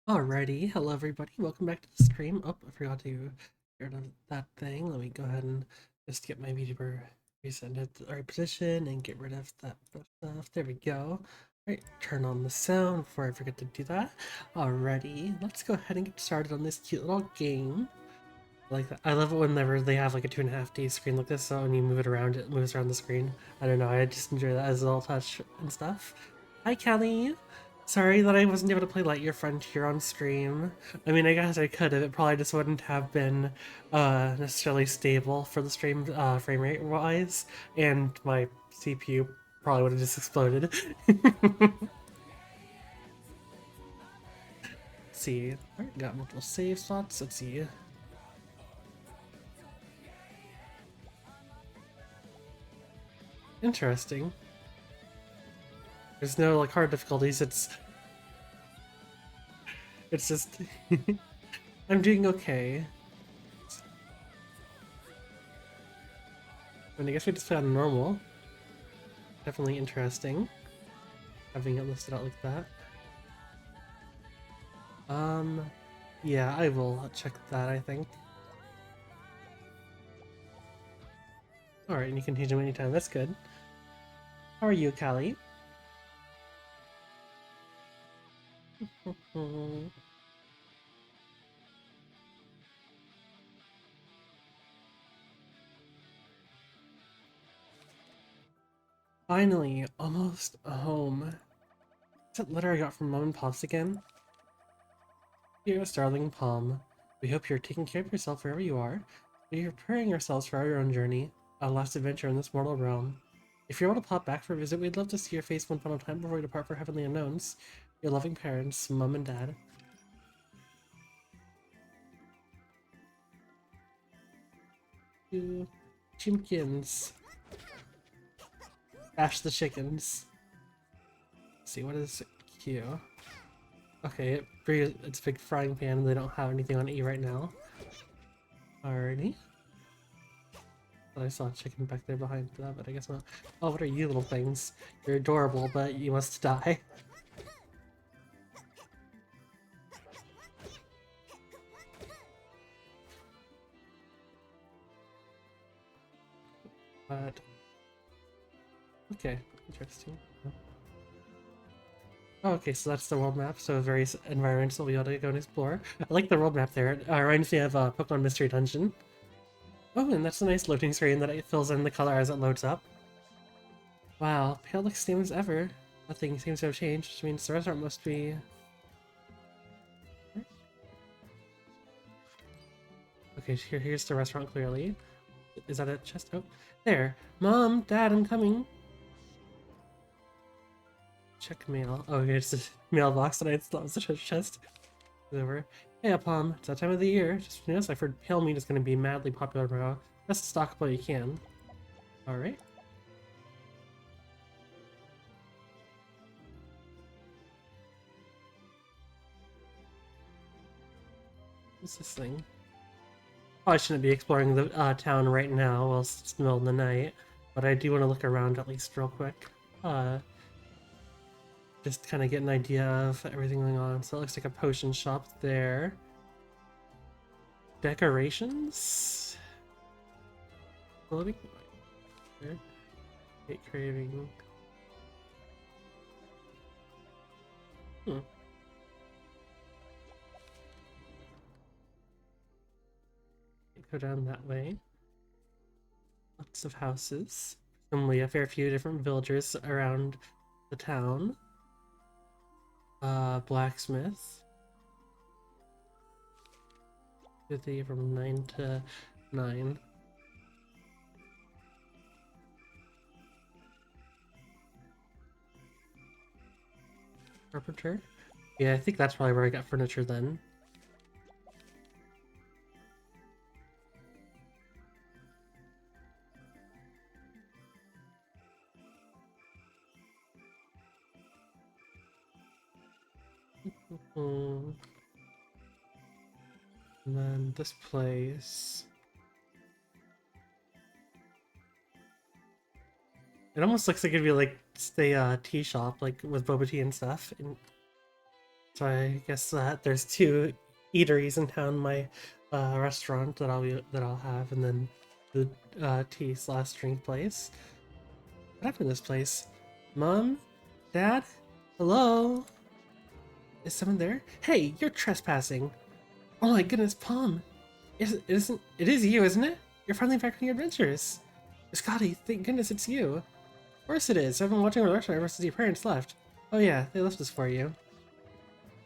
Alrighty, hello everybody, welcome back to the stream. Oh, I forgot to get rid of that thing. Let me go ahead and just get my VTuber reset at the right position and get rid of that stuff. There we go. Alright, turn on the sound before I forget to do that. Alrighty, let's go ahead and get started on this cute little game. Like that. I love it whenever they have like a 2.5D screen like this, so when you move it around, it moves around the screen. I don't know, I just enjoy that as a little touch and stuff. Hi, Kelly! Sorry that I wasn't able to play Lightyear Frontier on stream. I mean, I guess I could have. It probably just wouldn't have been necessarily stable for the stream frame rate wise, and my CPU probably would have just exploded. Let's see. Alright, got multiple save slots. Let's see. Interesting. There's no like hard difficulties. It's just I'm doing okay. And I guess we just play on normal. Definitely interesting. Having it listed out like that. Yeah, I will check that, I think. Alright, and you can change them anytime. That's good. How are you, Callie? Finally, almost home. Is that letter I got from Mom and Pops again? Dearest darling Palm, we hope you're taking care of yourself wherever you are. We are preparing ourselves for our own journey, our last adventure in this mortal realm. If you're able to pop back for a visit, we'd love to see your face one final time before we depart for heavenly unknowns. Your loving parents, Mum and Dad. Two chimkins. Bash the chickens. Let's see, what is Q? Okay, it's a big frying pan and they don't have anything on E right now. Alrighty. Thought I saw a chicken back there behind that, but I guess not. Oh, what are you little things? You're adorable, but you must die. But okay, interesting. Oh, okay, so that's the world map. So various environments we'll be able to go and explore. I like the world map there. It reminds me of Pokemon Mystery Dungeon. Oh, and that's a nice loading screen that it fills in the color as it loads up. Wow, pale looks same as ever. Nothing seems to have changed, which means the restaurant must be... Okay, here's the restaurant clearly. Is that a chest? Oh, there. Mom, Dad, I'm coming. Check mail. Oh, here's the mailbox that I thought was a chest. Over. Hey, Palm. It's that time of the year. Just between us, I've heard pale meat is going to be madly popular tomorrow. Best stock up while you can. Alright. What's this thing? Probably shouldn't be exploring the town right now while it's the middle of the night, but I do want to look around at least real quick. Just kind of get an idea of everything going on. So it looks like a potion shop there. Decorations? Clothing? Hate craving. Hmm. Go down that way. Lots of houses. Only a fair few different villagers around the town. Blacksmith. Busy from 9 to 9. Carpenter? Yeah, I think that's probably where I got furniture then. And then this place. It almost looks like it'd be like stay tea shop, like with boba tea and stuff. And So I guess that there's two eateries in town. My restaurant that I'll have, and then the tea/drink place. What happened to this place? Mom? Dad? Hello? Is someone there? Hey, you're trespassing! Oh my goodness, Palm! It is you, isn't it? You're finally back on your adventures! Scotty, thank goodness it's you! Of course it is, I've been watching the restaurant ever since your parents left. Oh yeah, they left this for you.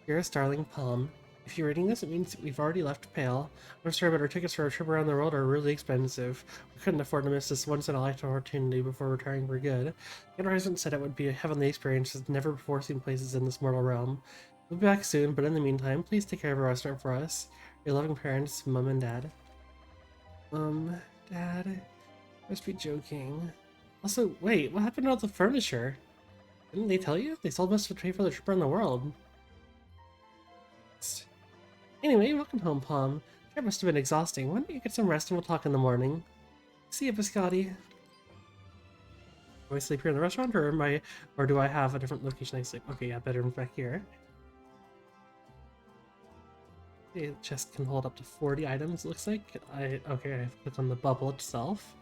You're a starling, Palm. If you're reading this, it means we've already left Pale. I'm sorry, but our tickets for our trip around the world are really expensive. We couldn't afford to miss this once-in-a-lifetime opportunity before retiring for good. The Horizon said it would be a heavenly experience as never before seen places in this mortal realm. We'll be back soon, but in the meantime, please take care of our restaurant for us. Your loving parents, Mum and Dad. Dad, must be joking. Also, wait, what happened to all the furniture? Didn't they tell you? They sold most of the trade for the trip around the world. Anyway, welcome home, Palm. That must have been exhausting. Why don't you get some rest and we'll talk in the morning? See you, Biscotti. Do I sleep here in the restaurant, or do I have a different location I sleep? Okay, yeah, bedroom's back here. Okay, the chest can hold up to 40 items, looks like. Okay, I click on the bubble itself.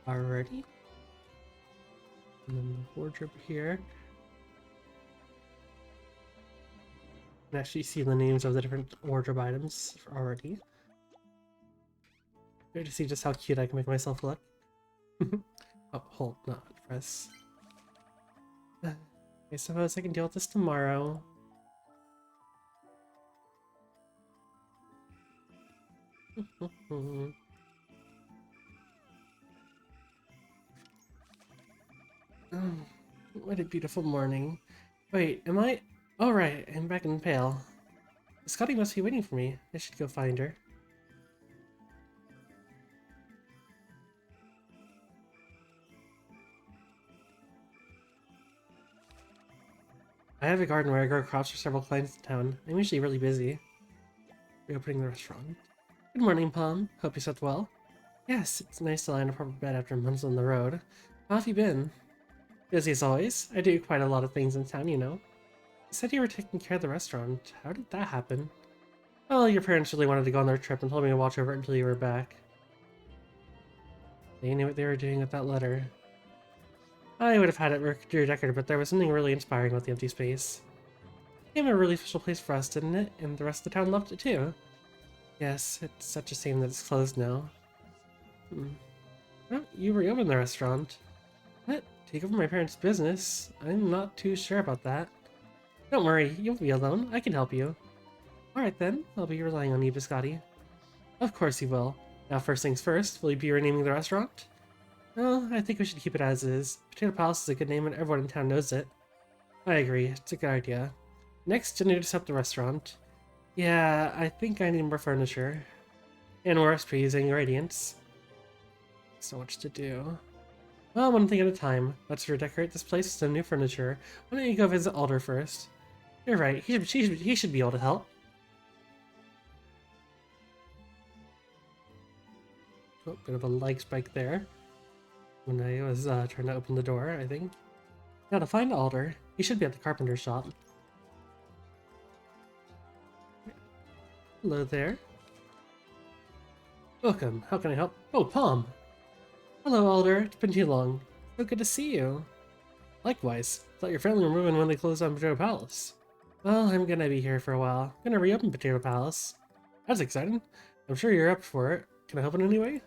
Alrighty. And then the wardrobe here. You can actually see the names of the different wardrobe items already. Great to see just how cute I can make myself look. Oh, hold, not press. I suppose I can deal with this tomorrow. Oh, what a beautiful morning. Wait, am I? Oh right, I'm back in Pale. Scotty must be waiting for me. I should go find her. I have a garden where I grow crops for several clients in town. I'm usually really busy. Reopening the restaurant. Good morning, Palm. Hope you slept well. Yes, it's nice to lie in a proper bed after months on the road. How have you been? Busy as always. I do quite a lot of things in town, you know. You said you were taking care of the restaurant. How did that happen? Well, your parents really wanted to go on their trip and told me to watch over it until you were back. They knew what they were doing with that letter. I would have had it redecorated, but there was something really inspiring about the empty space. It became a really special place for us, didn't it? And the rest of the town loved it too. Yes, it's such a shame that it's closed now. Well, you reopened the restaurant. What? Take over my parents' business? I'm not too sure about that. Don't worry, you won't be alone. I can help you. Alright then, I'll be relying on you, Biscotti. Of course you will. Now first things first, will you be renaming the restaurant? No, I think we should keep it as is. Potato Palace is a good name and everyone in town knows it. I agree, it's a good idea. Next, you'll need to set up the restaurant. Yeah, I think I need more furniture. And more XP using Radiance. So much to do. Well, one thing at a time. Let's redecorate this place with some new furniture. Why don't you go visit Alder first? You're right, he should be able to help. Oh, bit of a lag spike there. When I was trying to open the door, I think. Now to find Alder, he should be at the carpenter shop. Hello there. Welcome, how can I help? Oh, Palm! Hello, Alder, it's been too long. So good to see you. Likewise, thought your family were moving when they closed down Potato Palace. Well, I'm gonna be here for a while. I'm gonna reopen Potato Palace. That's exciting. I'm sure you're up for it. Can I help in any way?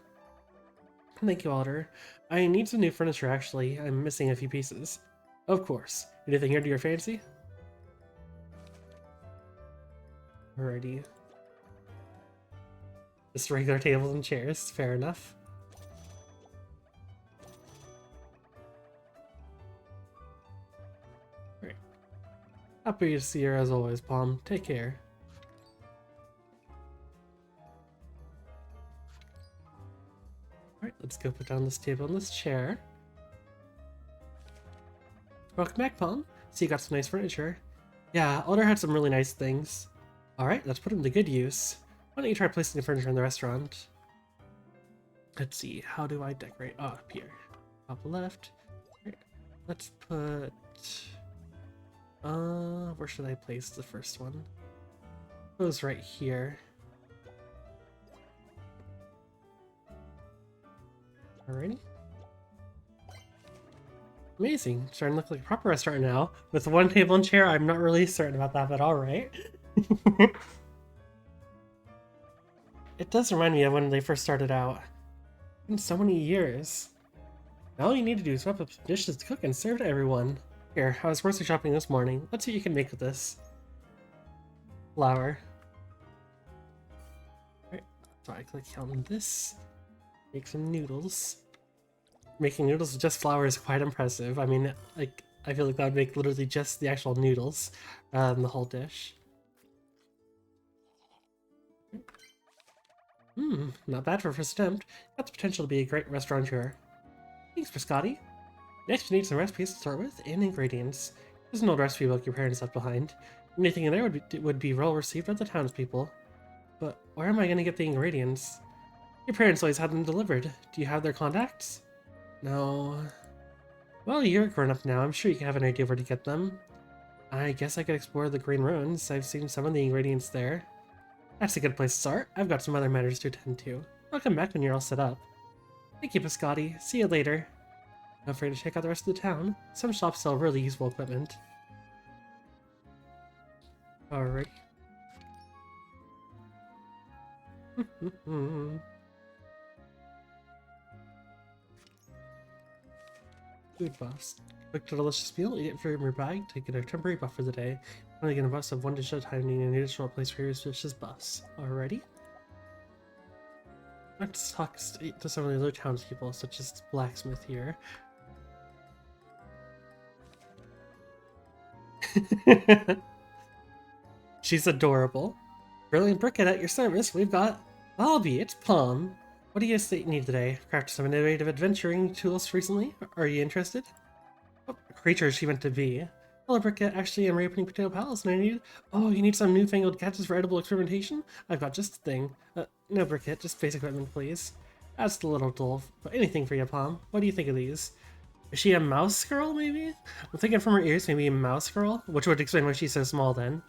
Thank you, Alder. I need some new furniture, actually. I'm missing a few pieces. Of course. Anything here to your fancy? Alrighty. Just regular tables and chairs. Fair enough. Alright. Happy to see you as always, Palm. Take care. Alright, let's go put down this table and this chair. Welcome back, Palm. See, you got some nice furniture. Yeah, Alder had some really nice things. Alright, let's put them to good use. Why don't you try placing the furniture in the restaurant? Let's see, how do I decorate? Oh, up here. Top left. Right. Let's put... Where should I place the first one? It was right here. Alrighty. Amazing. Starting to look like a proper restaurant now. With one table and chair, I'm not really certain about that, but alright. It does remind me of when they first started out. In so many years. Now all you need to do is whip up some dishes to cook and serve to everyone. Here, I was grocery shopping this morning. Let's see what you can make with this. Flour. Alright, so I click on this. Make some noodles. Making noodles with just flour is quite impressive. I mean, like, I feel like that would make literally just the actual noodles rather than the whole dish. Not bad for a first attempt. Got the potential to be a great restaurateur. Thanks, Biscotti. Next, you need some recipes to start with and ingredients. There's an old recipe book your parents left behind. Anything in there would be well received by the townspeople. But where am I going to get the ingredients? Your parents always had them delivered. Do you have their contacts? No. Well, you're grown up now. I'm sure you can have an idea where to get them. I guess I could explore the Green Ruins. I've seen some of the ingredients there. That's a good place to start. I've got some other matters to attend to. I'll come back when you're all set up. Thank you, Biscotti. See you later. Don't forget to check out the rest of the town. Some shops sell really useful equipment. Alright. Food buffs. Cook a delicious meal, eat it from your bag to get a temporary buff for the day. Only get a buff of one dish at a time, needing an additional place for your dishes buffs. Alrighty. Let's talk to some of the other townspeople, such as the blacksmith here. She's adorable. Brilliant Brickhead at your service. We've got Bobby, it's Palm. What do you guys think you need today? Crafted some innovative adventuring tools recently? Are you interested? What creature is she meant to be? Hello, Brickhead. Actually, I'm reopening Potato Palace and I need... Oh, you need some newfangled gadgets for edible experimentation? I've got just the thing. No, Brickhead. Just basic equipment, please. That's a little dull, but anything for you, Palm. What do you think of these? Is she a mouse girl, maybe? I'm thinking from her ears, maybe a mouse girl, which would explain why she's so small then.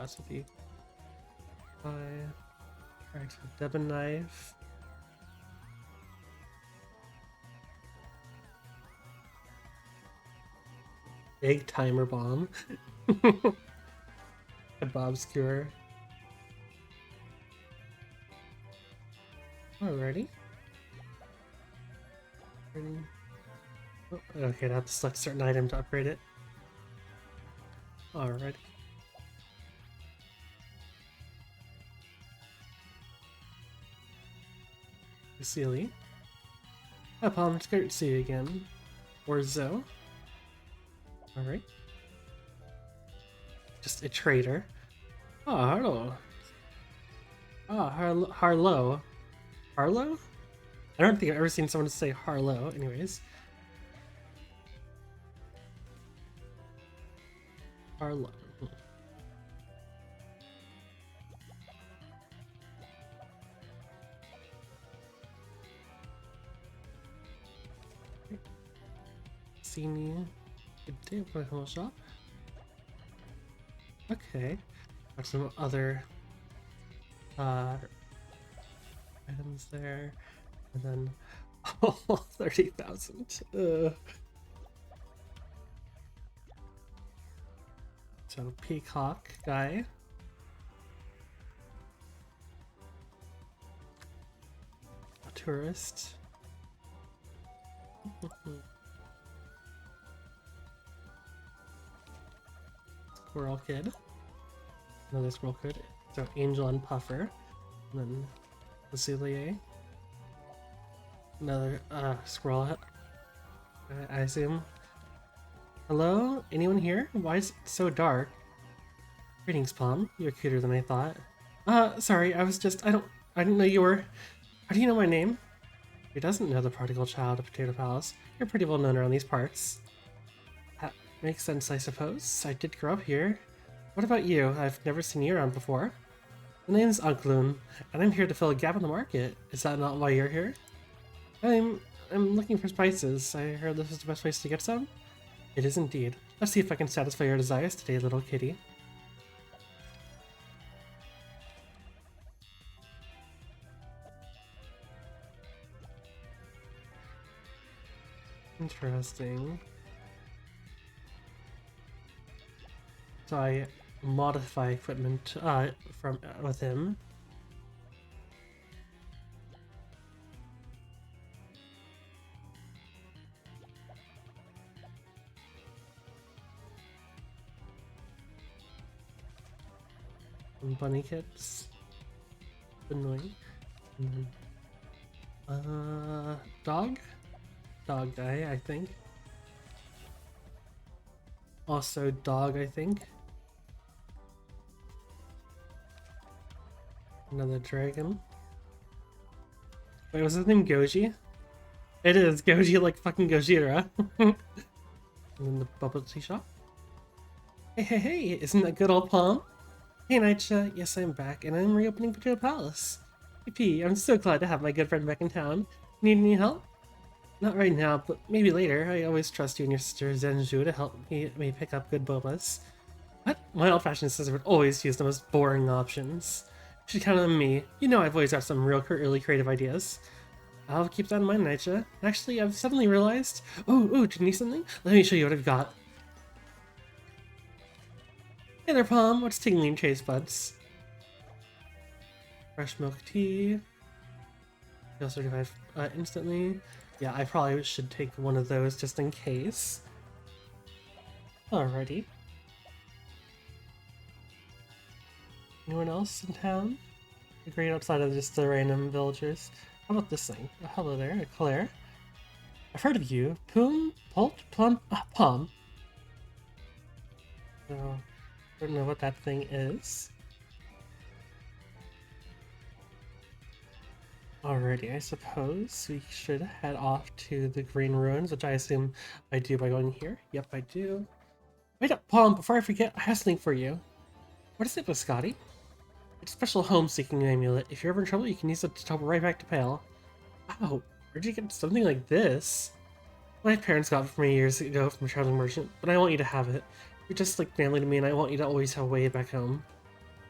So the Debon knife. Egg timer bomb. A Bob's cure. Alrighty. Oh, okay, I have to select a certain item to upgrade it. Alrighty. Lucille. Hi, Palm. It's great to see you again. Or Zoe. Alright. Just a trader. Oh, hello. Oh, Harlow. Harlow? I don't think I've ever seen someone say Harlow, anyways. Harlow. Cuisineer. Good day for a whole shop. Okay. Got some other items there. And then oh, 30,000. So peacock guy. A tourist. Squirrel kid. Another squirrel kid. So Angel and Puffer. And then Lucille. Another squirrel. I assume. Hello? Anyone here? Why is it so dark? Greetings, Palm. You're cuter than I thought. Sorry, I didn't know you were... How do you know my name? Who doesn't know the prodigal child of Potato Palace? You're pretty well known around these parts. That makes sense, I suppose. I did grow up here. What about you? I've never seen you around before. The name's Uglun, and I'm here to fill a gap in the market. Is that not why you're here? I'm I'm looking for spices. I heard this is the best place to get some. It is indeed. Let's see if I can satisfy your desires today, little kitty. Interesting. So I modify equipment from with him. And bunny kits. Annoying. Dog? Dog guy, I think. Also dog, I think. Another dragon. Wait, was his name Goji? It is Goji, like fucking Gojira. And then the bubble tea shop. Hey, hey, hey! Isn't that good old Palm? Hey, Nightcha. Yes, I'm back, and I'm reopening Potato Palace. Hey, P, I'm so glad to have my good friend back in town. Need any help? Not right now, but maybe later. I always trust you and your sister Zenju to help me pick up good bobas. What? My old-fashioned sister would always use the most boring options. You should count on me. You know I've always got some really creative ideas. I'll keep that in mind, Nightcha. Actually, I've suddenly realized... Oh, do you need something? Let me show you what I've got. Hey there, Palm. What's tingling taste buds? Fresh milk tea. Feel certified instantly. Yeah, I probably should take one of those just in case. Alrighty. Anyone else in town? Great outside of just the random villagers. How about this thing? Oh, hello there, Claire. I've heard of you. Poom? Pult? Plum? Pum. So, don't know what that thing is. Alrighty, I suppose we should head off to the Green Ruins, which I assume I do by going here. Yep, I do. Wait up, Palm, before I forget, I have something for you. What is it, Biscotti? It's a special home-seeking amulet. If you're ever in trouble, you can use it to teleport right back to Pale. Wow, where'd you get something like this? My parents got it for me years ago from a traveling merchant, but I want you to have it. You're just like family to me, and I want you to always have a way back home.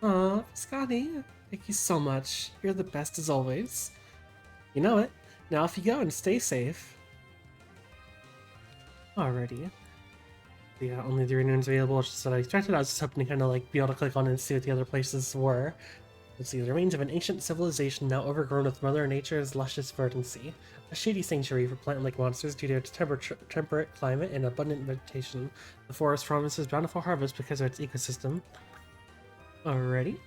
Aw, Scotty, thank you so much. You're the best as always. You know it. Now off you go and stay safe. Alrighty. Yeah, only the ruins available, which is what I expected. I was just hoping to kind of like be able to click on it and see what the other places were. Let's see, the remains of an ancient civilization now overgrown with Mother Nature's luscious verdancy. A shady sanctuary for plant-like monsters due to its temperate climate and abundant vegetation. The forest promises bountiful harvest because of its ecosystem. Alrighty.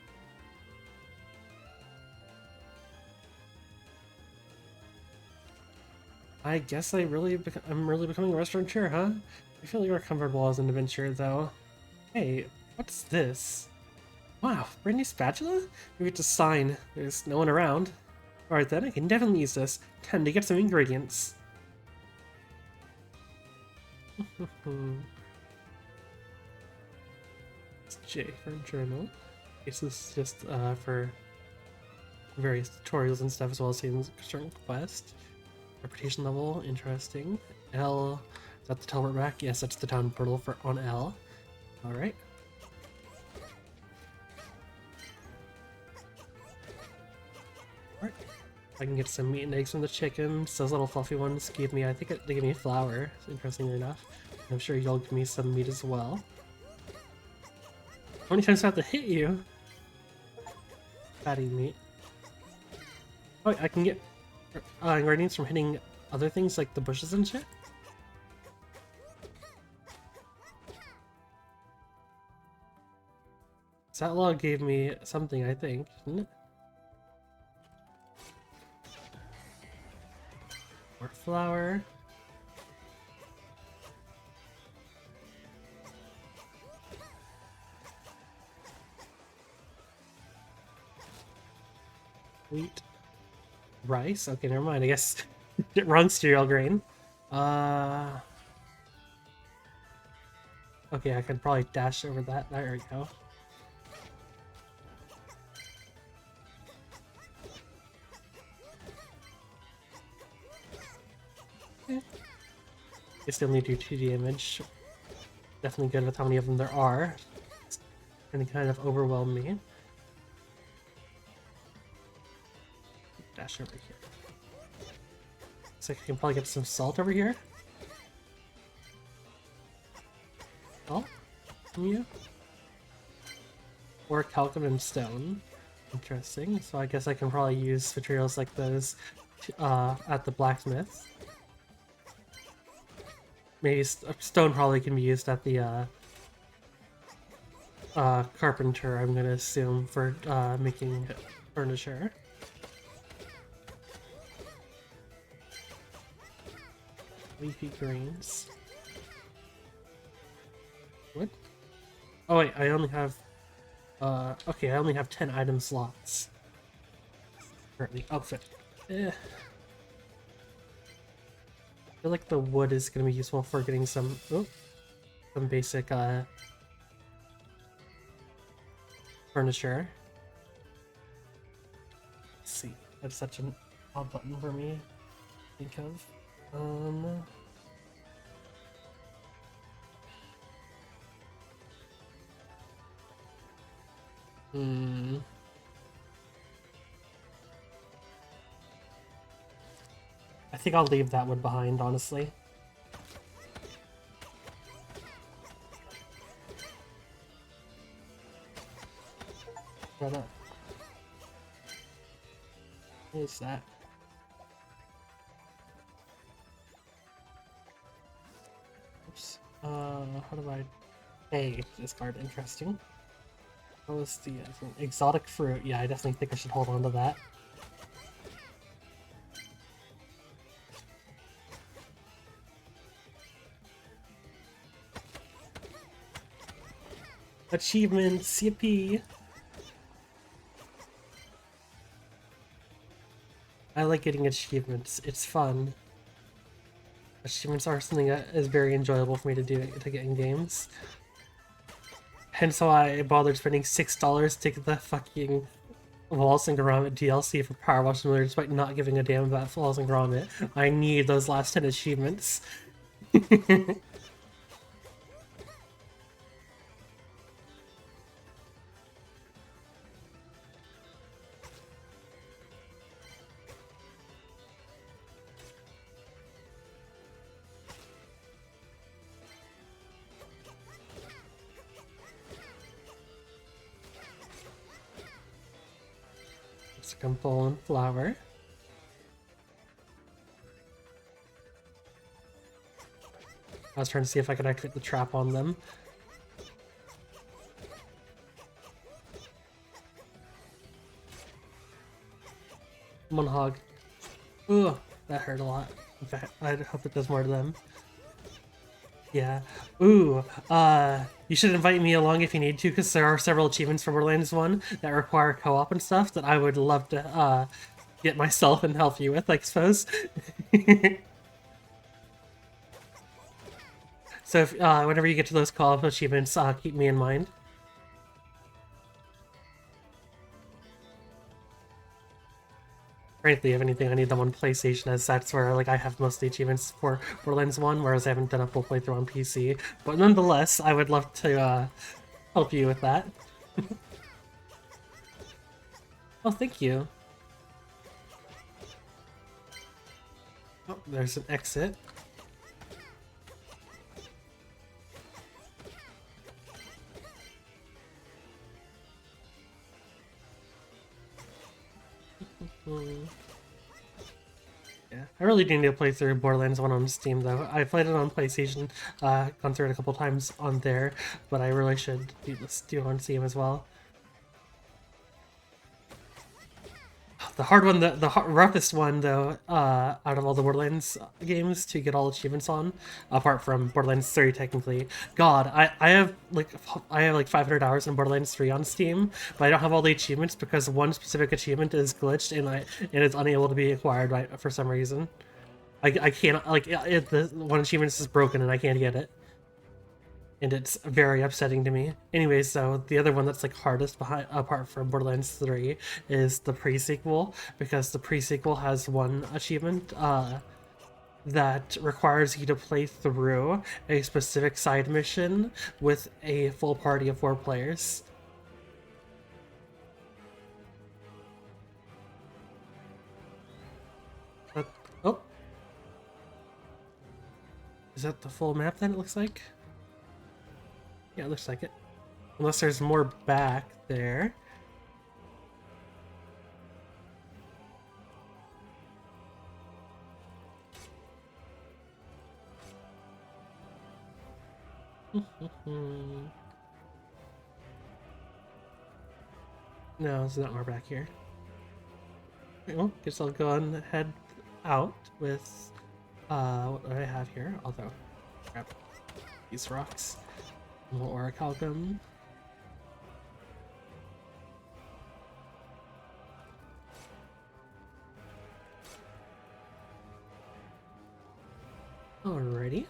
I guess I'm really becoming a restaurateur, huh? I feel you're comfortable as an adventurer, though. Hey, what's this? Wow, brand new spatula? Maybe it's a sign. There's no one around. Alright then, I can definitely use this. Time to get some ingredients. It's J for journal. This is just for various tutorials and stuff, as well as seeing certain quest. Reputation level, interesting. L, is that the teleport back? Yes, that's the town portal for on L. Alright. Alright. I can get some meat and eggs from the chickens. Those little fluffy ones give me, I think they give me flour, interestingly enough. I'm sure you'll give me some meat as well. How many times do I have to hit you? Fatty meat. Oh, I can get ingredients from hitting other things like the bushes and shit? That log gave me something, I think, didn't it? More flour. Wheat. Rice? Okay, never mind. I guess it runs cereal grain. Okay, I can probably dash over that. There we go. Okay. Guess they only do 2 damage. Definitely good with how many of them there are. It's gonna kind of overwhelm me. Dash over here. Looks like I can probably get some salt over here. Salt? From you? Or calcum and stone. Interesting. So I guess I can probably use materials like those at the blacksmith. Maybe stone probably can be used at the carpenter, I'm gonna assume, for making furniture. Leafy greens. What? Oh wait, I only have okay, I only have 10 item slots. Currently. Outfit. I feel like the wood is gonna be useful for getting some basic furniture. Let's see. That's such an odd button for me to think of. I think I'll leave that one behind, honestly. Shut up. What is that? Oops. How do I... Hey, discard. Interesting. What was the exotic fruit? Yeah, I definitely think I should hold on to that. Achievements, yippee! I like getting achievements. It's fun. Achievements are something that is very enjoyable for me to do to get in games. Hence why I bothered spending $6 to get the fucking Wallace and Gromit DLC for Power Wash Simulator despite not giving a damn about Wallace and Gromit. I need those last 10 achievements. Scumple flower. I was trying to see if I could activate the trap on them. Come on, hog. Ugh, that hurt a lot. In fact, I hope it does more to them. Yeah. Ooh, you should invite me along if you need to, because there are several achievements for Borderlands 1 that require co-op and stuff that I would love to, get myself and help you with, I suppose. So if, whenever you get to those co-op achievements, keep me in mind. Frankly, if anything, I need them on PlayStation, as that's where like I have most of the achievements for Borderlands 1, whereas I haven't done a full playthrough on PC. But nonetheless, I would love to help you with that. Oh, thank you. Oh, there's an exit. Yeah, I really do need to play through Borderlands 1 on Steam, though. I played it on PlayStation, gone through it a couple times on there, but I really should do it on Steam as well. The hard one, the roughest one, though, out of all the Borderlands games to get all achievements on, apart from Borderlands 3, technically. God, I have like 500 hours in Borderlands 3 on Steam, but I don't have all the achievements because one specific achievement is glitched and it's unable to be acquired for some reason. I can't, like, the one achievement is broken and I can't get it. And it's very upsetting to me. Anyway, so the other one that's like hardest apart from Borderlands 3 is the pre-sequel, because the pre-sequel has one achievement that requires you to play through a specific side mission with a full party of 4 players. But, oh, is that the full map then, it looks like? Yeah, it looks like it. Unless there's more back there. No, there's not more back here. Well, guess I'll go and head out with what do I have here? Although, grab these rocks. More orichalcum. Alrighty.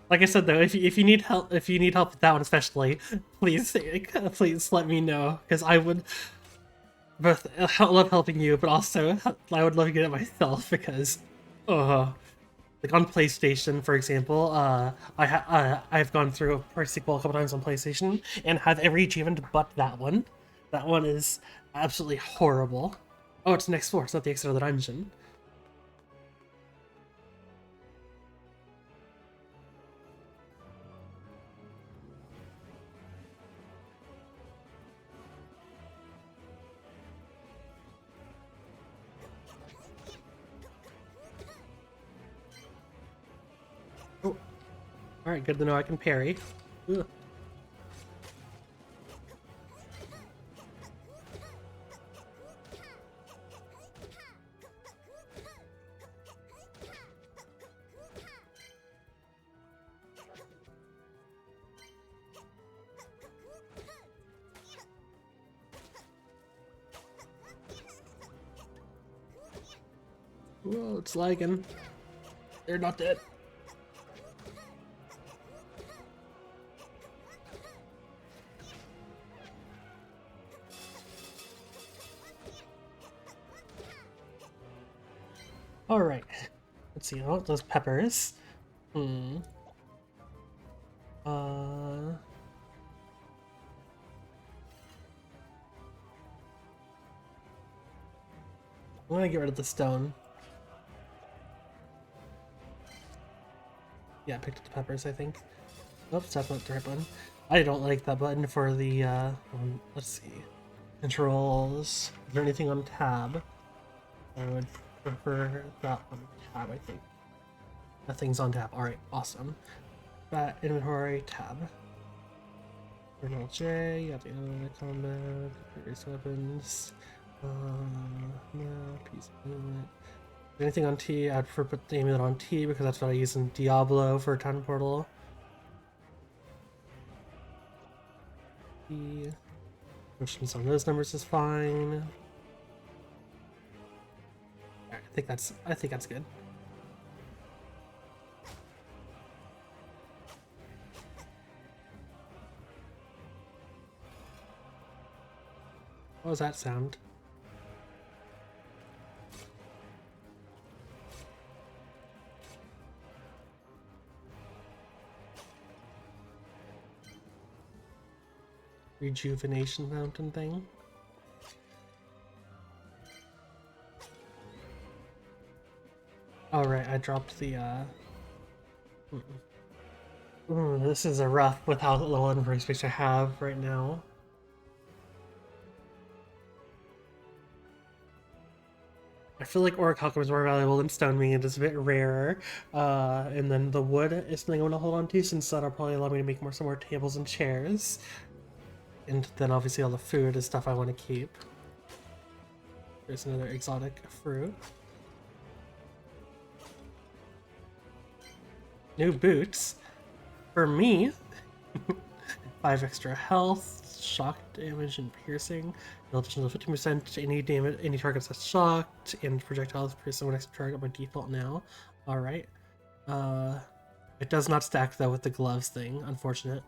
Like I said though, if you need help with that one especially, please let me know, because I would both love helping you, but also I would love to get it myself, because like on PlayStation, for example, I've gone through our sequel a couple times on PlayStation and have every achievement but that one. That one is absolutely horrible. Oh, it's next floor. It's not the exit of the dungeon. Oh, all right. Good to know I can parry. Ugh. Whoa, it's lagging. They're not dead. Alright. Let's see, oh, those peppers. I'm gonna get rid of the stone. Yeah, I picked up the peppers, I think. Oops, that's not the right button. I don't like that button for the, let's see. Controls. Is there anything on tab? I would prefer that on tab, I think. Nothing's on tab. Alright, awesome. That inventory tab. Terminal J, you have the combat, various weapons. No, piece of amulet. Anything on T, I'd prefer put the amulet on T because that's what I use in Diablo for Time Portal. T. Questions on those numbers is fine. Right, I think that's good. What was that sound? Rejuvenation fountain thing. Oh right, I dropped the Ooh, this is a rough with how little inventory space I have right now. I feel like orichalcum is more valuable than stone meat. It is a bit rarer. And then the wood is something I want to hold on to, since that'll probably allow me to make some more tables and chairs. And then obviously all the food is stuff I want to keep. There's another exotic fruit. New boots. For me. 5 extra health, shock damage, and piercing. Additional 15% to any damage, any targets that's shocked, and projectiles pierce one extra target by default now. Alright. It does not stack though with the gloves thing, unfortunate.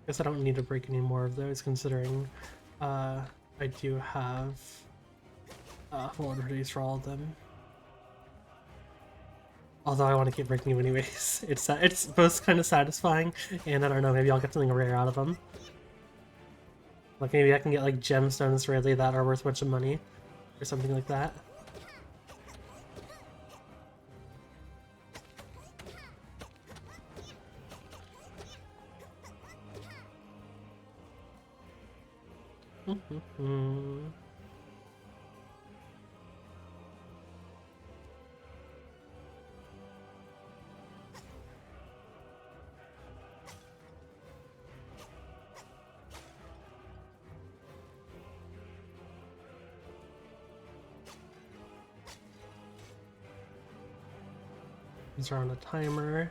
Guess I don't need to break any more of those, considering I do have full abilities for all of them. Although I want to keep breaking them anyways. It's both kind of satisfying, and I don't know, maybe I'll get something rare out of them. Like maybe I can get like gemstones rarely that are worth a bunch of money, or something like that. These are on a timer.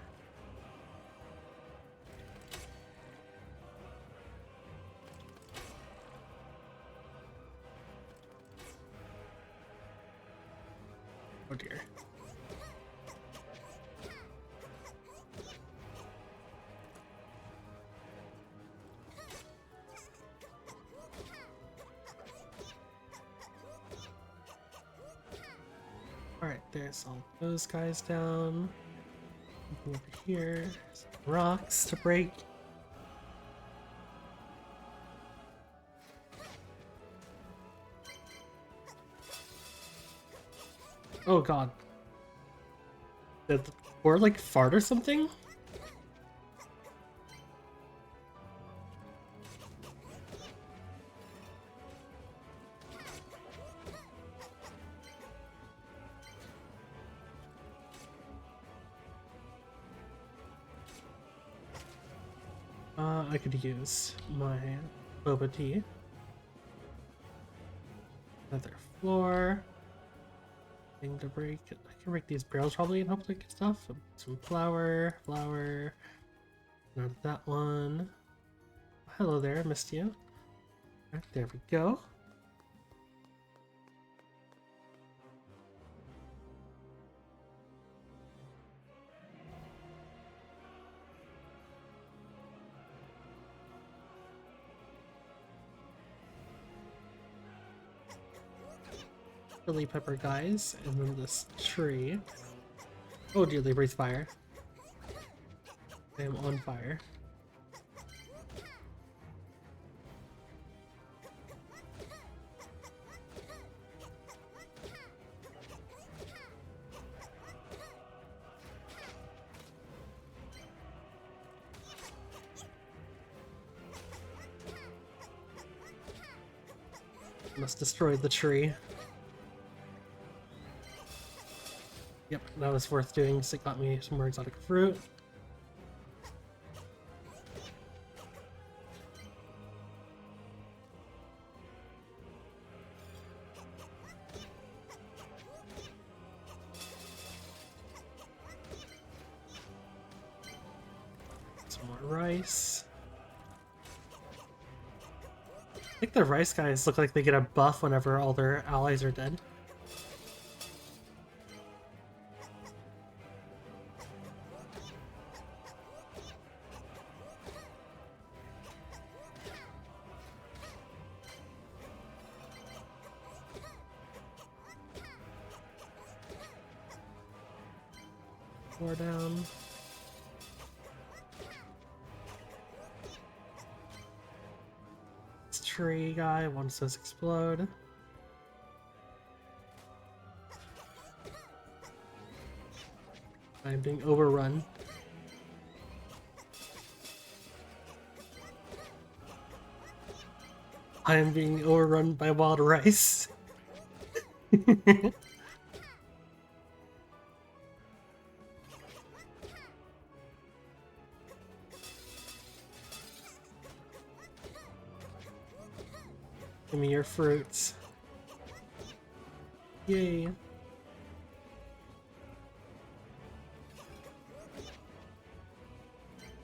Oh dear. Alright, there's all those guys down. Over here, some rocks to break. Oh god. Did the board like fart or something? I could use my boba tea. Another floor. Thing to break. I can break these barrels probably and hopefully get stuff. Some flour. Not that one. Hello there, I missed you. Right, there we go. Chili pepper guys, and then this tree. Oh dear, they breathe fire. I am on fire. Must destroy the tree. Yep, that was worth doing because it got me some more exotic fruit. Some more rice. I think the rice guys look like they get a buff whenever all their allies are dead. Four down. This tree guy wants us to explode. I'm being overrun. I am being overrun by wild rice. Give me your fruits. Yay.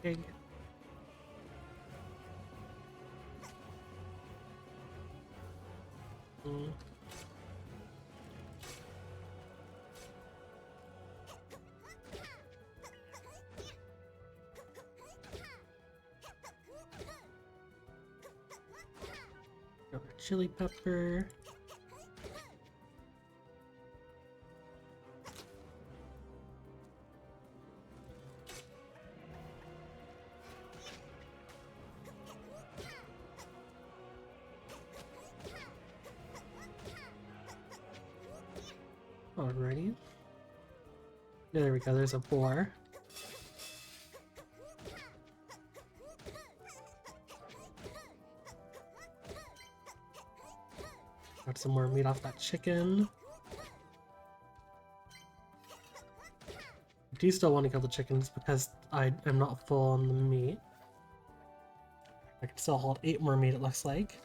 Egg. chili pepper. Alrighty. There we go, there's a boar. Got some more meat off that chicken. I do still want to kill the chickens because I am not full on the meat. I can still hold 8 more meat, it looks like.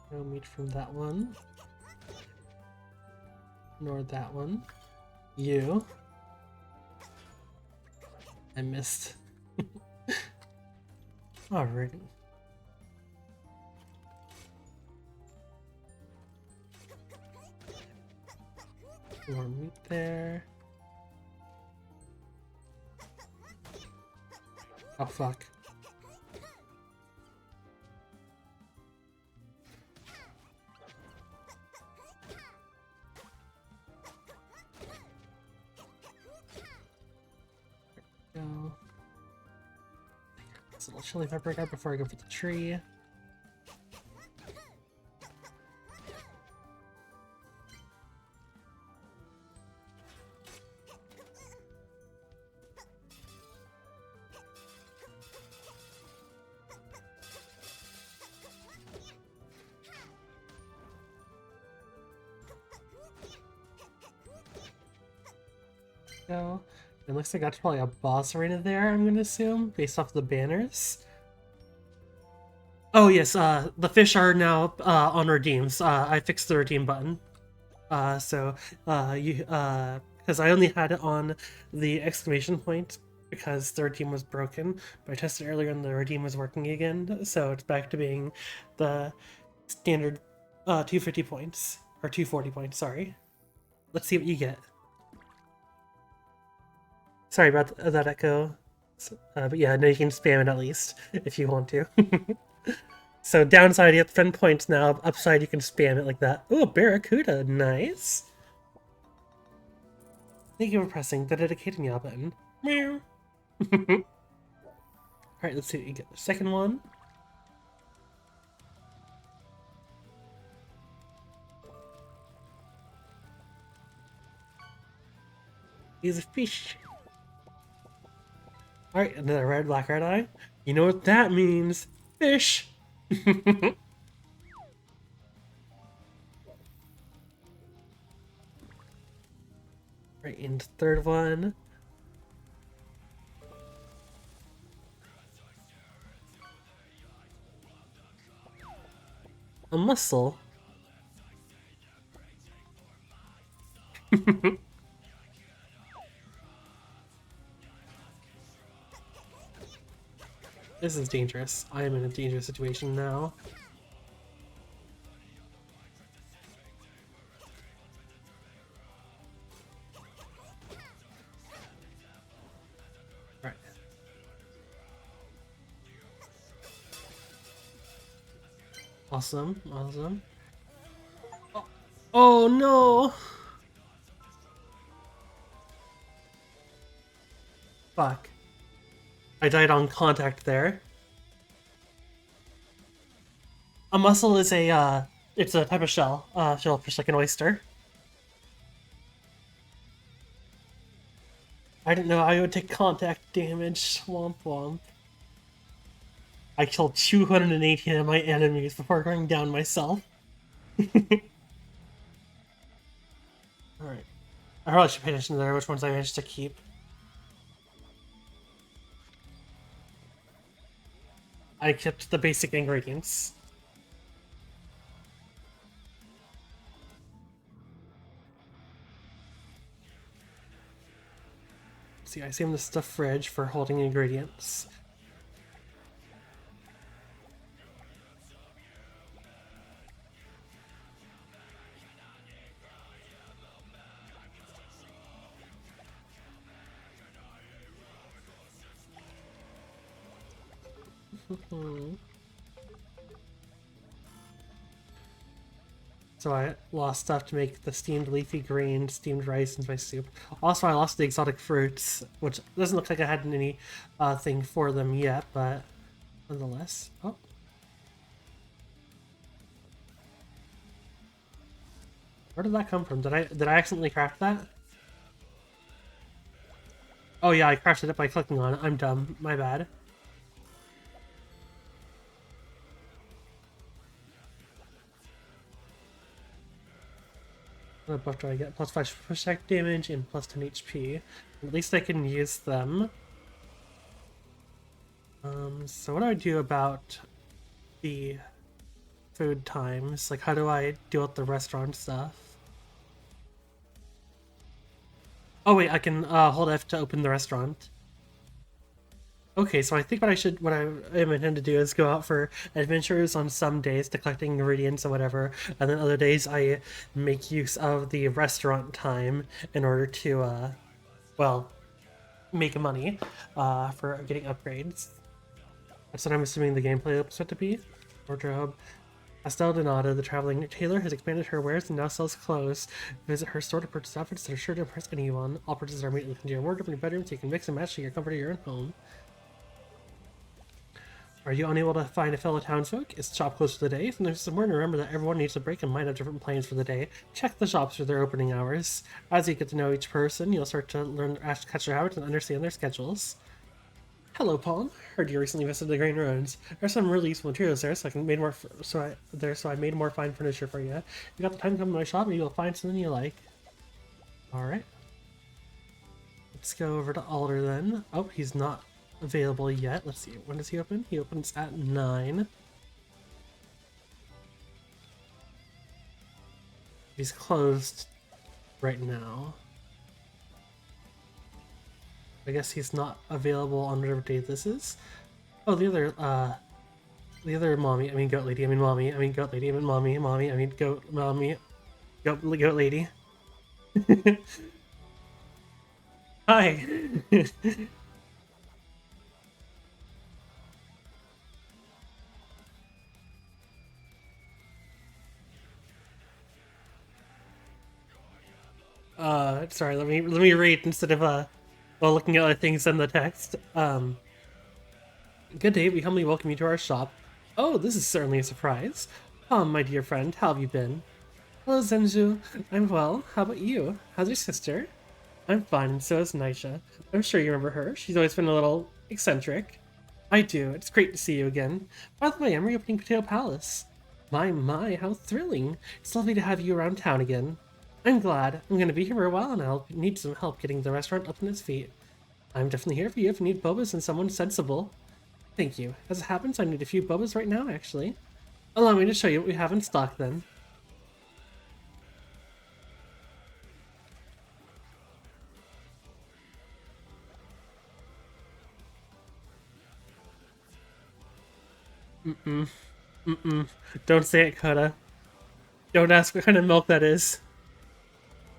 No meat from that one. Nor that one. You. I missed. Alrighty. More meat there. Oh fuck. Go. This little chili pepper guy before I go for the tree. Go. It looks like that's probably a boss arena there, I'm gonna assume, based off the banners. Oh yes, the fish are now on redeems. I fixed the redeem button. Because I only had it on the exclamation point because the redeem was broken, but I tested earlier and the redeem was working again, so it's back to being the standard 250 points, or 240 points, sorry. Let's see what you get. Sorry about that echo. But yeah, no, you can spam it at least, if you want to. So downside, you have to spend points now. Upside, you can spam it like that. Ooh, Barracuda, nice. Thank you for pressing the dedicated meow button. Meow. Alright, let's see what you get. The second one. He's a fish. Alright, another red, black, red eye. You know what that means? Fish! Right, and third one. A mussel. This is dangerous. I am in a dangerous situation now. Right. Awesome, awesome. Oh no! Fuck. I died on contact there. A mussel is it's a type of shellfish like an oyster. I didn't know I would take contact damage. Womp womp. I killed 218 of my enemies before going down myself. Alright. I probably should pay attention there, which ones I managed to keep. I kept the basic ingredients. See, I saved this the fridge for holding ingredients. So I lost stuff to make the steamed leafy green, steamed rice into my soup. Also, I lost the exotic fruits, which doesn't look like I had any thing for them yet, but nonetheless. Oh. Where did that come from? Did I accidentally craft that? Oh yeah, I crafted it by clicking on it. I'm dumb. My bad. What buff do I get? Plus 5 push attack damage and plus 10 HP. At least I can use them. So what do I do about the food times? Like, how do I deal with the restaurant stuff? Oh wait, I can hold F to open the restaurant. Okay, so I think what I am intending to do is go out for adventures on some days to collecting ingredients or whatever, and then other days I make use of the restaurant time in order to, well, make money for getting upgrades. That's what I'm assuming the gameplay looks set to be. Wardrobe. Estelle Donato, the traveling tailor, has expanded her wares and now sells clothes. Visit her store to purchase outfits that are sure to impress anyone. All purchases are immediately into your wardrobe in your bedroom so you can mix and match to your comfort of your own home. Are you unable to find a fellow townsfolk? Is the shop closed for the day? If there's some word, remember that everyone needs a break and might have different plans for the day. Check the shops for their opening hours. As you get to know each person, you'll start to learn to catch their habits and understand their schedules. Hello, Paul. Heard you recently visited the Green Ruins. There's some really useful materials there, so I made more fine furniture for you. If you got the time to come to my shop, maybe you'll find something you like. All right. Let's go over to Alder then. Oh, he's not available yet. Let's see. When does he open? He opens at 9. He's closed right now. I guess he's not available on whatever day this is. Oh, the other mommy, I mean goat lady, I mean mommy, I mean goat lady, I mean mommy, I mean goat mommy, goat lady. Hi! Sorry, let me read instead of while looking at other things in the text. Good day, we humbly welcome you to our shop. Oh, this is certainly a surprise. My dear friend, how have you been? Hello, Zenju. I'm well. How about you? How's your sister? I'm fine, and so is Naisha. I'm sure you remember her. She's always been a little eccentric. I do. It's great to see you again. By the way, I'm reopening Potato Palace. My, how thrilling. It's lovely to have you around town again. I'm glad. I'm going to be here for a while, and I'll need some help getting the restaurant up on its feet. I'm definitely here for you if you need bobas and someone sensible. Thank you. As it happens, I need a few bobas right now, actually. Allow me to show you what we have in stock, then. Don't say it, Coda. Don't ask what kind of milk that is.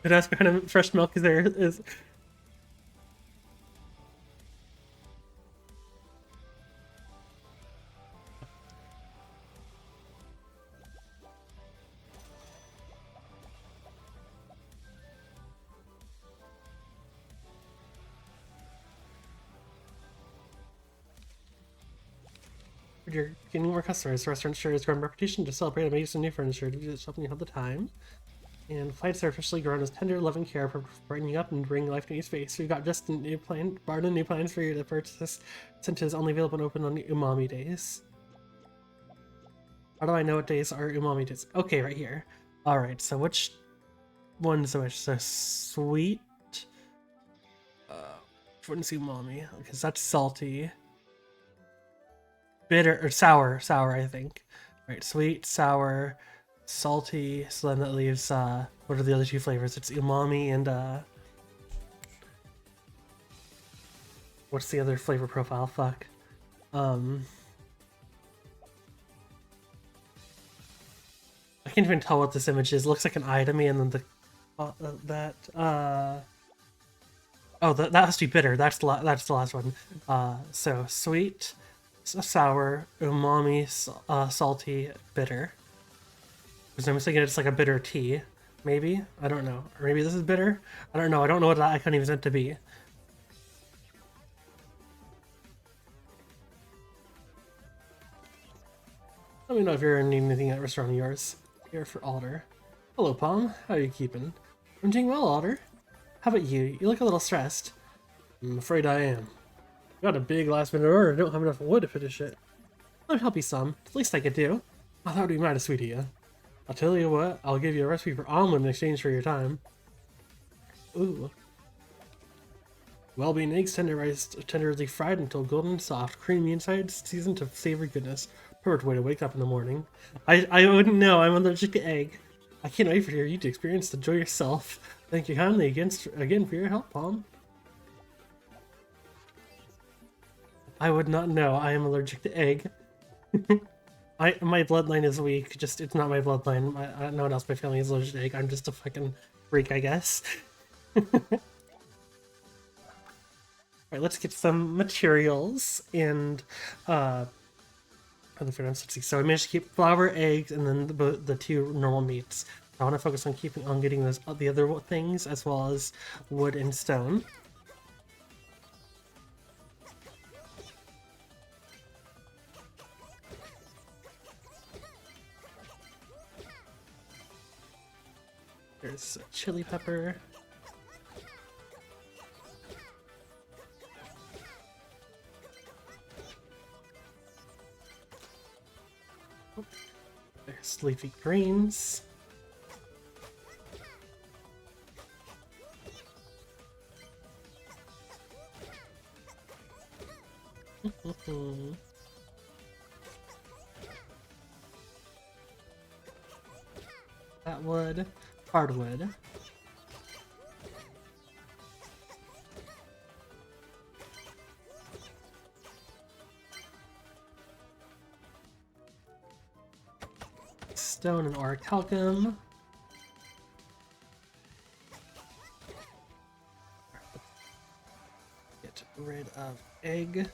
Don't ask what kind of fresh milk there is. You're getting more customers. The restaurant sure has grown reputation to celebrate amazing new furniture. To do something you have the time. And flights are officially grown as tender, loving care for brightening up and bringing life to your space. We've got just a new plan, Barden new plans for you to purchase, since it's only available and open on the umami days. How do I know what days are umami days? Okay, right here. Alright, so which one's which? So sweet. Which one's umami? Because that's salty. Bitter or sour, I think. Right, sweet, sour, salty. So then that leaves what are the other two flavors? It's umami and what's the other flavor profile? Fuck. I can't even tell what this image is. It looks like an eye to me, and then the oh, that has to be bitter. That's the last one. So sweet, sour, umami, salty, bitter. Because I'm thinking it's like a bitter tea. Maybe? I don't know. Or maybe this is bitter? I don't know. I don't know what that icon even meant to be. Let me know if you're needing anything at restaurant of yours. Here for Alder. Hello, Palm. How are you keeping? I'm doing well, Alder. How about you? You look a little stressed. I'm afraid I am. Got a big last minute order. I don't have enough wood to finish it. Let me help you some. It's the least I could do. I thought would be mighty sweet of you. I'll tell you what, I'll give you a recipe for omelet in exchange for your time. Ooh. Well-being eggs tenderly fried until golden soft, creamy inside, seasoned to savory goodness. Perfect way to wake up in the morning. I wouldn't know, I'm allergic to egg. I can't wait for you to experience the joy yourself. Thank you kindly again for your help, Palm. I would not know, I am allergic to egg. My bloodline is weak, just it's not my bloodline. No one else in my family is allergic to egg. I'm just a fucking freak, I guess. Alright, let's get some materials and let's see. So I managed to keep flour, eggs, and then the two normal meats. I want to focus on getting those the other things as well as wood and stone. There's a chili pepper. There's leafy greens. That wood, hardwood. Stone and orichalcum. Get rid of egg.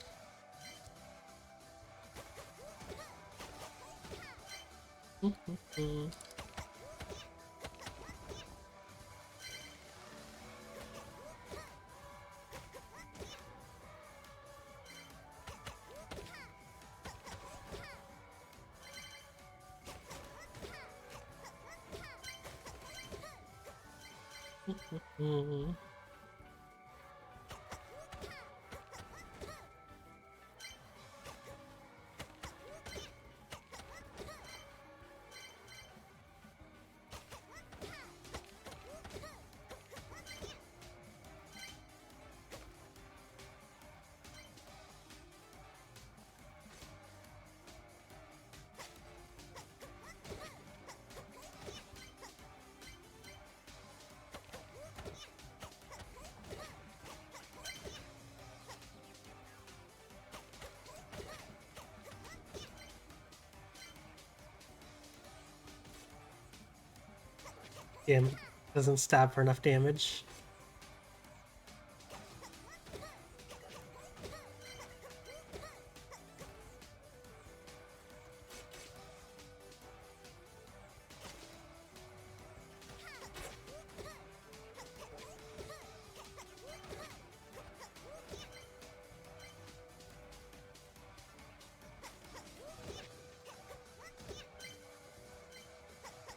Damn, doesn't stab for enough damage.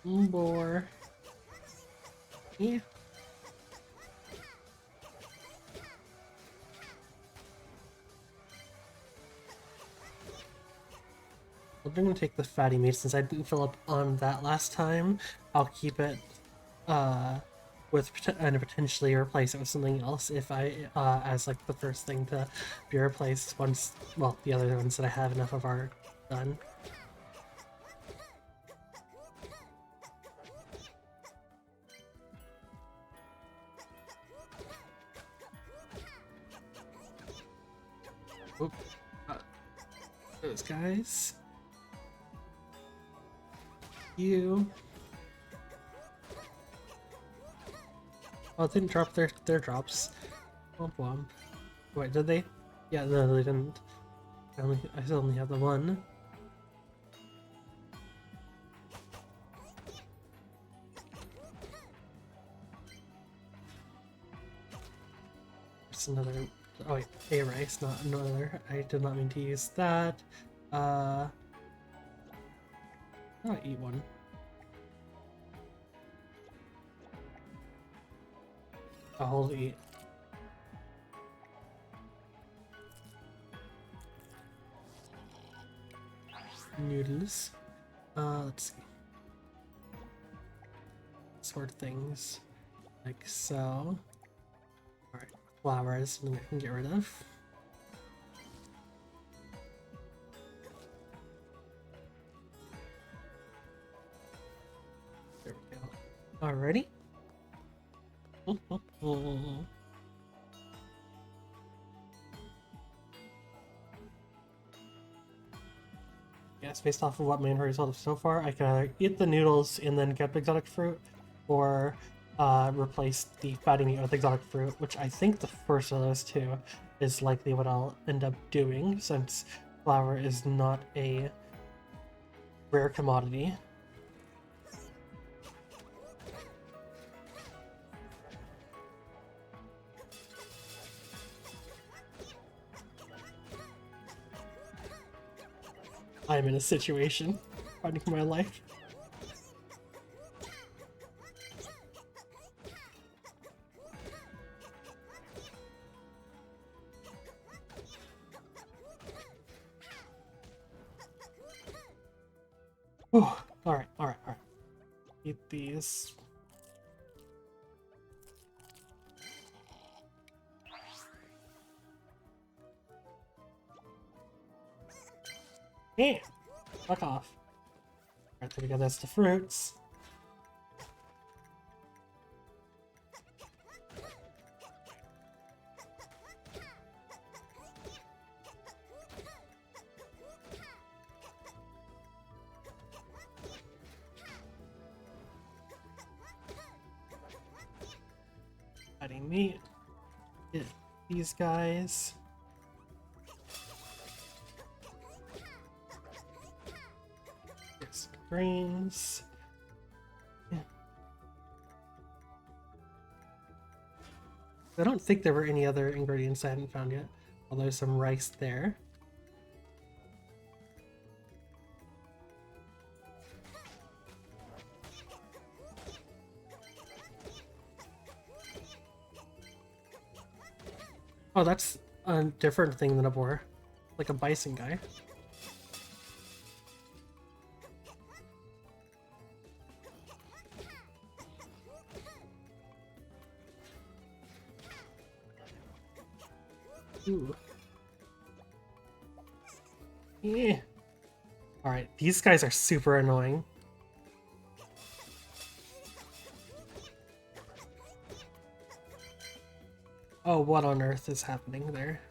More. Yeah. I'm gonna take the fatty meat since I didn't fill up on that last time. I'll keep it with and potentially replace it with something else if I as like the first thing to be replaced once the other ones that I have enough of are done. Oop. Those guys. You. Oh, it didn't drop their drops. Womp womp. Wait, did they? Yeah, no, they didn't. I still only have the one. There's another. Oh wait, a rice, not another. I did not mean to use that. I'll eat one. I'll eat. Noodles. Let's see. Sort things like so. Alright, flowers I can get rid of. There we go. Alrighty. Yes, based off of what my inventory told us so far, I can eat the noodles and then get the exotic fruit, or replace the fatty meat with exotic fruit, which I think the first of those two is likely what I'll end up doing, since flour is not a rare commodity. I'm in a situation fighting for my life. Oh, alright. Eat these. Yeah, fuck off. Alright, there we go, that's the fruits. Adding meat. Get these guys. Get some greens. Yeah. I don't think there were any other ingredients I hadn't found yet. Although there's some rice there. Oh, that's a different thing than a boar. Like a bison guy. Ooh. Yeah. Alright, these guys are super annoying. Oh, what on earth is happening there?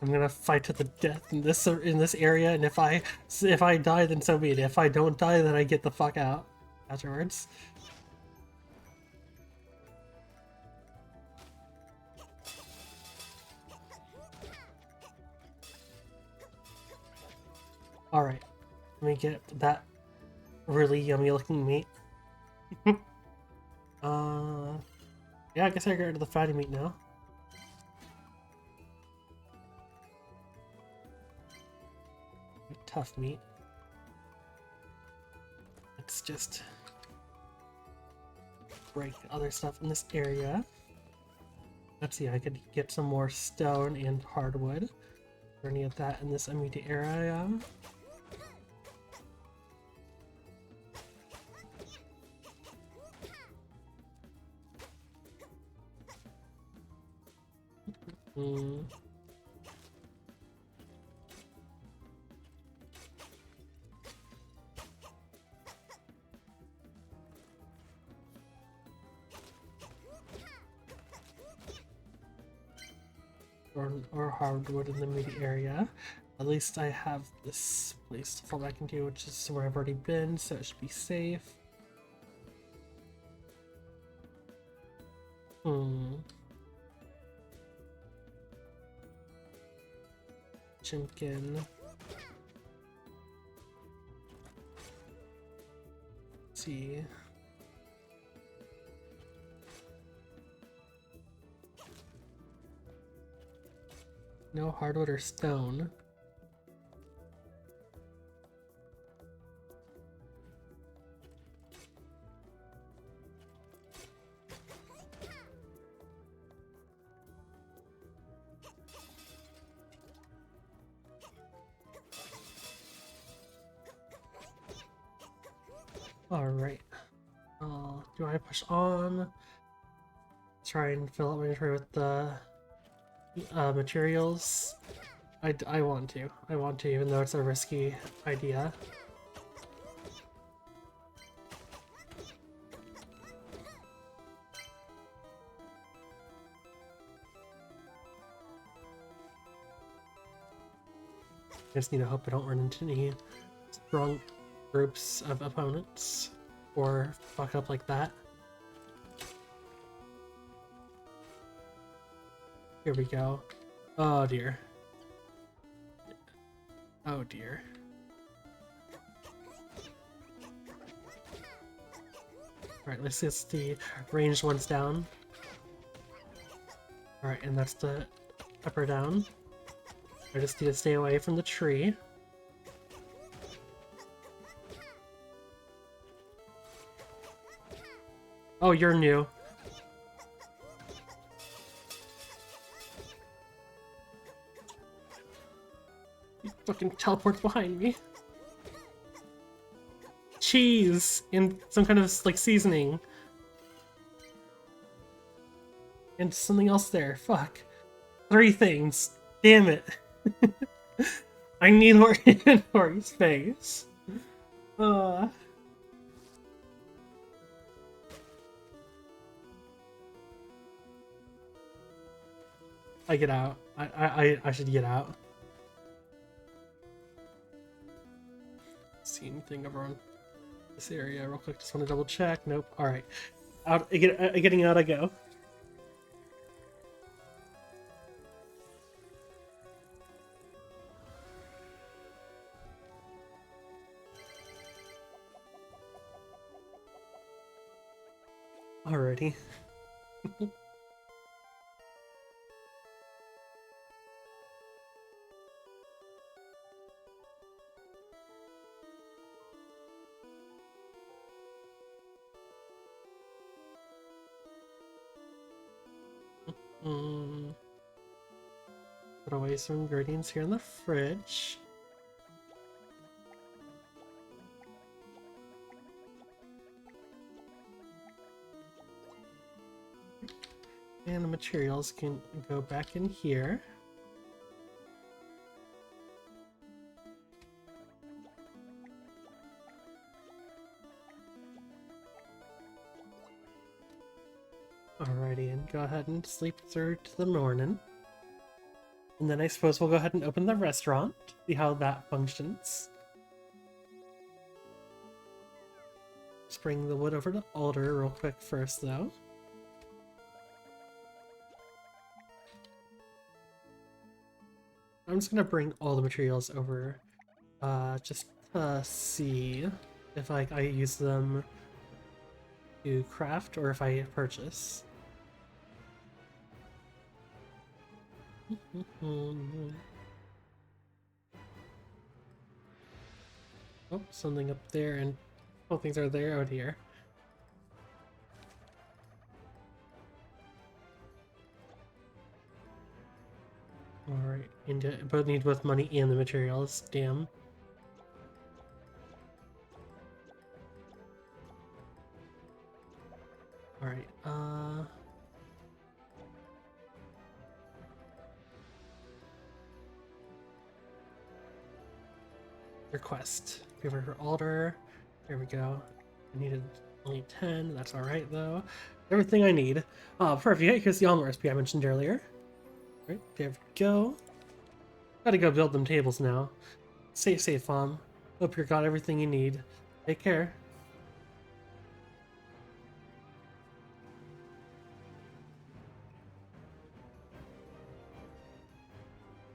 I'm gonna fight to the death in this area, and if I die, then so be it. If I don't die, then I get the fuck out afterwards. All right, let me get that really yummy looking meat. Yeah, I guess I get rid of the fatty meat now. Tough meat. Let's just break other stuff in this area. Let's see, I could get some more stone and hardwood. Or any of that in this immediate area. Hmm. Or hardwood in the immediate area. At least I have this place to fall back into, which is where I've already been, so it should be safe. Chimkin. Let's see. No hardwood or stone. Alright. Do I push on? Try and fill out my inventory with the materials. I want to. I want to, even though it's a risky idea. I just need to hope I don't run into any strong groups of opponents or fuck up like that. Here we go. Oh dear. Oh dear. Alright, let's get the ranged ones down. Alright, and that's the up or down. I just need to stay away from the tree. Oh, you're new. You fucking teleport behind me. Cheese and some kind of like seasoning. And something else there. Fuck. 3 things. Damn it. I need more inventory space. I get out. I should get out. See anything over on this area real quick? Just want to double check. Nope. All right. Out. Getting out. I go. Alrighty. Put away some ingredients here in the fridge. And the materials can go back in here. Alrighty, and go ahead and sleep through to the morning. And then I suppose we'll go ahead and open the restaurant, see how that functions. Just bring the wood over to altar real quick first, though. I'm just gonna bring all the materials over, just to see if I use them to craft or if I purchase. Oh, something up there, and oh, things are there out here. Alright, and both need both money and the materials, damn. Alright, request. Give her her altar. There we go. I needed only 10. That's alright, though. Everything I need. Perfect. Here's the omelet recipe I mentioned earlier. Right, there we go. Gotta go build them tables now. Stay safe, Mom. Hope you got everything you need. Take care.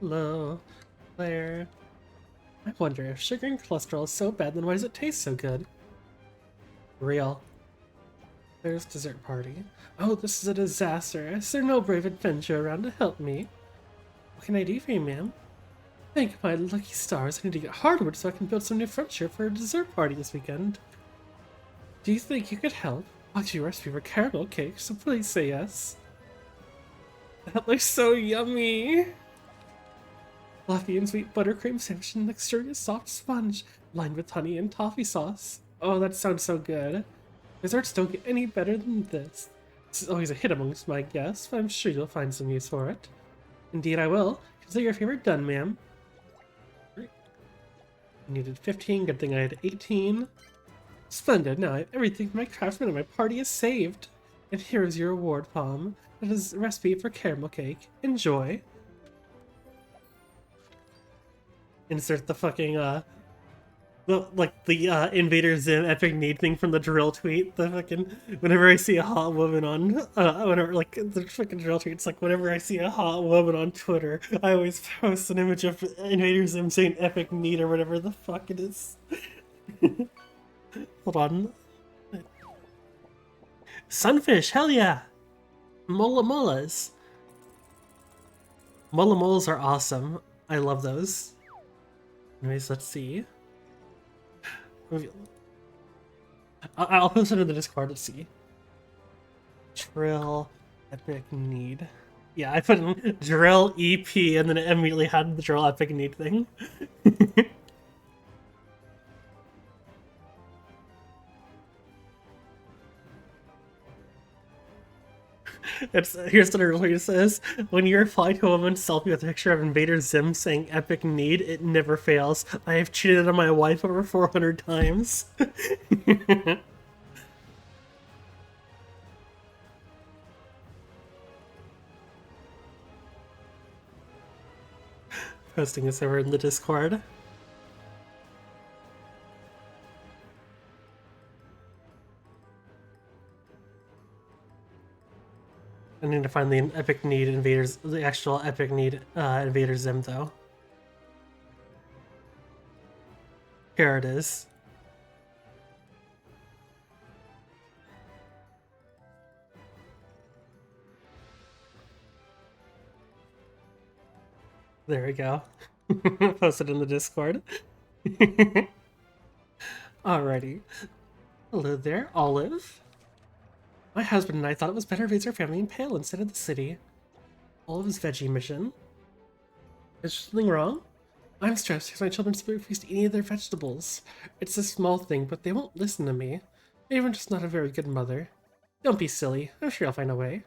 Hello, Claire. I wonder if sugar and cholesterol is so bad, then why does it taste so good? Real. There's dessert party. Oh, this is a disaster. Is there no brave adventure around to help me? What can I do for you, ma'am? Thank my lucky stars. I need to get hardwood so I can build some new furniture for a dessert party this weekend. Do you think you could help? I'll give you a recipe for caramel cake, so please say yes. That looks so yummy! Fluffy and sweet buttercream sandwich and luxurious soft sponge, lined with honey and toffee sauce. Oh, that sounds so good. Desserts don't get any better than this. This is always a hit amongst my guests, but I'm sure you'll find some use for it. Indeed I will. Consider your favor done, ma'am. I needed 15, good thing I had 18. Splendid, now I have everything for my craftsman and my party is saved. And here is your reward, Palm. That is a recipe for caramel cake. Enjoy. Insert the fucking, the Invader Zim epic need thing from the drill tweet. The fucking, whenever I see a hot woman on, whenever, like, the fucking drill tweet, it's like, whenever I see a hot woman on Twitter, I always post an image of Invader Zim saying epic need or whatever the fuck it is. Hold on. Sunfish, hell yeah! Mola molas. Mola molas are awesome. I love those. Anyways, let's see. I'll post it in the Discord, let's see. Drill epic need. Yeah, I put in drill EP and then it immediately had the drill epic need thing. Here's what it says. When you reply to a woman's selfie with a picture of Invader Zim saying epic need, it never fails. I have cheated on my wife over 400 times. Posting this over in the Discord. I need to find the epic need invaders, the actual epic need Invader Zim though. Here it is. There we go. Posted in the Discord. Alrighty. Hello there, Olive. My husband and I thought it was better to raise our family in Pale instead of the city. Olive's veggie mission. Is something wrong? I'm stressed because my children refuse to eat any of their vegetables. It's a small thing, but they won't listen to me. Maybe I'm just not a very good mother. Don't be silly. I'm sure I'll find a way.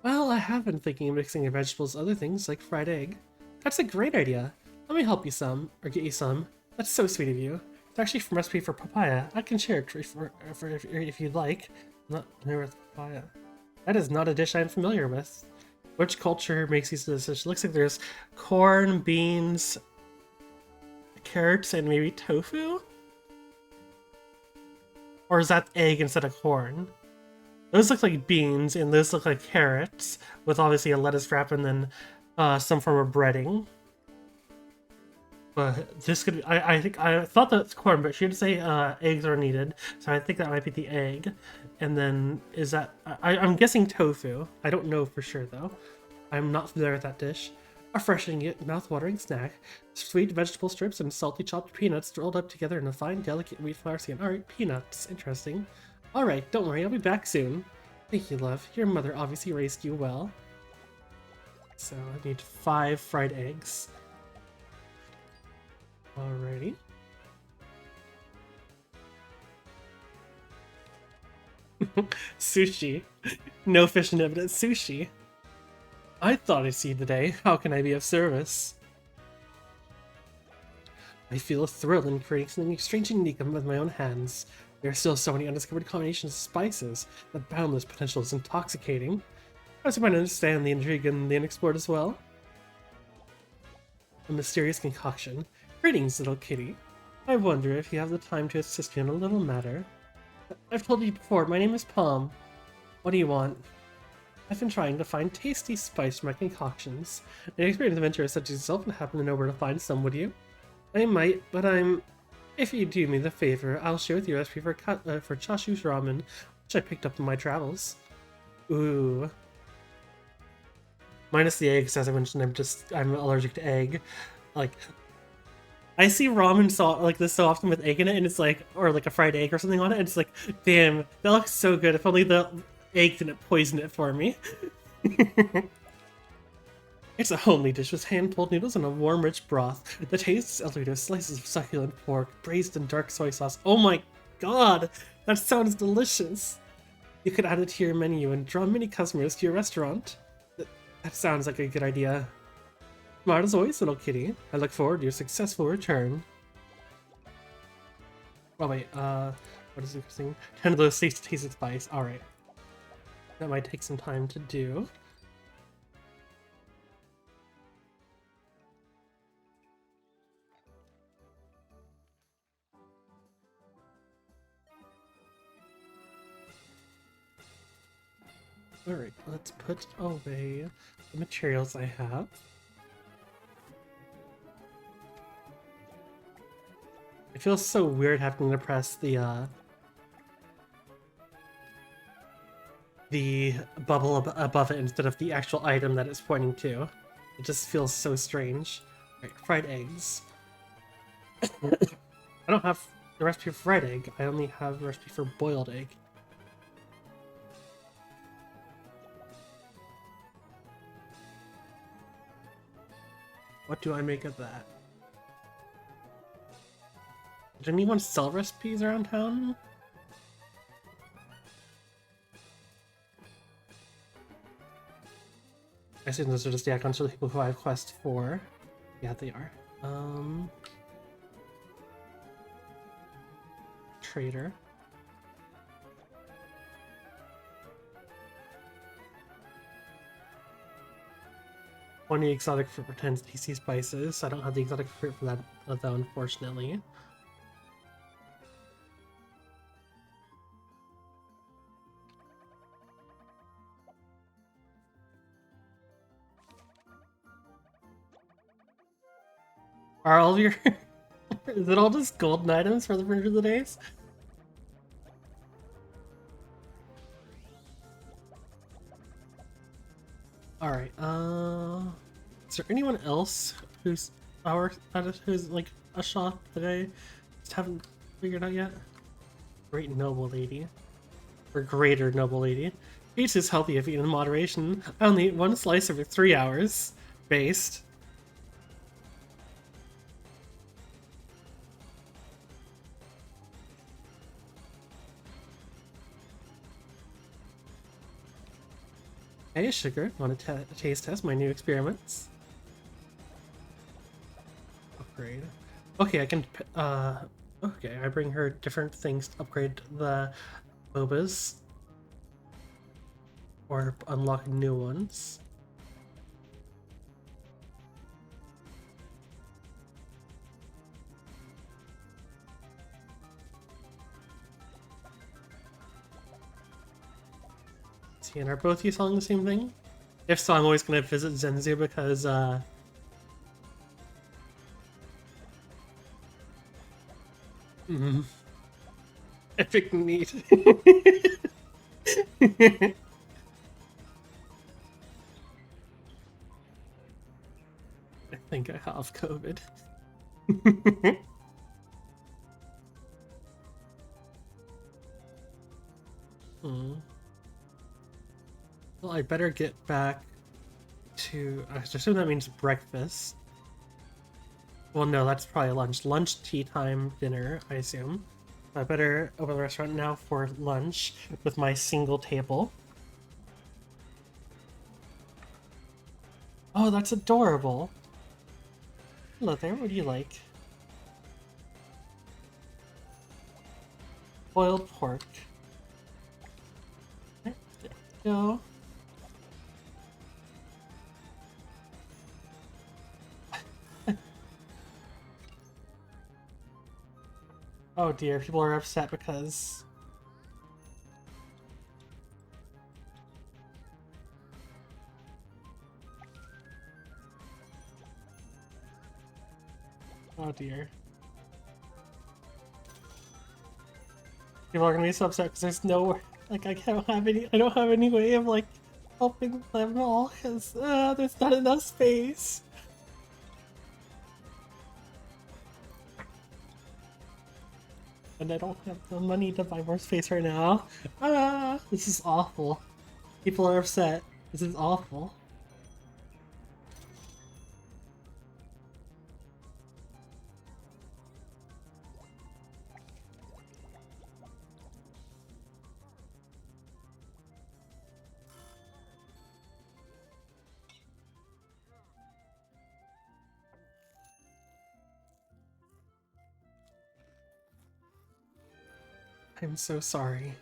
Well, I have been thinking of mixing your vegetables with other things, like fried egg. That's a great idea. Let me help you some, or get you some. That's so sweet of you. It's actually from recipe for papaya. I can share it if you'd like. Not familiar with papaya. That is not a dish I'm familiar with. Which culture makes these dishes? Looks like there's corn, beans, carrots, and maybe tofu? Or is that egg instead of corn? Those look like beans, and those look like carrots, with obviously a lettuce wrap and then some form of breading. But this could be, I thought that's corn, but she did say eggs are needed, so I think that might be the egg. And then is that, I'm guessing tofu. I don't know for sure though. I'm not familiar with that dish. A refreshing yet mouth-watering snack. Sweet vegetable strips and salty chopped peanuts rolled up together in a fine, delicate wheat flour skin. Alright, peanuts. Interesting. Alright, don't worry, I'll be back soon. Thank you, love. Your mother obviously raised you well. So I need 5 fried eggs. Alrighty. Sushi. No fish in evidence. Sushi. I thought I'd see the day. How can I be of service? I feel a thrill in creating something strange and unique with my own hands. There are still so many undiscovered combinations of spices. The boundless potential is intoxicating. I also might understand the intrigue and the unexplored as well. A mysterious concoction. Greetings, little kitty. I wonder if you have the time to assist me in a little matter. I've told you before, my name is Palm. What do you want? I've been trying to find tasty spice for my concoctions. An experienced adventurer such as yourself would happen to know where to find some, would you? I might, but if you do me the favor, I'll share with you a recipe for chashu ramen, which I picked up in my travels. Ooh. Minus the eggs, as I mentioned, I'm allergic to egg. Like, I see ramen like this so often with egg in it, and it's like, or like a fried egg or something on it, and it's like, damn, that looks so good. If only the egg didn't poison it for me. It's a homely dish with hand-pulled noodles and a warm, rich broth. The taste is elusive, slices of succulent pork, braised in dark soy sauce. Oh my god, that sounds delicious. You could add it to your menu and draw many customers to your restaurant. That sounds like a good idea. Smart as always, little kitty. I look forward to your successful return. Oh wait, what is interesting? 10 of those tasty spice. Alright. That might take some time to do. Alright, let's put away the materials I have. It feels so weird having to press the bubble above it instead of the actual item that it's pointing to. It just feels so strange. Alright, fried eggs. I don't have the recipe for fried egg, I only have the recipe for boiled egg. What do I make of that? Did anyone sell recipes around town? I assume those are just the icons for the people who I have quest for. Yeah, they are. Trader. Only exotic fruit pretends tasty spices. I don't have the exotic fruit for that though, unfortunately. Are all of your... Is it all just golden items for the Printer of the Days? Alright, is there anyone else who's like a shop that I just haven't figured out yet? Great noble lady. Or greater noble lady. Each is healthy if eaten in moderation. I only eat one slice every 3 hours. Based. Hey, sugar. Want to taste test my new experiments? Upgrade. Okay, I can. Okay, I bring her different things to upgrade the MOBAs. Or unlock new ones. See, and are both you selling the same thing? If so, I'm always gonna visit Zenzu because, epic neat. I think I have COVID. Well, I better get back to... I assume that means breakfast. Well, no, that's probably lunch. Lunch, tea time, dinner, I assume. I better open the restaurant now for lunch with my single table. Oh, that's adorable. Hello there, what do you like? Boiled pork. There we go. Oh dear, people are upset because... Oh dear. People are gonna be so upset because there's no... Like, I don't have any way of, like, helping them all because there's not enough space. And I don't have the money to buy more space right now. This is awful. People are upset. This is awful. I'm so sorry.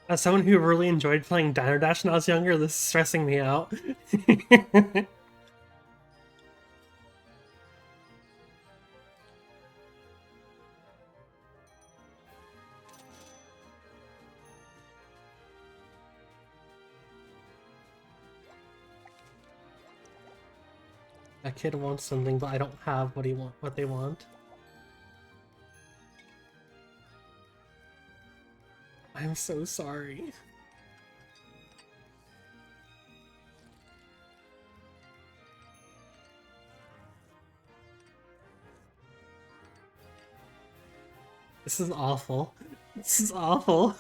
As someone who really enjoyed playing Diner Dash when I was younger, this is stressing me out. A kid wants something, but I don't have what they want. I'm so sorry. This is awful. This is awful.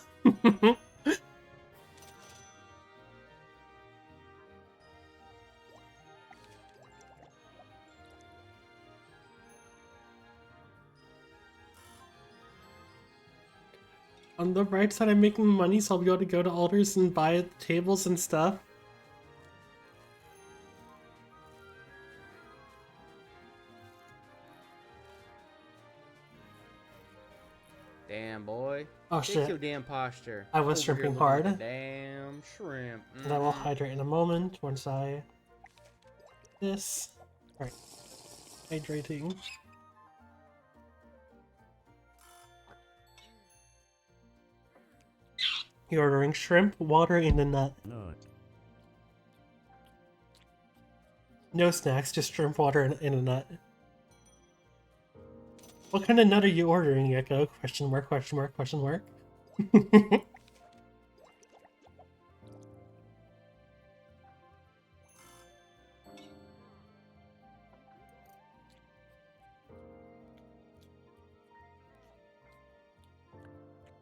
On the bright side, I'm making money, so I'll be able to go to Alders and buy tables and stuff. Damn, boy. Oh Fix shit. your damn posture. I was Over here shrimping looking hard. at the damn shrimp. And I will hydrate in a moment once I... This. Right. Hydrating. You're ordering shrimp, water, and a nut. No snacks, just shrimp, water, and a nut. What kind of nut are you ordering, Gecko? Question mark, question mark, question mark.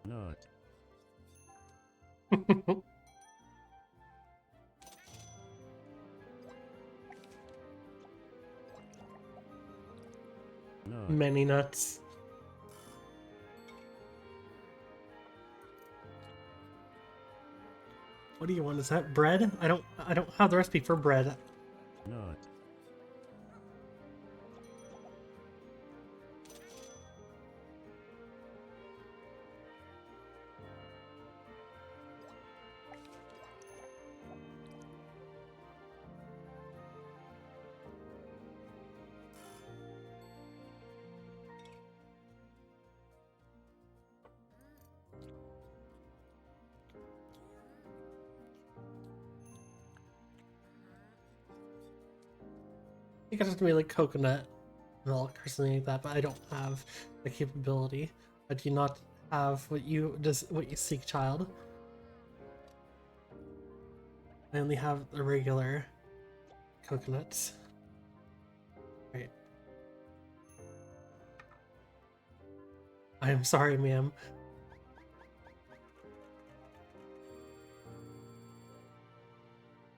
Nut. Nut. Many nuts. What do you want? Is that bread? I don't have the recipe for bread. Nut. I think it's just gonna be like coconut milk or something like that, but I don't have the capability. I do not have what you seek, child. I only have the regular coconuts. Right. I am sorry, ma'am.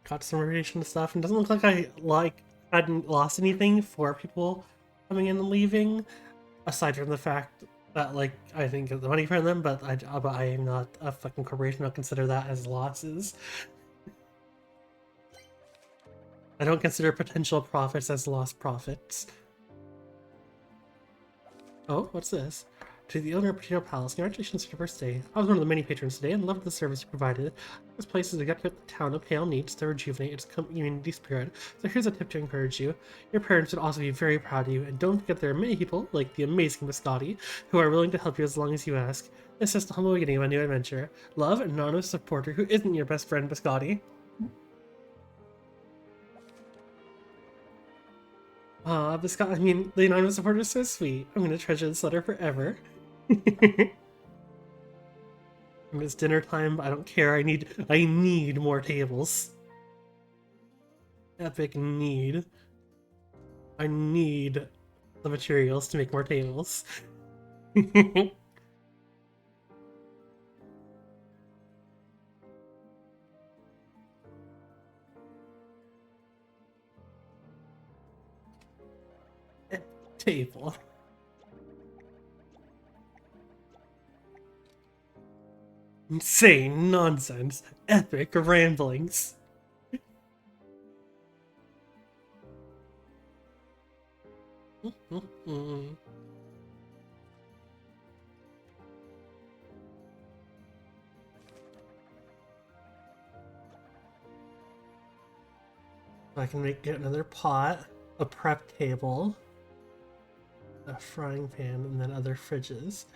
Got some radiation stuff, and doesn't look like I hadn't lost anything for people coming in and leaving, aside from the fact that, like, I think of the money from them, but I am not a fucking corporation. I'll consider that as losses. I don't consider potential profits as lost profits. Oh, what's this? To the owner of Potato Palace, congratulations on your first day. I was one of the many patrons today and loved the service you provided. This place is exactly what the town of Hale needs to rejuvenate its community spirit, so here's a tip to encourage you. Your parents would also be very proud of you, and don't forget there are many people, like the amazing Biscotti, who are willing to help you as long as you ask. This is the humble beginning of a new adventure. Love, an anonymous supporter who isn't your best friend, Biscotti. Biscotti, I mean, the anonymous supporter is so sweet. I'm gonna treasure this letter forever. It's dinner time. I don't care. I need more tables. Epic need. I need the materials to make more tables. Table. Insane nonsense. Epic ramblings. I can get another pot, a prep table, a frying pan, and then other fridges.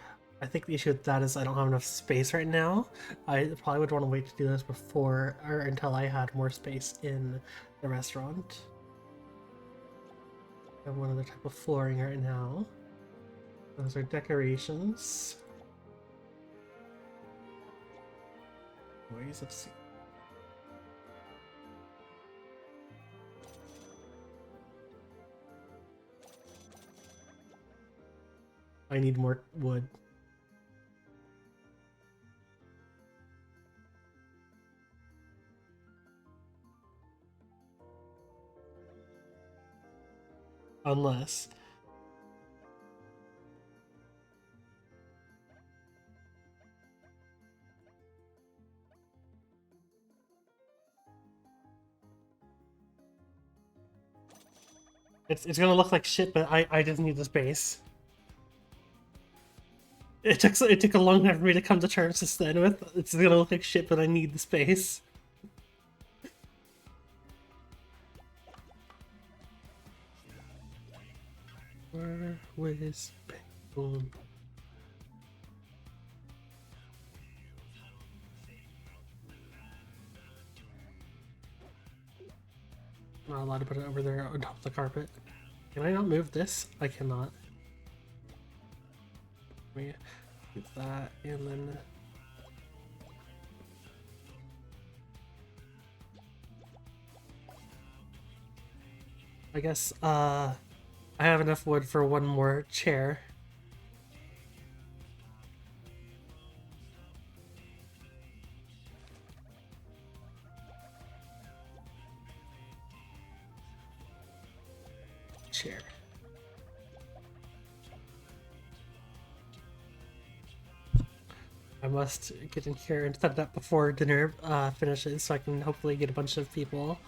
I think the issue with that is I don't have enough space right now. I probably would want to wait to do this before or until I had more space in the restaurant. I have one other type of flooring right now. Those are decorations. Let's see. I need more wood. Unless it's gonna look like shit, but I just need the space. It took a long time for me to come to terms just then with. It's gonna look like shit, but I need the space. Where was boom? Not allowed to put it over there on top of the carpet. Can I not move this? I cannot. Let me do that and then. I guess I have enough wood for one more chair. Chair. I must get in here and set it up before dinner finishes so I can hopefully get a bunch of people.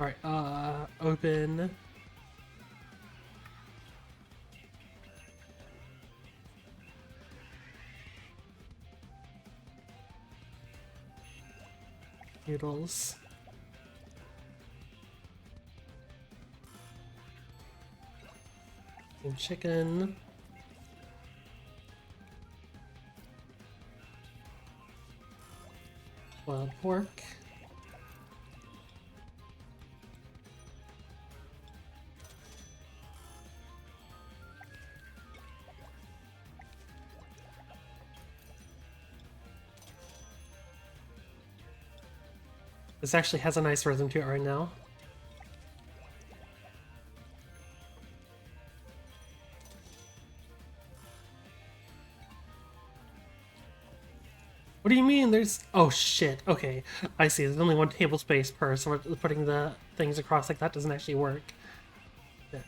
Alright, open. Noodles. And chicken. Wild pork. This actually has a nice rhythm to it right now. What do you mean? There's... Oh, shit. Okay. I see. There's only one table space per, so putting the things across like that doesn't actually work. Shit.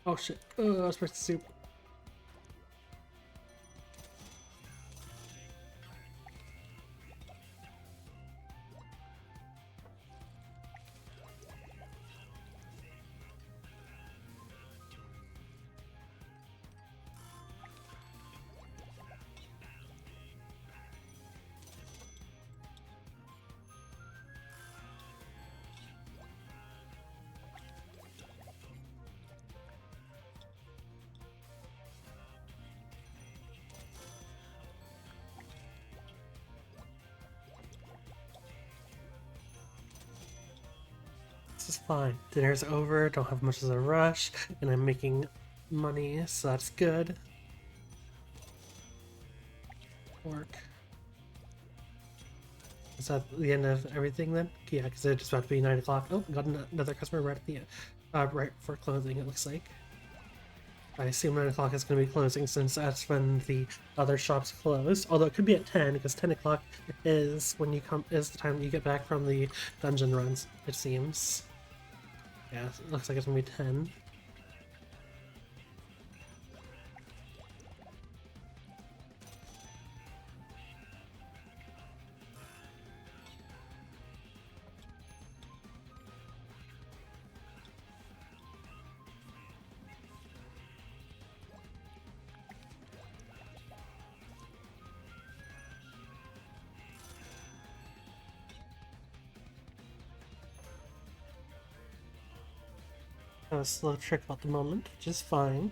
Oh, shit. Oh, I was supposed to soup. This is fine. Dinner's over, don't have much of a rush, and I'm making money, so that's good. Work. Is that the end of everything then? Yeah, because it's just about to be 9 o'clock. Oh, got another customer right at the end. Right before closing, it looks like. I assume 9 o'clock is going to be closing since that's when the other shops close. Although it could be at 10 because 10 o'clock is when you is the time you get back from the dungeon runs. It seems. Yeah, it looks like it's going to be 10. A slow trick at the moment, which is fine.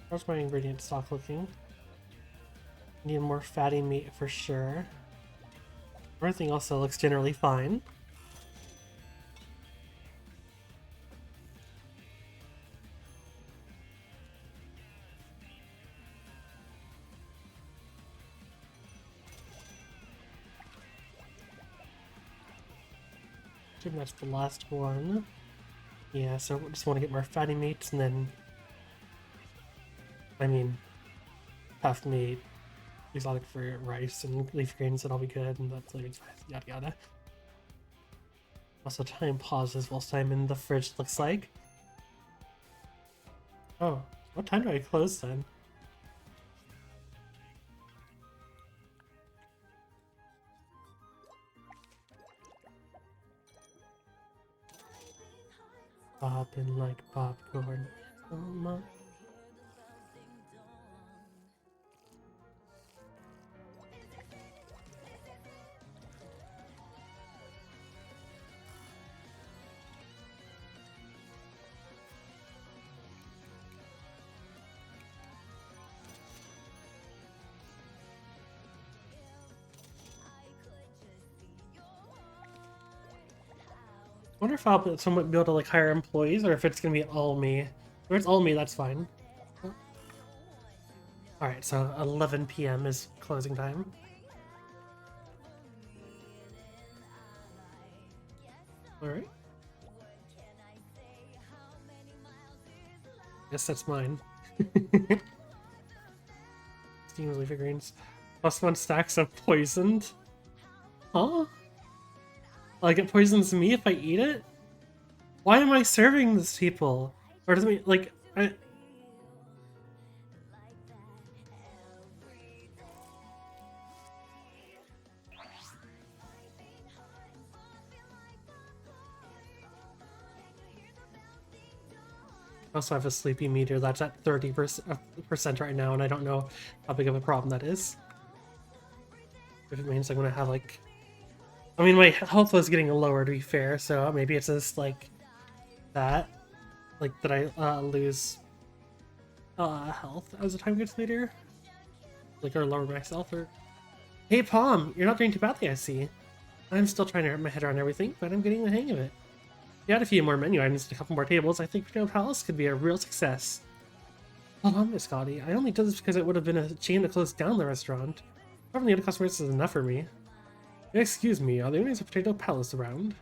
How's my ingredient stock looking? Need more fatty meat for sure. Everything also looks generally fine. I think that's the last one. Yeah, so we just want to get more fatty meats and then... I mean... puffed meat, exotic fruit, rice, and leaf greens, and I'll be good, and that's like, yada yada. Also, time pauses whilst I'm in the fridge, looks like. Oh, what time do I close then? Popping like popcorn. Oh my. I wonder if I'll somewhat be able to like hire employees or if it's gonna be all me. If it's all me, that's fine. Alright, so 11 p.m. is closing time. Alright. Guess that's mine. Steam leafy greens. +1 stacks of poisoned. Huh? Like it poisons me if I eat it? Why am I serving this people? Or does it mean like I also have a sleepy meter that's at 30% right now, and I don't know how big of a problem that is. If it means I'm gonna have like... I mean, my health was getting lower, to be fair, so maybe it's just like that. Like, that I lose health as the time gets later? Like, or lower myself, or... Hey, Palm, you're not doing too badly, I see. I'm still trying to wrap my head around everything, but I'm getting the hang of it. If you add a few more menu items and a couple more tables, I think Reno Palace could be a real success. Hold on, Miss Scotty. I only did this because it would have been a shame to close down the restaurant. Having the other customers is enough for me. Excuse me, are there any potato palace around?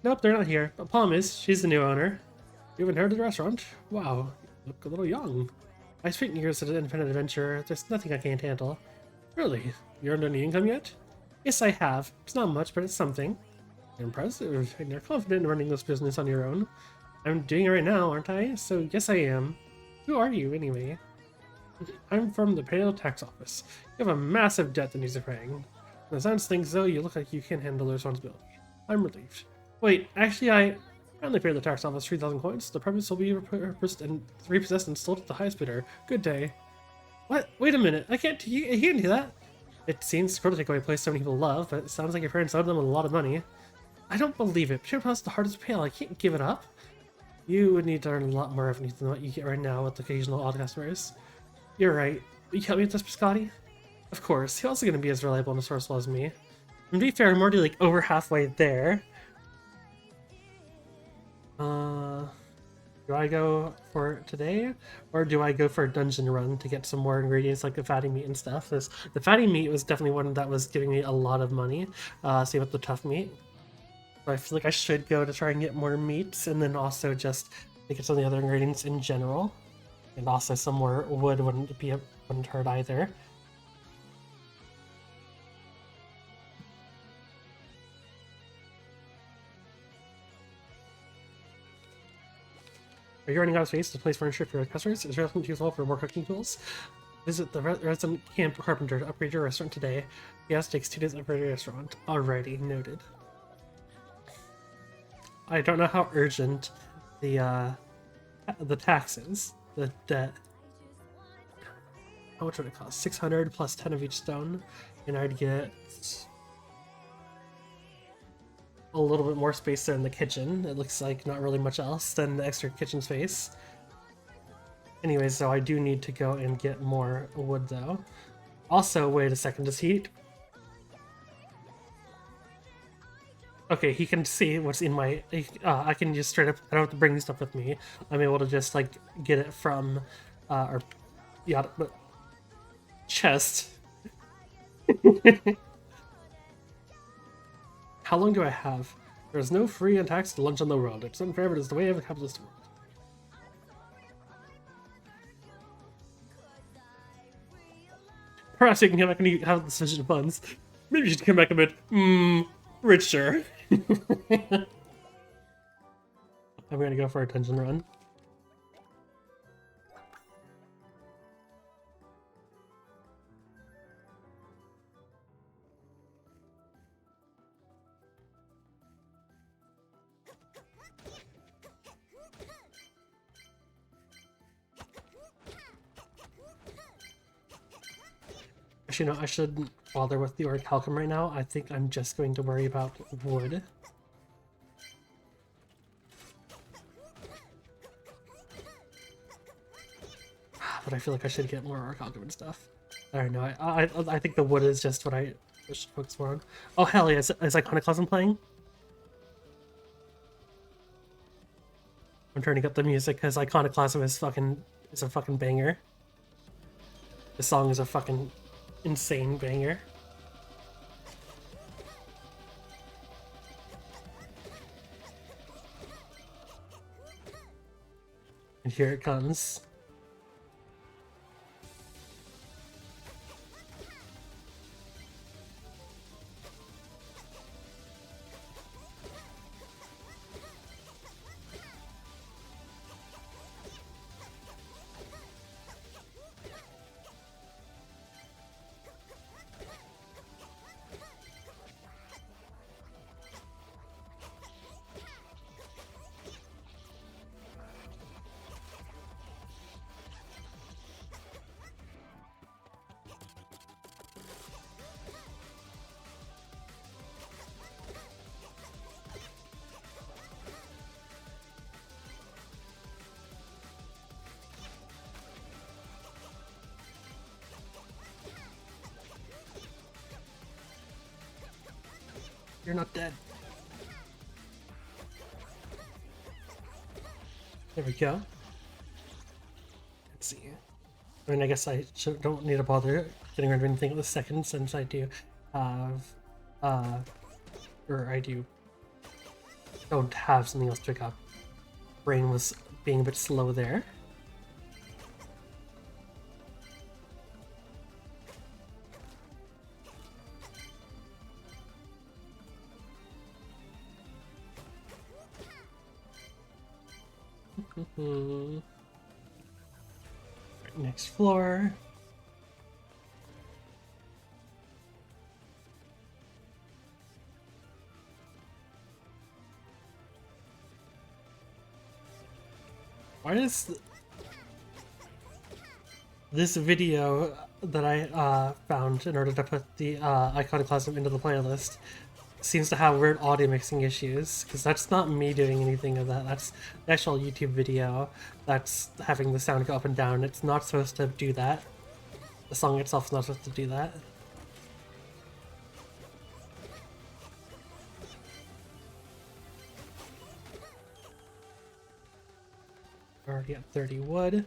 Nope, they're not here. But Palm is. She's the new owner. You haven't heard of the restaurant? Wow, you look a little young. I spent years as an independent adventurer. There's nothing I can't handle. Really? You earned any income yet? Yes, I have. It's not much, but it's something. Impressive, and you're confident in running this business on your own. I'm doing it right now, aren't I? So yes, I am. Who are you, anyway? I'm from the Pale Tax Office. You have a massive debt that needs paying. From the sounds things, though, you look like you can handle the responsibility. I'm relieved. Wait, actually, I only paid the tax office 3,000 coins. The premise will be repossessed and sold to the highest bidder. Good day. What? Wait a minute. I can't do that. It seems cruel to take away a place so many people love, but it sounds like your parents owed them a lot of money. I don't believe it. Potato Palace is the hardest to pay. I can't give it up. You would need to earn a lot more revenue than what you get right now with occasional odd customers. You're right. Will you help me with this, Scotty? Of course. He's also going to be as reliable and resourceful as me. And to be fair, I'm already like over halfway there. Do I go for today, or do I go for a dungeon run to get some more ingredients like the fatty meat and stuff? The fatty meat was definitely one that was giving me a lot of money. Same with the tough meat. So I feel like I should go to try and get more meats, and then also just to get some of the other ingredients in general. And also some more wood wouldn't hurt either. Are you running out of space to place furniture for your customers? Is your restaurant useful for more cooking tools? Visit the resident camp carpenter to upgrade your restaurant today. Yes, takes 2 days to upgrade your restaurant. Alrighty, noted. I don't know how urgent the taxes, the debt. How much would it cost? 600 plus 10 of each stone, and I'd get a little bit more space there in the kitchen. It looks like not really much else than the extra kitchen space. Anyways, so I do need to go and get more wood though. Also, wait a second, does he... Okay, he can see what's in my... I can just straight up... I don't have to bring stuff with me. I'm able to just, like, get it from... our... Yeah, but... chest. How long do I have? There is no free and taxed lunch in the world. It's unfair, but it's the way of a capitalist world. Perhaps you can come back and have the sufficient funds. Maybe you should come back a bit, richer. I'm gonna go for a dungeon run. Actually, no, I shouldn't bother with the orichalcum right now. I think I'm just going to worry about wood. But I feel like I should get more orichalcum and stuff. I don't know. I think the wood is just what I should focus more on. Oh hell yeah! Is Iconoclasm playing? I'm turning up the music because Iconoclasm is a fucking banger. The song is a fucking insane banger. And here it comes. You're not dead. There we go. Let's see. I mean, I guess don't need to bother getting rid of anything at the second since I do have, uh, or I don't have something else to pick up. Brain was being a bit slow there. Right, next floor. Why is this video that I found in order to put the iconoclasm into the playlist seems to have weird audio mixing issues? Because that's not me doing anything of that. That's the actual YouTube video that's having the sound go up and down. It's not supposed to do that. The song itself is not supposed to do that. Already at 30 wood.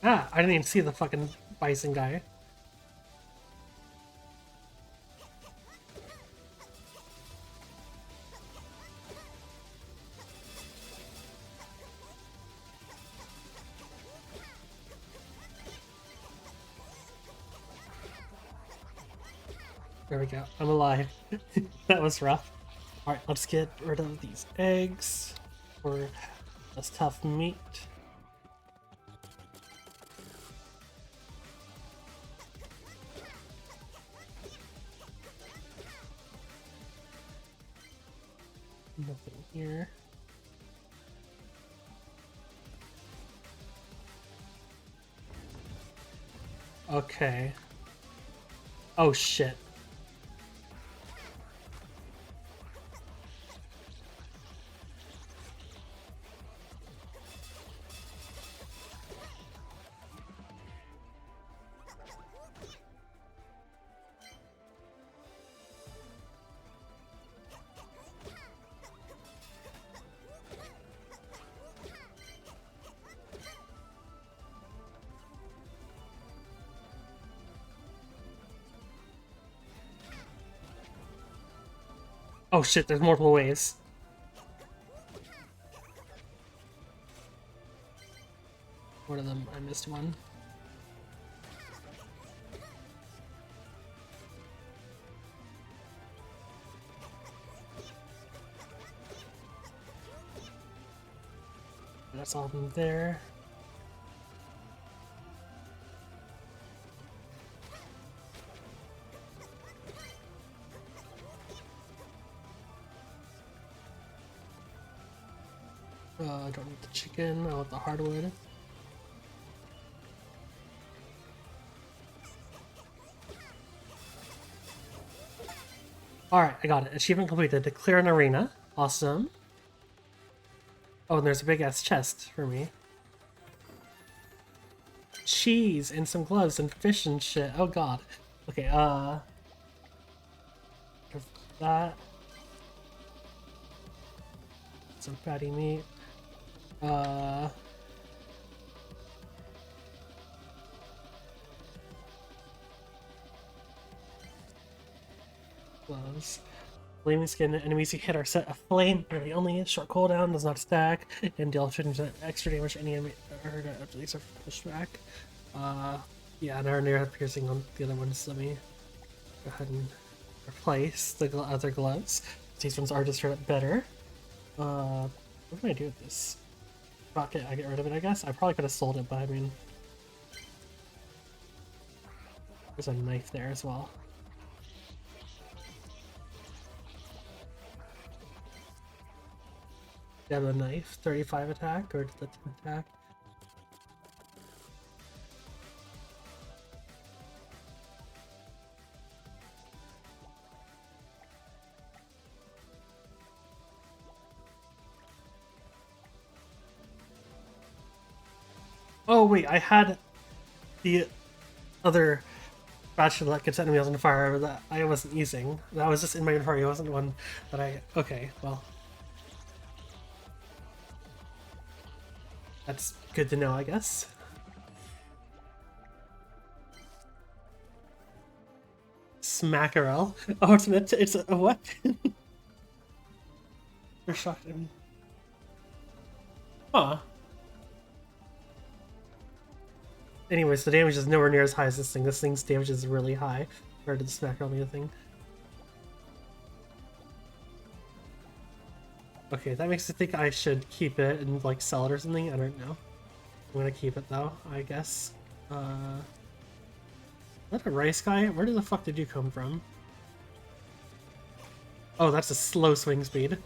Ah, I didn't even see the fucking bison guy. There we go. I'm alive. That was rough. Alright, let's get rid of these eggs for this tough meat. Nothing here. Okay. Oh shit. Oh shit, there's multiple ways. One of them, I missed one. That's all of them there. I don't need the chicken, I want the hardwood. Alright, I got it. Achievement completed. To clear an arena. Awesome. Oh, and there's a big ass chest for me. Cheese and some gloves and fish and shit. Oh god. Okay, that. Some fatty meat. Gloves. Flaming skin enemies you hit are set aflame. Really only a short cooldown, does not stack, and deal 50% extra damage to any enemy after these are pushed back. Yeah, and I already have piercing on the other ones. Let me go ahead and replace the other gloves. These ones are just better. What can I do with this? Rocket, I get rid of it, I guess? I probably could have sold it, but I mean... There's a knife there as well. You have a knife, 35 attack, or the 10 attack? Oh wait, I had the other spatula that could set enemies on fire that I wasn't using. That was just in my inventory, it wasn't one that I... Okay, well. That's good to know, I guess. Smackerel. Oh, it's a what? They're shocked at me. Huh. Anyways, the damage is nowhere near as high as this thing. This thing's damage is really high compared to the Smackerel thing. Okay, that makes me think I should keep it and like sell it or something. I don't know. I'm gonna keep it though, I guess. Is that a rice guy? Where the fuck did you come from? Oh, that's a slow swing speed.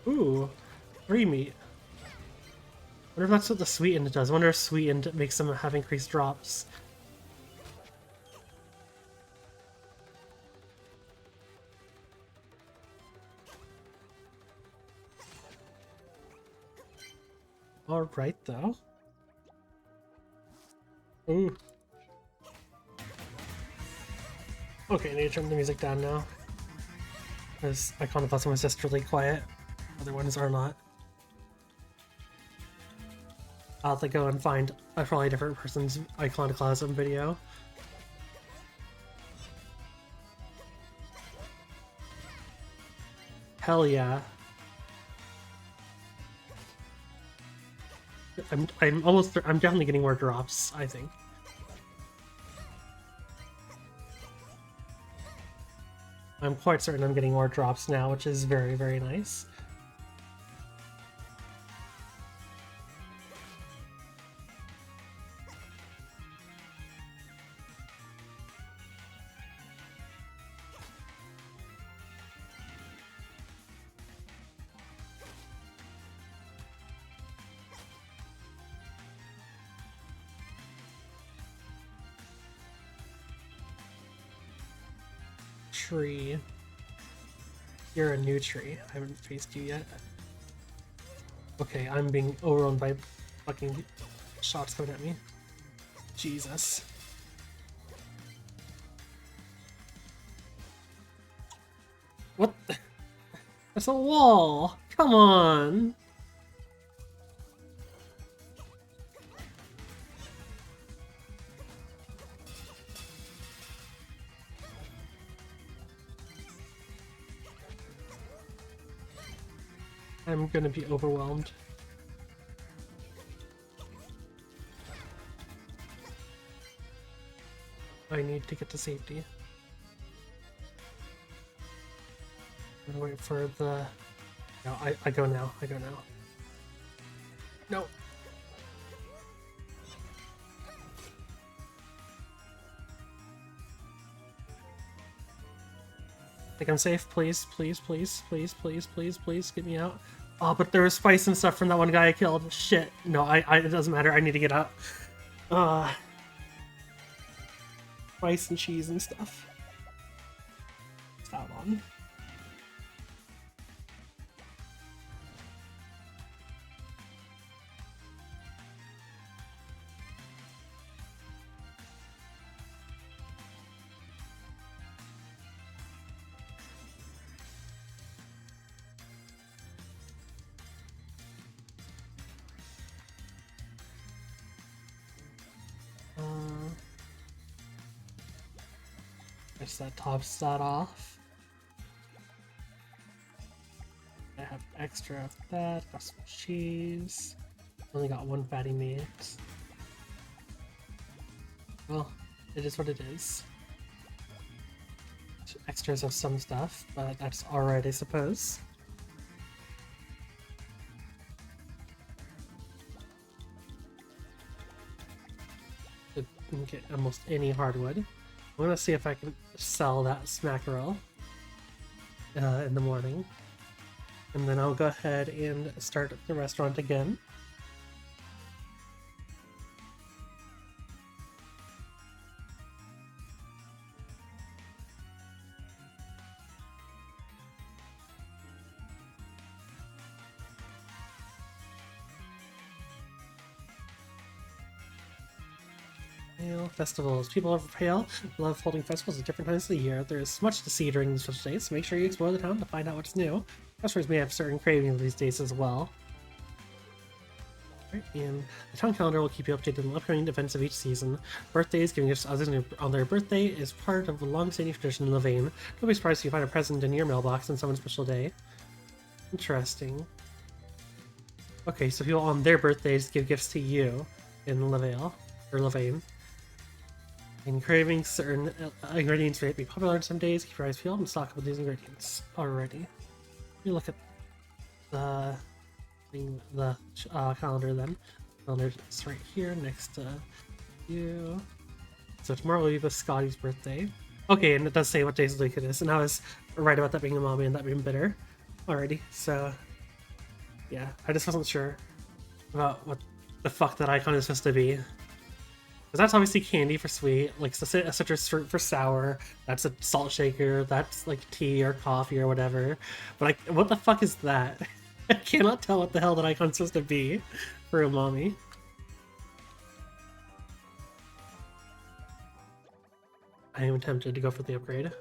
Ooh, 3 meat. Wonder if that's what the sweetened does. I wonder if sweetened makes them have increased drops. Alright, though. Ooh. Okay, I need to turn the music down now. Because Iconoclasm was just really quiet. Other ones are not. I'll have to go and find a probably different person's Iconoclasm video. Hell yeah. I'm definitely getting more drops, I think. I'm quite certain I'm getting more drops now, which is very, very nice. Tree. You're a new tree. I haven't faced you yet. Okay, I'm being overrun by fucking shots coming at me. Jesus. What? That's a wall! Come on! I'm gonna be overwhelmed. I need to get to safety. I'm gonna wait for the... No, I go now. I go now. No! I think I'm safe. Please, please, please, please, please, please, please, get me out. Oh, but there was spice and stuff from that one guy I killed. Shit. No, it doesn't matter. I need to get out. Spice and cheese and stuff. Stop on. Guess that tops that off. I have extra of that, got some cheese. Only got one fatty meat. Well, it is what it is. extras of some stuff, but that's alright, I suppose. Can get almost any hardwood. I'm gonna see if I can sell that smackerel in the morning, and then I'll go ahead and start the restaurant again. Pale festivals. People of Pale love holding festivals at different times of the year. There's much to see during these special days, so make sure you explore the town to find out what's new. Customers may have certain cravings these days as well. Right, and the town calendar will keep you updated on the upcoming events of each season. Birthdays, giving gifts to others on their birthday is part of a long-standing tradition in Louvain. Don't be surprised if you find a present in your mailbox on someone's special day. Interesting. Okay, so people on their birthdays give gifts to you in Louvain. And craving certain ingredients may be popular on some days. Keep your eyes peeled and stock up with these ingredients already. You look at the calendar then. Calendar is right here next to you. So tomorrow will be Scotty's birthday. Okay, and it does say what days of the week it is, and I was right about that being a mommy and that being bitter. Alrighty, so yeah, I just wasn't sure about what the fuck that icon is supposed to be. Because that's obviously candy for sweet, like a citrus fruit for sour, that's a salt shaker, that's like tea or coffee or whatever. But like, what the fuck is that? I cannot tell what the hell that icon's supposed to be for umami. I am tempted to go for the upgrade.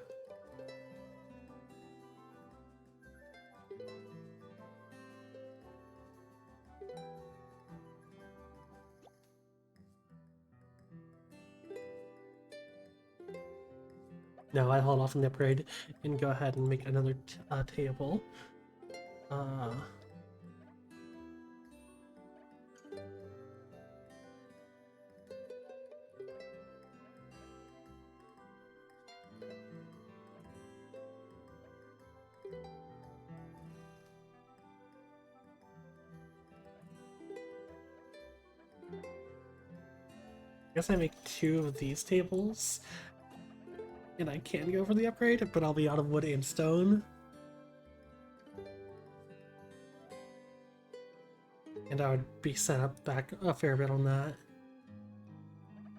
No, I hold off on the upgrade and go ahead and make another table. I guess I make 2 of these tables, and I can go for the upgrade, but I'll be out of wood and stone. And I would be set up back a fair bit on that.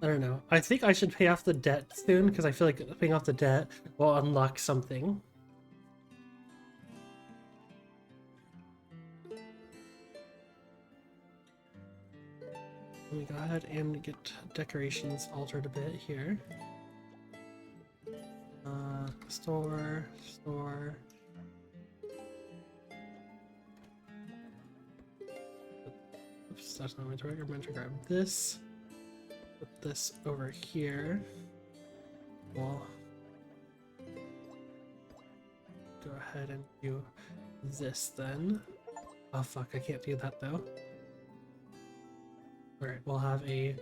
I don't know. I think I should pay off the debt soon, because I feel like paying off the debt will unlock something. Let me go ahead and get decorations altered a bit here. Store. Oops, that's not my target. I'm going to grab this. Put this over here. We'll go ahead and do this then. Oh fuck, I can't do that though. Alright, we'll have a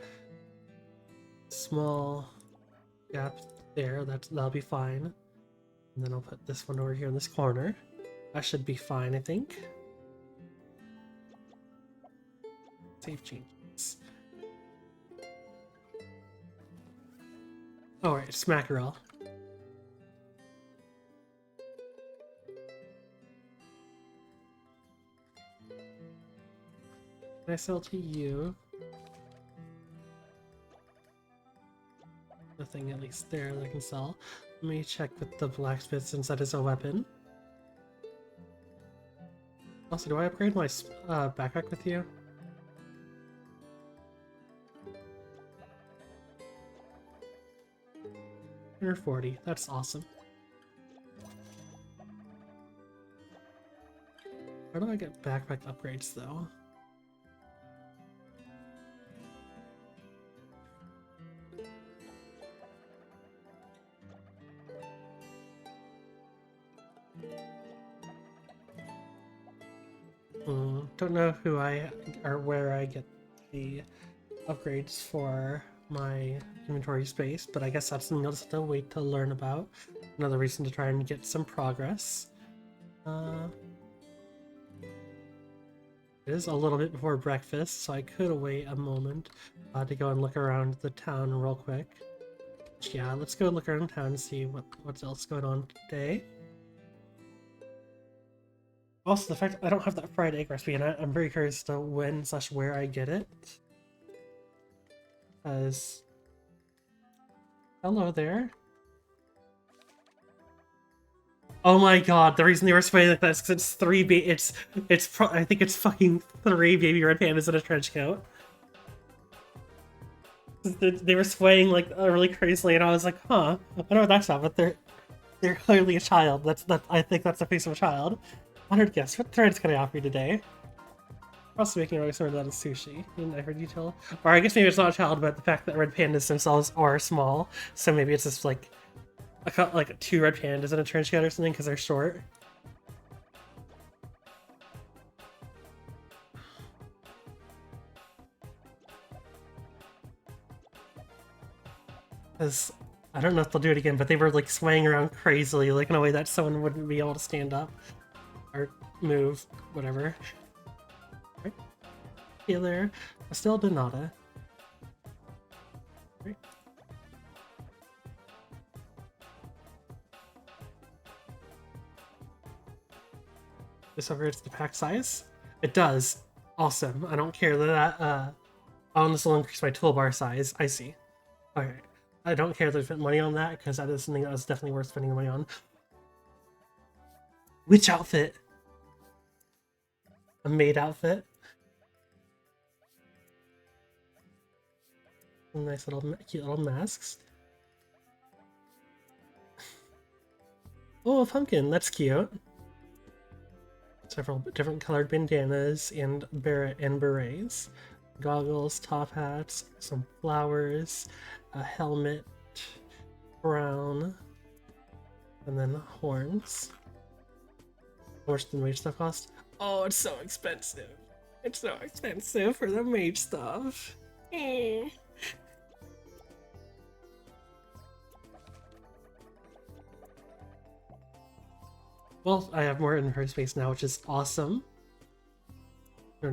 small gap there. That'll be fine. And then I'll put this one over here in this corner. That should be fine, I think. Save changes. Alright, smackerel. Can I sell to you? Nothing at least there that I can sell. Let me check with the blacksmith since that is a weapon. Also, do I upgrade my backpack with you? 140, that's awesome. Where do I get backpack upgrades though? Don't know who or where I get the upgrades for my inventory space, but I guess that's something else to wait to learn about. Another reason to try and get some progress. It is a little bit before breakfast, so I could wait a moment to go and look around the town real quick. Yeah, let's go look around town and see what's else going on today. Also, the fact I don't have that fried egg recipe, and I'm very curious to when/where I get it. As hello there. Oh my god, the reason they were spraying like that is because I think it's fucking 3 baby red pandas in a trench coat. They were swaying like really crazily, and I was like, huh, I wonder what that's about, but they're clearly a child. I think that's the face of a child. 100 guess, what thread's can I offer you today? Also making a sort of that is sushi in every detail. Or I guess maybe it's not a child, but the fact that red pandas themselves are small, so maybe it's just like 2 red pandas in a trench coat or something because they're short. Because I don't know if they'll do it again, but they were like swaying around crazily, like in a way that someone wouldn't be able to stand up or move, whatever. Right. Healer, still Donata. Right. This upgrades the pack size. It does. Awesome. I don't care that. Oh, and this will increase my toolbar size. I see. Okay. I don't care that I spent money on that because that is something that was definitely worth spending money on. Which outfit? A maid outfit. Nice little, cute little masks. Oh, a pumpkin. That's cute. Several different colored bandanas and berets. Goggles, top hats, some flowers, a helmet, brown, and then horns. How much did the mage stuff cost? Oh, it's so expensive. It's so expensive for the mage stuff. Eh. Well, I have more inventory space now, which is awesome.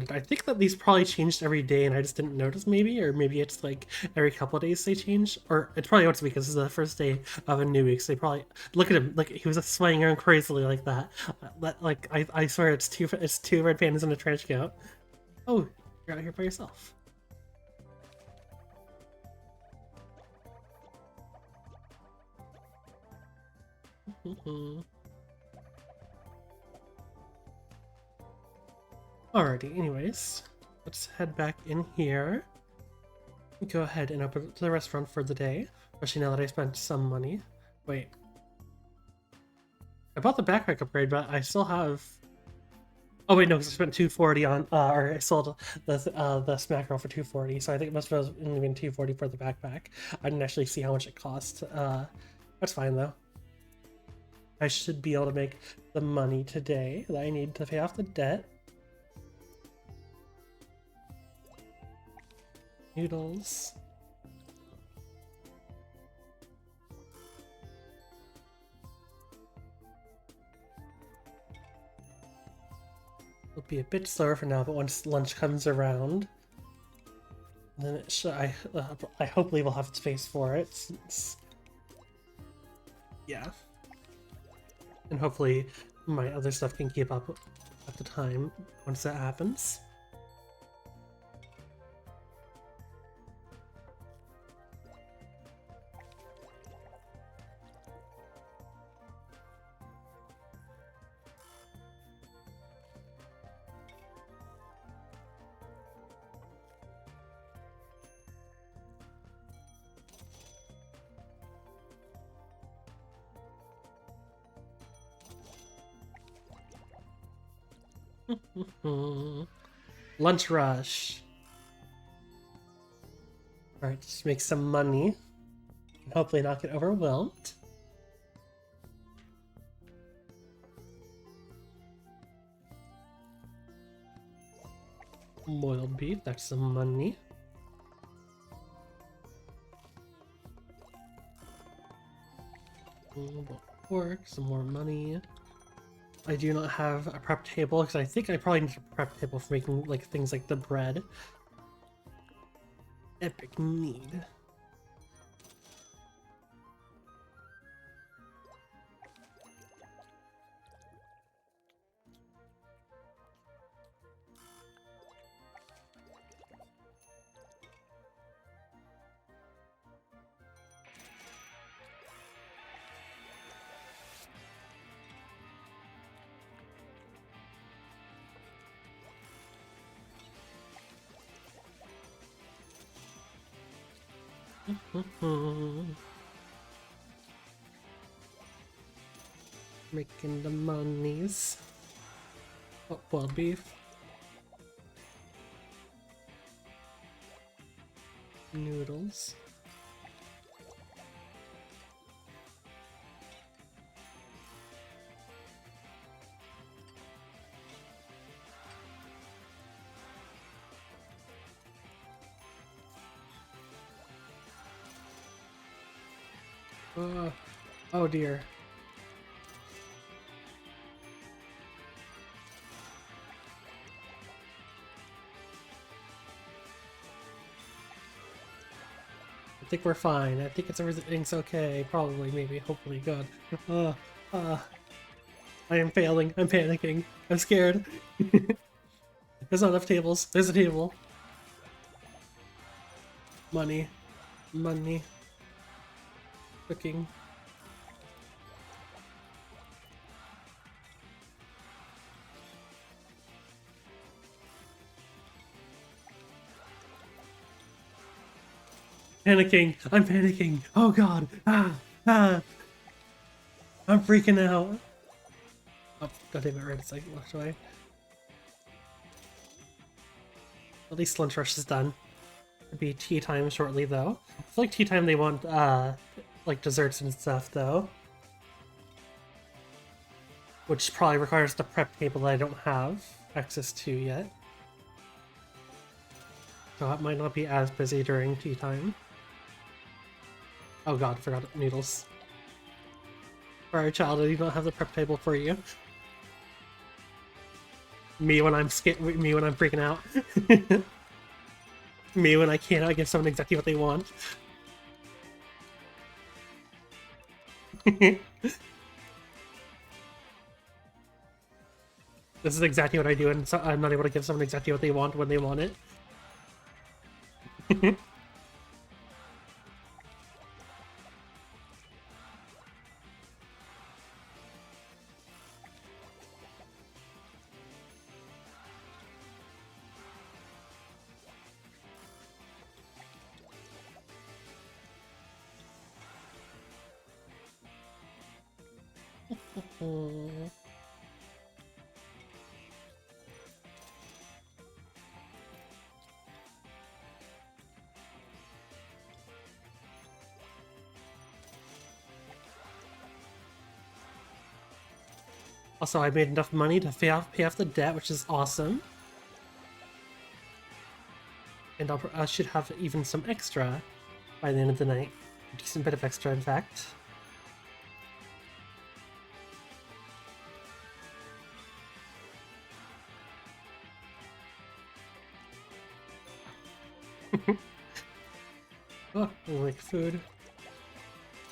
I think that these probably changed every day and I just didn't notice maybe, or maybe it's like every couple of days they change, or it's probably once a week because this is the first day of a new week, so they probably, look at him, like he was just swaying around crazily like that. Like, I swear it's two red pandas in a trench coat. Oh, you're out here by yourself. Alrighty, anyways, let's head back in here. Go ahead and open the restaurant for the day, especially now that I spent some money. Wait. I bought the backpack upgrade, but I still have... Oh wait, no, because I spent 240 on, or I sold the smack roll for 240, so I think it must have only been 240 for the backpack. I didn't actually see how much it cost. That's fine though. I should be able to make the money today that I need to pay off the debt. Noodles. It'll be a bit slower for now, but once lunch comes around, then it should, I hopefully will have space for it. Since, yeah, and hopefully my other stuff can keep up at the time once that happens. Lunch rush. Alright, just make some money. And hopefully not get overwhelmed. Boiled beef, that's some money. pork, some more money. I do not have a prep table because I think I probably need a prep table for making like things like the bread. Epic need. Making the monies. Oh, boiled beef. Noodles. Oh dear. I think we're fine. I think everything's okay. Probably, maybe, hopefully, good. Uh, uh, I am failing. I'm panicking. I'm scared. There's not enough tables. There's a table. Money. Money. Cooking. Panicking. I'm panicking. Oh god. Ah. I'm freaking out. Oh, god damn it, right as I walked away. At least lunch rush is done. It'll be tea time shortly, though. I feel like tea time they want, like desserts and stuff, though. Which probably requires the prep table that I don't have access to yet. So it might not be as busy during tea time. Oh god, forgot noodles. Sorry, child, I do not have the prep table for you. Me when I'm freaking out. Me when I cannot give someone exactly what they want. This is exactly what I do, and so I'm not able to give someone exactly what they want when they want it. Also, I made enough money to pay off the debt, which is awesome. And I should have even some extra by the end of the night. A decent bit of extra, in fact. Oh, we'll make food.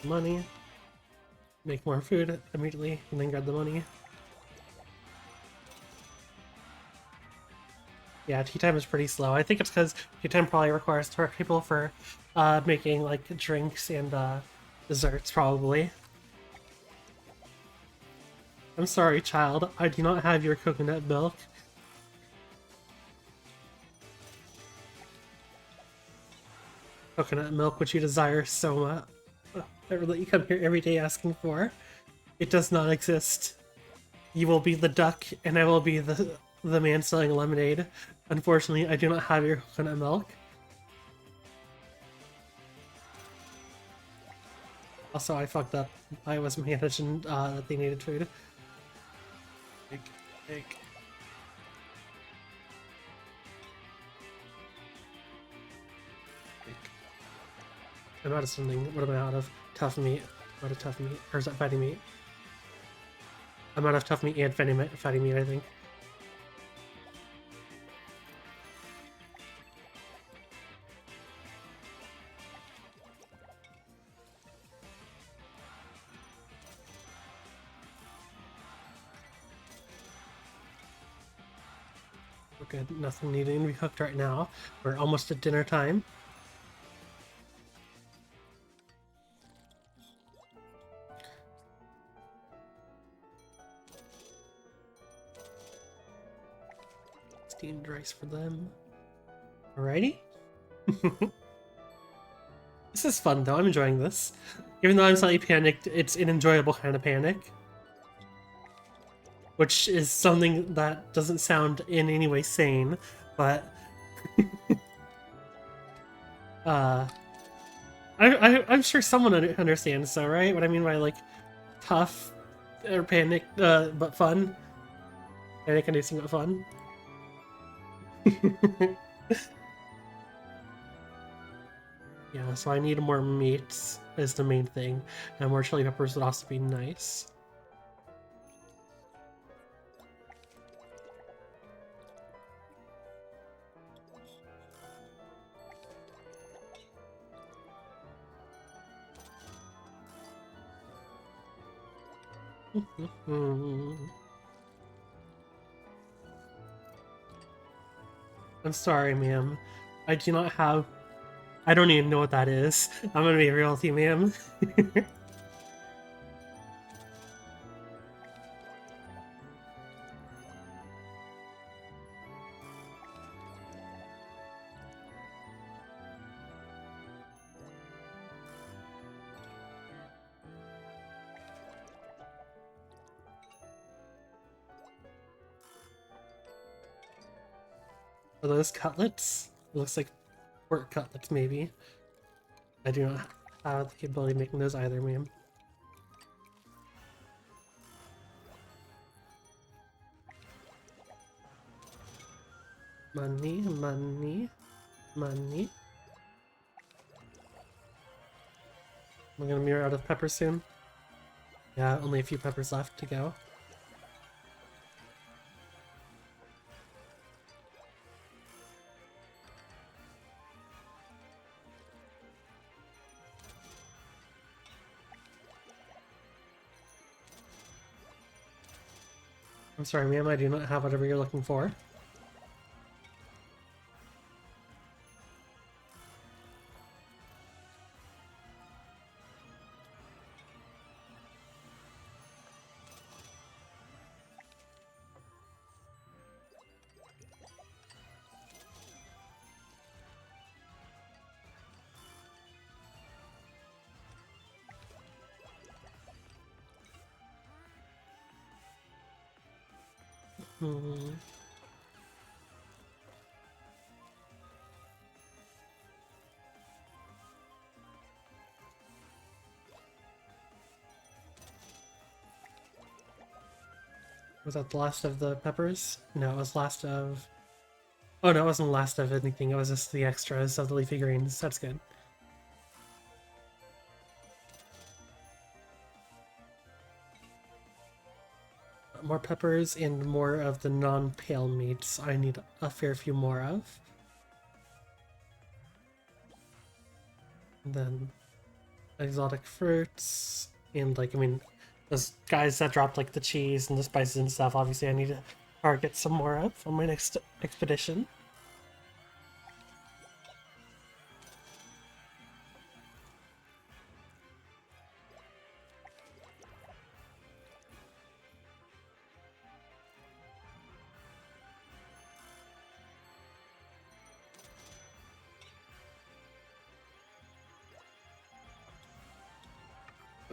Money. Make more food immediately, and then grab the money. Yeah, tea time is pretty slow. I think it's because tea time probably requires people for making like drinks and desserts, probably. I'm sorry, child. I do not have your coconut milk. Coconut milk, which you desire so much. That you come here every day asking for. It does not exist. You will be the duck, and I will be the man selling lemonade. Unfortunately, I do not have your coconut milk. Also, I fucked up. I wasn't paying attention that they needed food. Take. I'm out of something. What am I out of? Tough meat. Out of tough meat. Or is that fatty meat? I'm out of tough meat and fatty meat, I think. We're good. Nothing needing to be cooked right now. We're almost at dinner time. Steamed rice for them. Alrighty. This is fun though, I'm enjoying this. Even though I'm slightly panicked, it's an enjoyable kind of panic. Which is something that doesn't sound in any way sane, but... I'm sure someone understands, so right? What I mean by, like, tough, or panic, but fun. Panic-inducing but fun. Yeah, so I need more meat is the main thing, and more chili peppers would also be nice. I'm sorry, ma'am. I do not have... I don't even know what that is. I'm gonna be real with you, ma'am. Are those cutlets? It looks like pork cutlets, maybe. I do not have the capability of making those either, ma'am. Money, money, money. Am I gonna mirror out of pepper soon? Yeah, only a few peppers left to go. I'm sorry, ma'am, I do not have whatever you're looking for. Hmm. Was that the last of the peppers? No, it was last of... Oh no, it wasn't the last of anything, it was just the extras of the leafy greens. That's good. More peppers and more of the non-pale meats I need a fair few more of. And then exotic fruits, and like, I mean, those guys that dropped like the cheese and the spices and stuff, obviously I need to target some more of on my next expedition.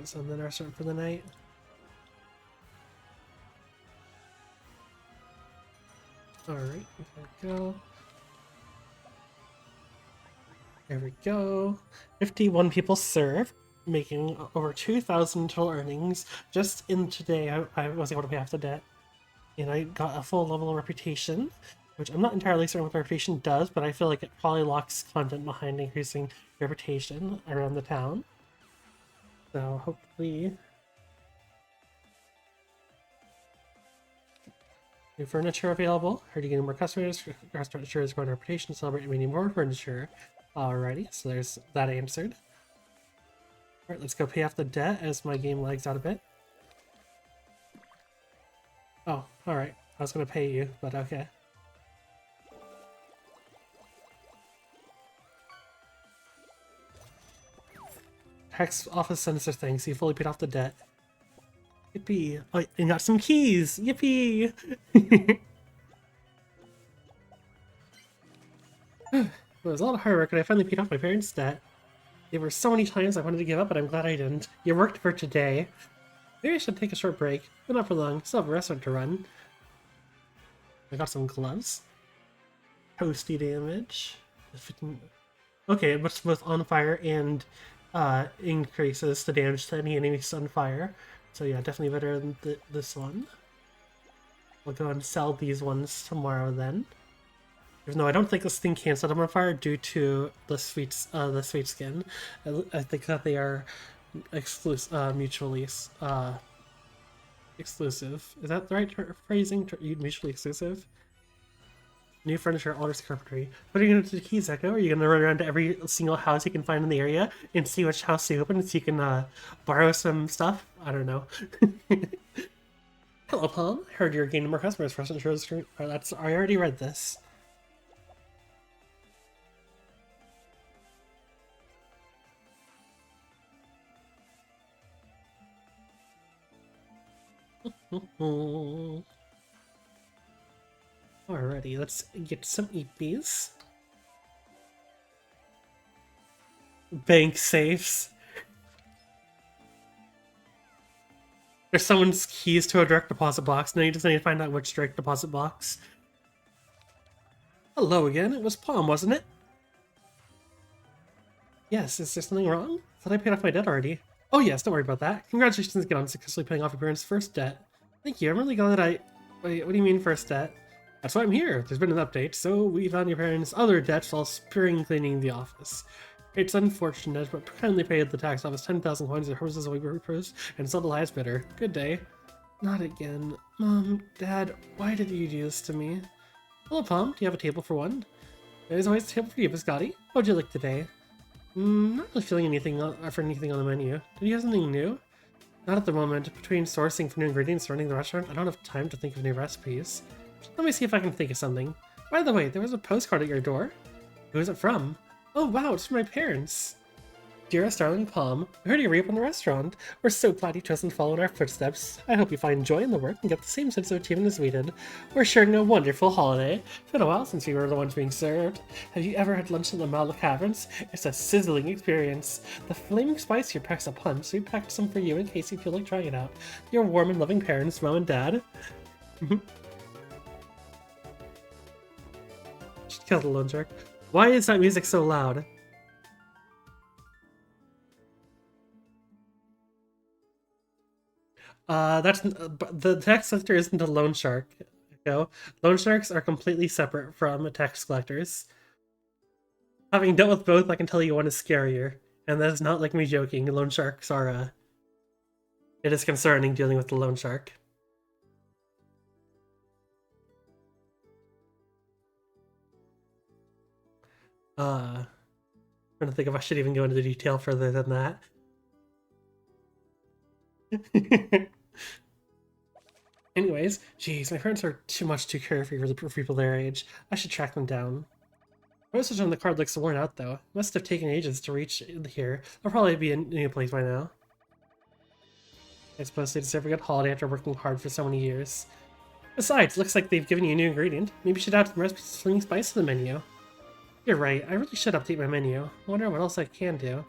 So then our start for the night. Alright, there we go. There we go. 51 people served, making over 2,000 total earnings. Just in today, I was able to pay off the debt. And I got a full level of reputation, which I'm not entirely certain what the reputation does, but I feel like it probably locks content behind increasing reputation around the town. So hopefully... New furniture available. Heard you getting more customers. Restaurant sure is growing reputation. Celebrate meaning more furniture. Alrighty, so there's that answered. Alright, let's go pay off the debt as my game lags out a bit. Oh, alright. I was gonna pay you, but okay. Tax office sends us things. So you fully paid off the debt. Yippee! Oh, and got some keys. Yippee! It was a lot of hard work, and I finally paid off my parents' debt. There were so many times I wanted to give up, but I'm glad I didn't. You worked for today. Maybe I should take a short break, but not for long. Still have a restaurant to run. I got some gloves. Toasty damage. Okay, but both on fire and increases the damage to any enemies on fire. So yeah, definitely better than this one. We'll go and sell these ones tomorrow then. Even though I don't think this thing can set them on fire due to the sweet skin. I think that they are exclusive, mutually exclusive. Is that the right phrasing? Mutually exclusive. New furniture, altars, carpentry. What are you gonna do to keys, Echo? Are you gonna run around to every single house you can find in the area and see which house they open so you can borrow some stuff? I don't know. Hello, Palm. Heard you're gaining more customers for restaurant shows. That's I already read this. Alrighty, let's get some EPs. Bank safes. There's someone's keys to a direct deposit box. Now you just need to find out which direct deposit box. Hello again. It was Palm, wasn't it? Yes, is there something wrong? I thought I paid off my debt already. Oh yes, don't worry about that. Congratulations again on successfully paying off your parents' first debt. Thank you, I'm really glad that I... Wait, what do you mean first debt? That's why I'm here. There's been an update, so we found your parents' other debts while spring cleaning the office. It's unfortunate, but kindly paid the tax office 10,000 coins and houses we proposed and sold the highest bidder. Good day. Not again. Mom, Dad, why did you do this to me? Hello, Palm. Do you have a table for one? There's always a table for you, Biscotti. What would you like today? Not really feeling anything for anything on the menu. Did you have something new? Not at the moment. Between sourcing for new ingredients and running the restaurant, I don't have time to think of new recipes. Let me see if I can think of something. By the way, there was a postcard at your door. Who is it from? Oh wow, it's from my parents. Dearest darling Palm, I heard you reopened the restaurant. We're so glad you chosen to follow in our footsteps. I hope you find joy in the work and get the same sense of achievement as we did. We're sharing a wonderful holiday. It's been a while since we were the ones being served. Have you ever had lunch in the Mala Caverns? It's a sizzling experience. The flaming spice here packs a punch, so we packed some for you in case you feel like trying it out. Your warm and loving parents, Mom and Dad. Should kill the lone shark. Why is that music so loud? That's the tax collector isn't a loan shark. No, loan sharks are completely separate from tax collectors. Having dealt with both, I can tell you one is scarier, and that is not like me joking. Loan sharks are it is concerning dealing with the loan shark. I'm trying to think if I should even go into the detail further than that. Anyways, geez, my parents are too carefree for people their age. I should track them down. Postage on the card looks worn out though. Must have taken ages to reach here. They'll probably be in a new place by now. I suppose they deserve a good holiday after working hard for so many years. Besides, looks like they've given you a new ingredient. Maybe you should add some recipes of flaming spice to the menu. You're right, I really should update my menu. I wonder what else I can do. Maybe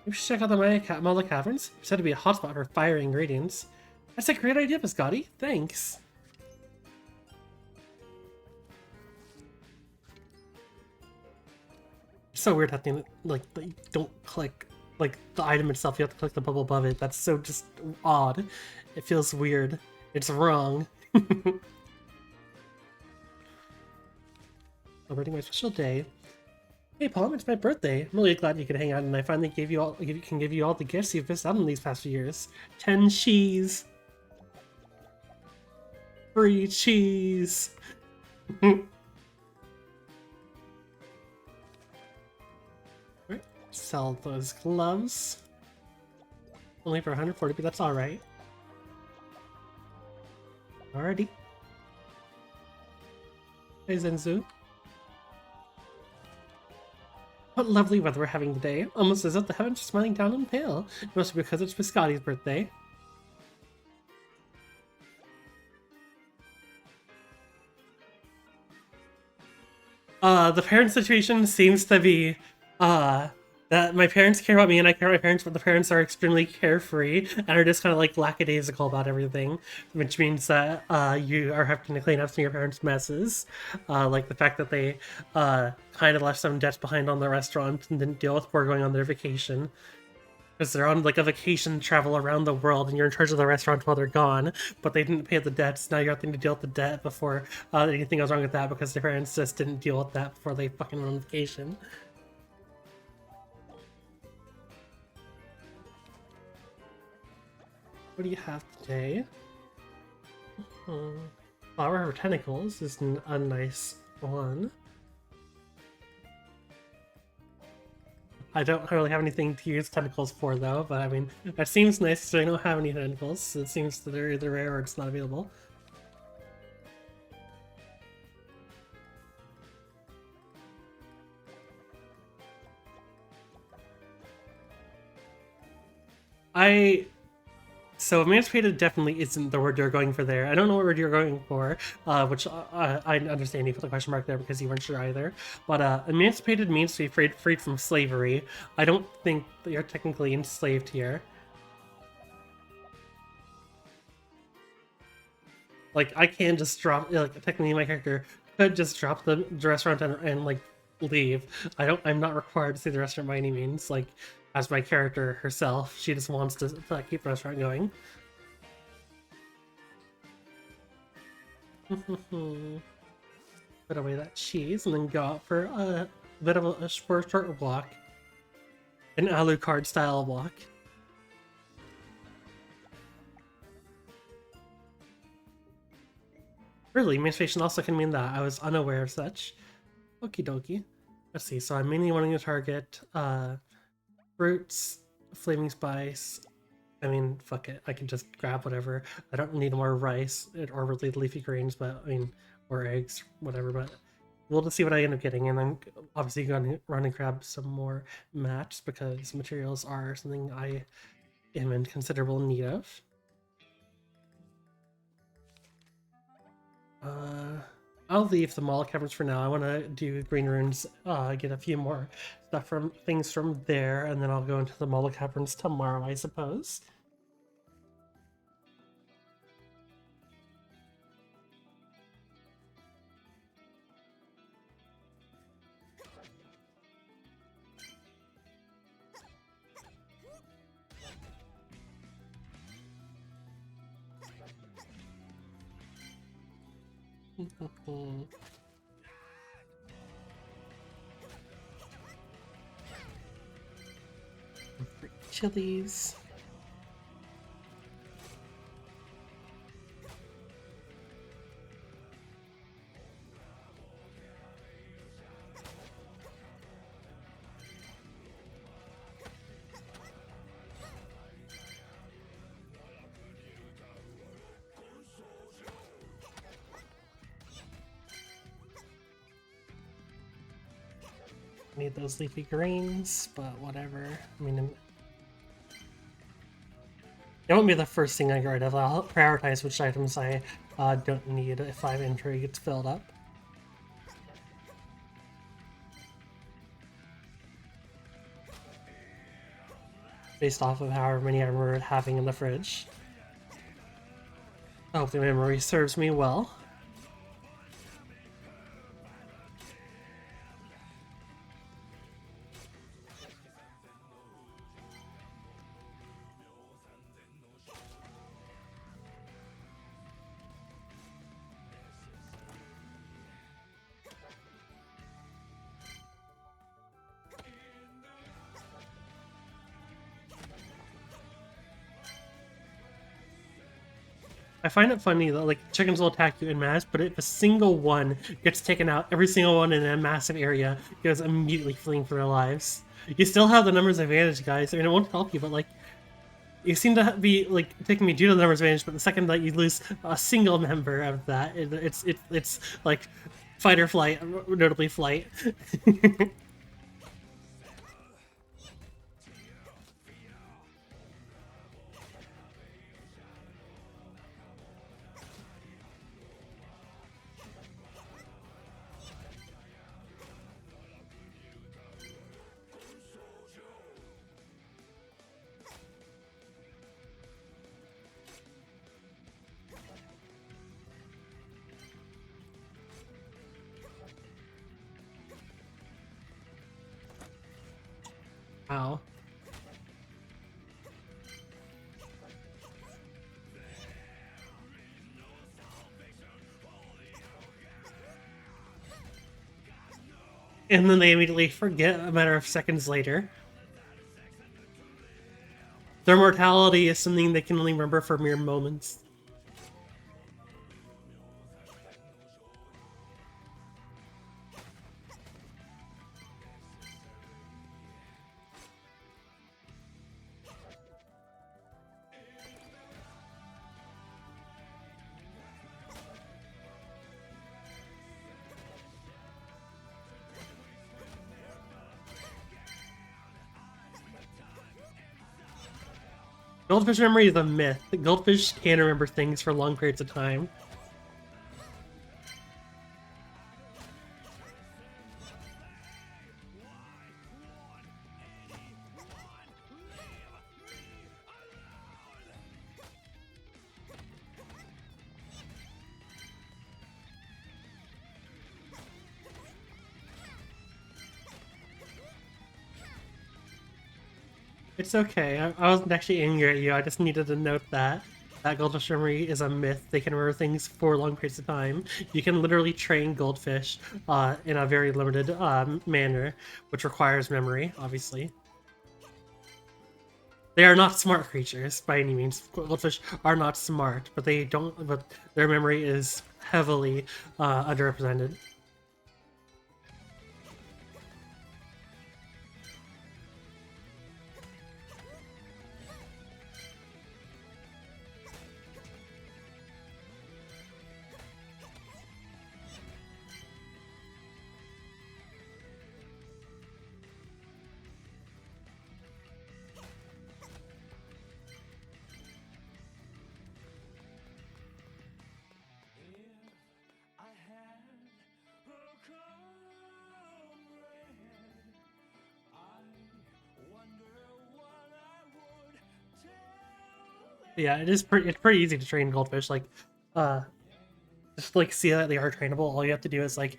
we should check out the Mala Caverns. It's said to be a hotspot for fire ingredients. That's a great idea, Biscotti. Thanks. It's so weird having to, like, you don't click, like, the item itself. You have to click the bubble above it. That's so just odd. It feels weird. It's wrong. Celebrating my special day. Hey, Palm, it's my birthday. I'm really glad you could hang out, and I finally can give you all the gifts you've missed out on these past few years. 10 cheese. Free cheese. Right, sell those gloves. Only for 140, but that's alright. Alrighty. Hey Zenzu. What lovely weather we're having today. Almost as if the heavens are smiling down and pale. It must be because it's Biscotti's birthday. The parent situation seems to be, that my parents care about me and I care about my parents, but the parents are extremely carefree and are just kind of like lackadaisical about everything, which means that, you are having to clean up some of your parents' messes. Like the fact that they, kind of left some debts behind on the restaurant and didn't deal with before going on their vacation. Because they're on like a vacation travel around the world and you're in charge of the restaurant while they're gone, but they didn't pay the debts. Now you're having to deal with the debt before anything goes wrong with that because their parents just didn't deal with that before they fucking went on vacation. What do you have today? Flower of Tentacles is a nice one. I don't really have anything to use tentacles for though, but I mean, that seems nice so I don't have any tentacles. So it seems that they're either rare or it's not available. So emancipated definitely isn't the word you're going for there. I don't know what word you're going for, which I understand you put the question mark there because you weren't sure either. But emancipated means to be freed from slavery. I don't think that you're technically enslaved here. Like, I can just drop, like, technically my character could just drop the restaurant and like, leave. I'm not required to see the restaurant by any means. Like, as my character herself, she just wants to keep the restaurant going. Put away that cheese and then go out for a bit of a short walk. An Alucard style walk. Really, emancipation also can mean that. I was unaware of such. Okie dokie. Let's see, so I'm mainly wanting to target fruits, flaming spice. I mean, fuck it. I can just grab whatever. I don't need more rice or really leafy greens, but I mean, or eggs, whatever. But we'll just see what I end up getting. And I'm obviously going to run and grab some more mats because materials are something I am in considerable need of. I'll leave the mall caverns for now. I want to do green runes, get a few more things from there, and then I'll go into the mall caverns tomorrow, I suppose. Chilies. Need those leafy greens, but whatever. I mean, it won't be the first thing I get rid of. I'll prioritize which items I don't need if my inventory gets filled up. Based off of however many I remember having in the fridge. I hope the memory serves me well. I find it funny that like chickens will attack you in mass, but if a single one gets taken out, every single one in a massive area goes immediately fleeing for their lives. You still have the numbers advantage, guys. I mean, it won't help you, but like you seem to be like taking me due to the numbers advantage. But the second that you lose a single member of that, it's like fight or flight, notably flight. Wow. And then they immediately forget a matter of seconds later. Their mortality is something they can only remember for mere moments. Goldfish memory is a myth. Goldfish can remember things for long periods of time. It's okay. I wasn't actually angry at you. I just needed to note that goldfish memory is a myth. They can remember things for long periods of time. You can literally train goldfish in a very limited manner, which requires memory, obviously. They are not smart creatures by any means. Goldfish are not smart, but they don't. But their memory is heavily underrepresented. Yeah, it's pretty easy to train goldfish. Like, uh, just like see that they are trainable. All you have to do is like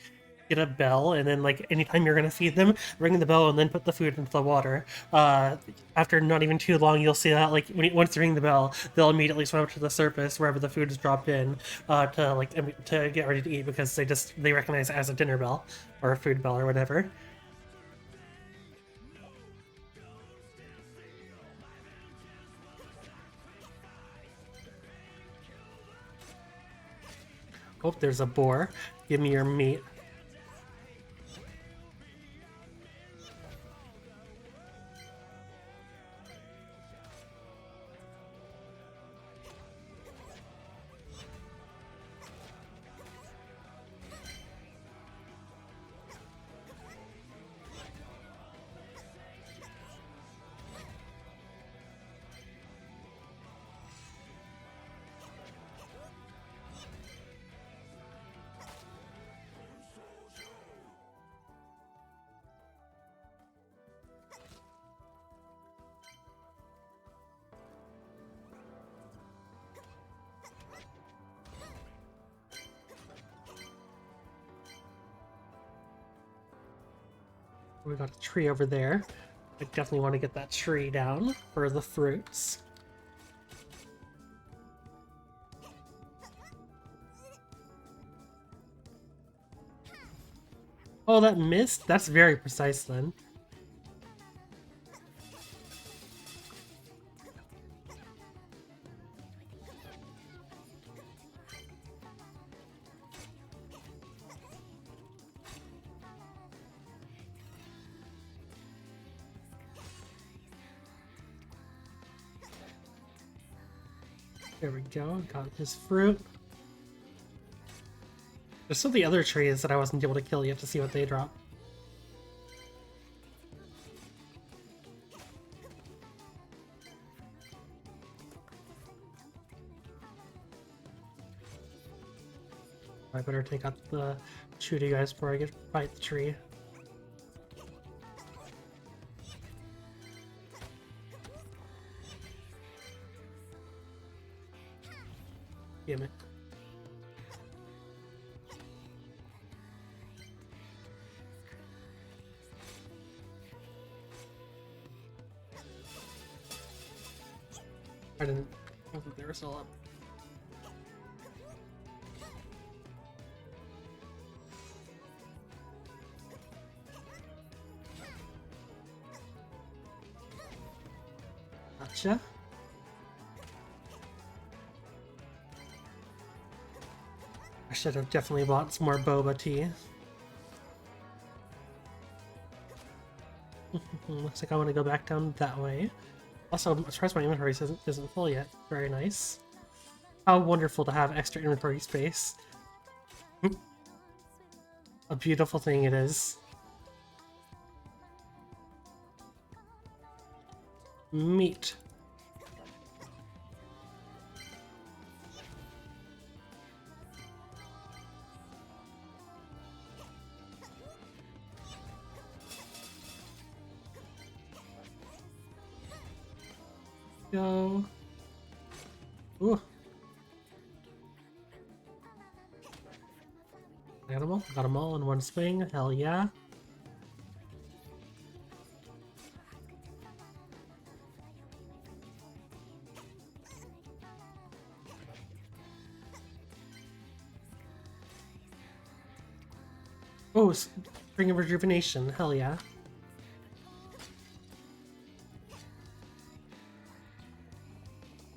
get a bell, and then like anytime you're gonna feed them, ring the bell, and then put the food into the water. After not even too long, you'll see that like once you ring the bell, they'll immediately swim up to the surface wherever the food is dropped in, to get ready to eat because they recognize it as a dinner bell or a food bell or whatever. Oh, there's a boar. Give me your meat. We got a tree over there. I definitely want to get that tree down for the fruits. Oh, that missed? That's very precise then. There we go. Got his fruit. There's still the other trees that I wasn't able to kill yet to see what they drop. I better take out the shoot you guys before I get fight the tree. Damn it. I think they were still up. Gotcha. I should have definitely bought some more boba tea. Looks like I want to go back down that way. Also, I'm surprised my inventory isn't full yet. Very nice. How wonderful to have extra inventory space. A beautiful thing it is. Meat. Go. Ooh. Animal. Got them all in one swing. Hell yeah. Oh, Spring of Rejuvenation. Hell yeah.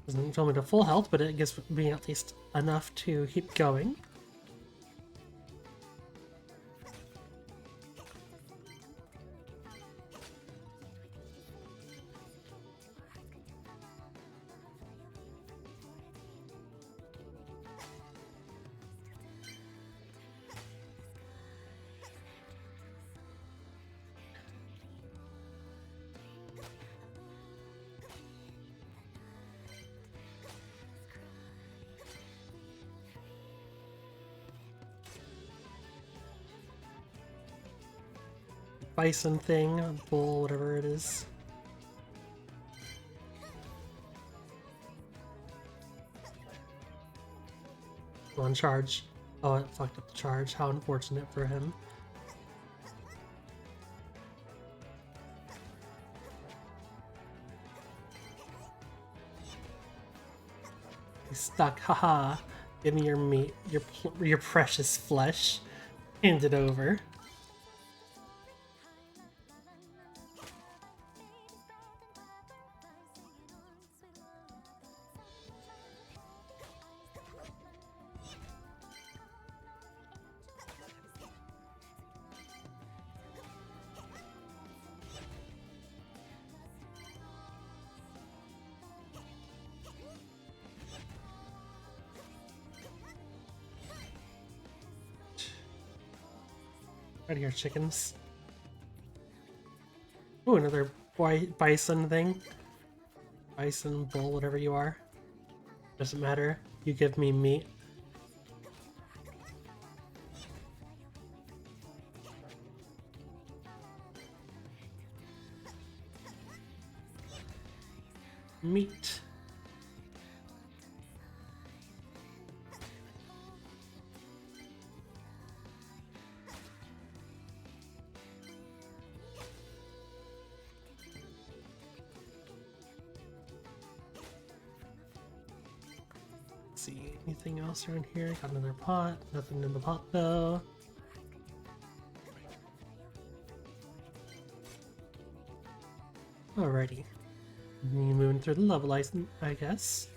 Doesn't fill me to full health, but it gives me at least enough to keep going. Bison thing, bull, whatever it is. On charge. Oh, it fucked up the charge. How unfortunate for him. He's stuck. Haha. Give me your meat, your precious flesh. Hand it over. Right here, chickens. Ooh, another bison thing. Bison, bull, whatever you are. Doesn't matter. You give me meat. Meat. See anything else around here? Got another pot. Nothing in the pot though. Alrighty. Moving through the level, I guess.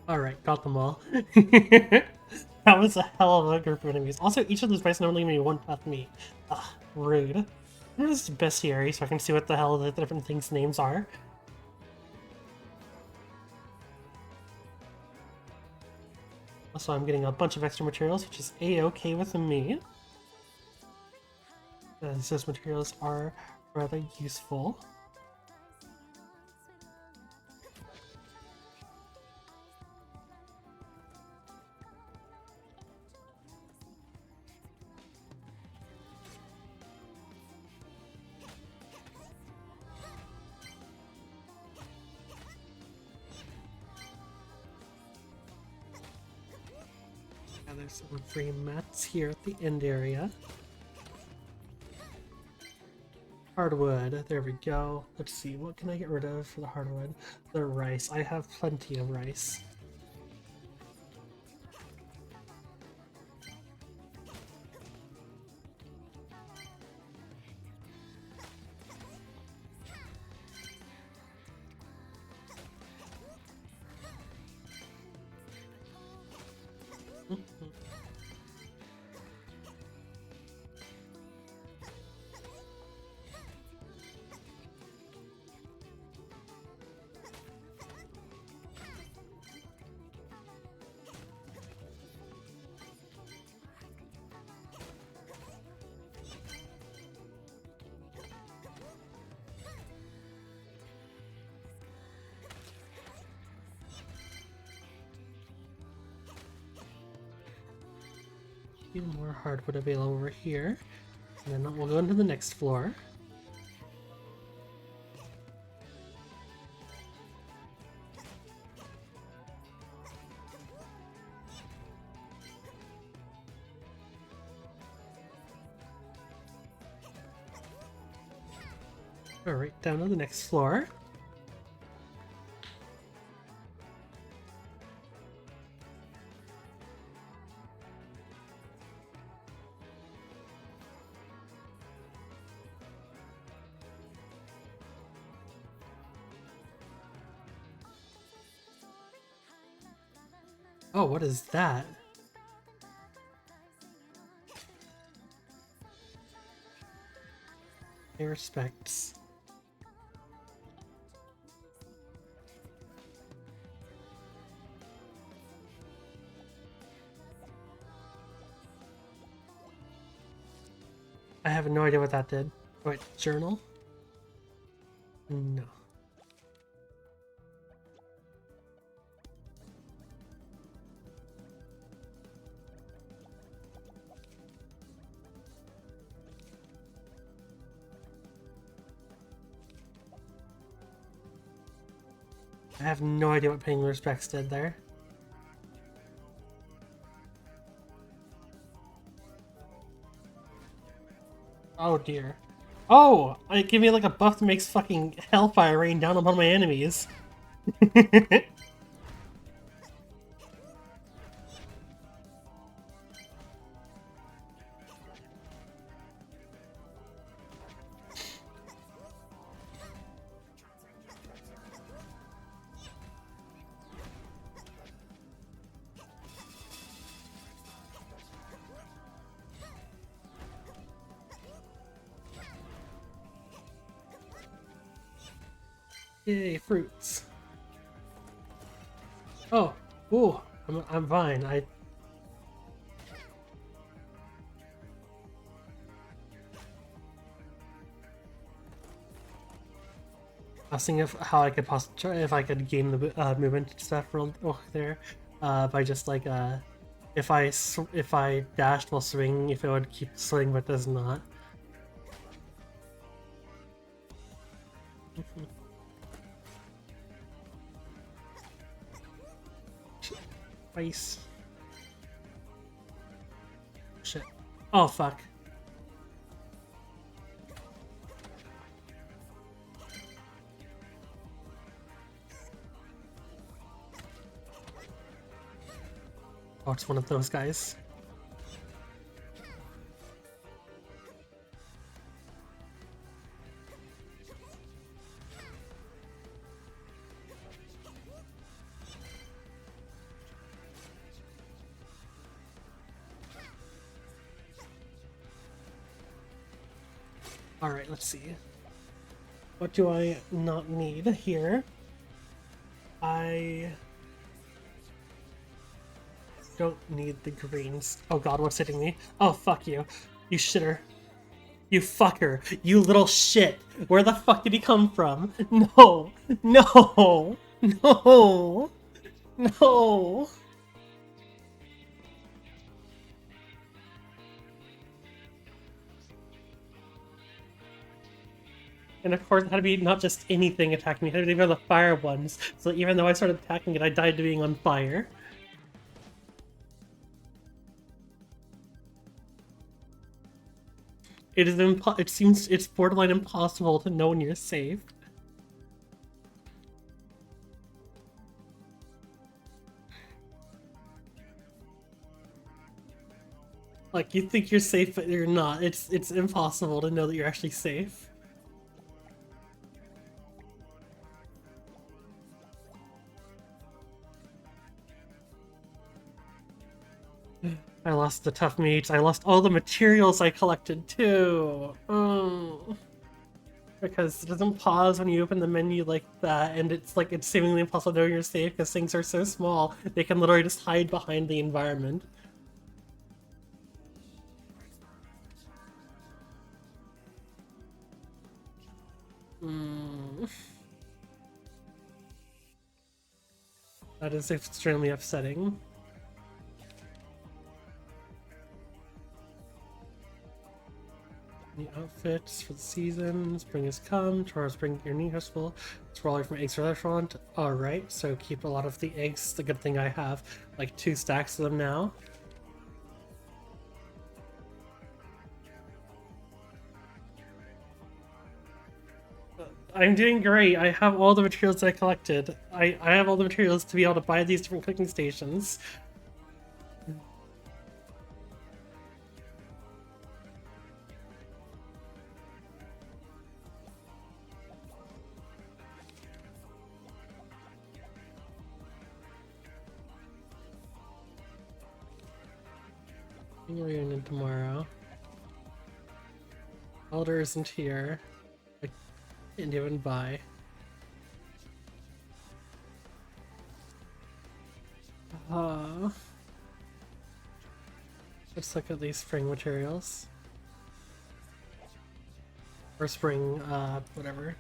Alright, got them all. That was a hell of a group of enemies. Also, each of those guys only give me one path me. Ugh, rude. I'm just bestiary so I can see what the hell the different things' names are. Also, I'm getting a bunch of extra materials, which is a-okay with me. As those materials are rather useful. And there's some free mats here at the end area. Hardwood, there we go. Let's see, what can I get rid of for the hardwood? The rice. I have plenty of rice. Few more hardwood available over here. And then we'll go into the next floor. Alright, down to the next floor. Oh, what is that? My respects. I have no idea what that did. Wait, journal? No. I have no idea what paying respects did there. Oh dear. Oh! It gave me like a buff that makes fucking hellfire rain down upon my enemies. Yay, fruits. Oh, ooh, I'm fine. I was thinking of how I could possibly try if I could game the movement stuff real there, by just like if I dashed while swinging, if it would keep swinging but does not. Ice. Shit. Oh fuck. Oh, it's one of those guys. Alright, let's see. What do I not need here? I don't need the greens. Oh god, what's hitting me? Oh, fuck you. You shitter. You fucker. You little shit. Where the fuck did he come from? No. No. No. No. And of course, it had to be not just anything attacking me, it had to be the fire ones. So even though I started attacking it, I died to being on fire. It seems it's borderline impossible to know when you're safe. Like, you think you're safe, but you're not. It's impossible to know that you're actually safe. I lost the tough meats. I lost all the materials I collected too. Because it doesn't pause when you open the menu like that, and it's like it's seemingly impossible to know you're safe because things are so small. They can literally just hide behind the environment. That is extremely upsetting. New outfits for the season. Spring has come. Tomorrow spring your new festival. Swirl from eggs for the restaurant. Alright, so keep a lot of the eggs. The good thing I have like 2 stacks of them now. I'm doing great. I have all the materials that I collected. I have all the materials to be able to buy these different cooking stations. Reunion tomorrow. Elder isn't here. I can't even buy. Let's look at these spring materials. Or spring, whatever.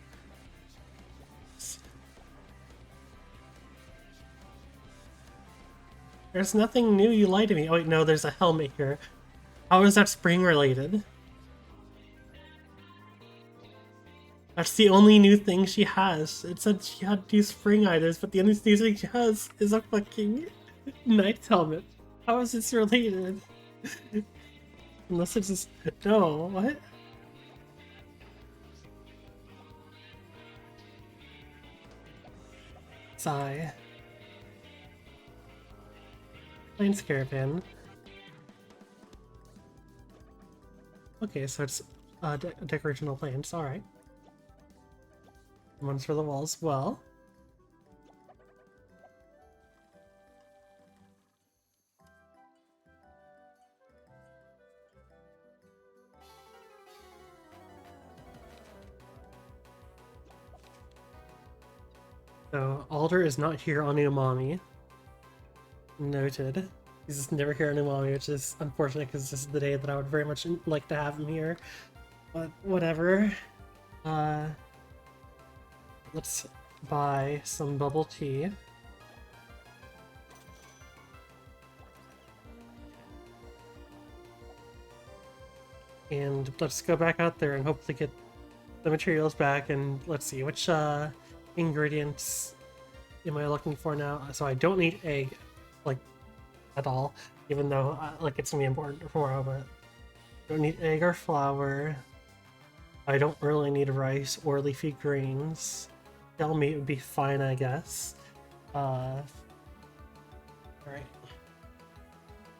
There's nothing new, you lied to me. Oh wait, no, there's a helmet here. How is that spring related? That's the only new thing she has. It said she had 2 spring items, but the only new thing she has is a fucking night helmet. How is this related? Unless it's just... No, what? Sigh. Plains Caravan. Okay, so it's decorational plains, alright. One's for the walls, well. So, Alder is not here on Umami. Noted. He's just never here on Umami, which is unfortunate because this is the day that I would very much like to have him here. But whatever. Let's buy some bubble tea. And let's go back out there and hopefully get the materials back, and let's see, which ingredients am I looking for now? So I don't need egg, like, at all, even though, like, it's gonna be important tomorrow, but I don't need egg or flour. I don't really need rice or leafy greens. Shell meat would be fine, I guess. Alright.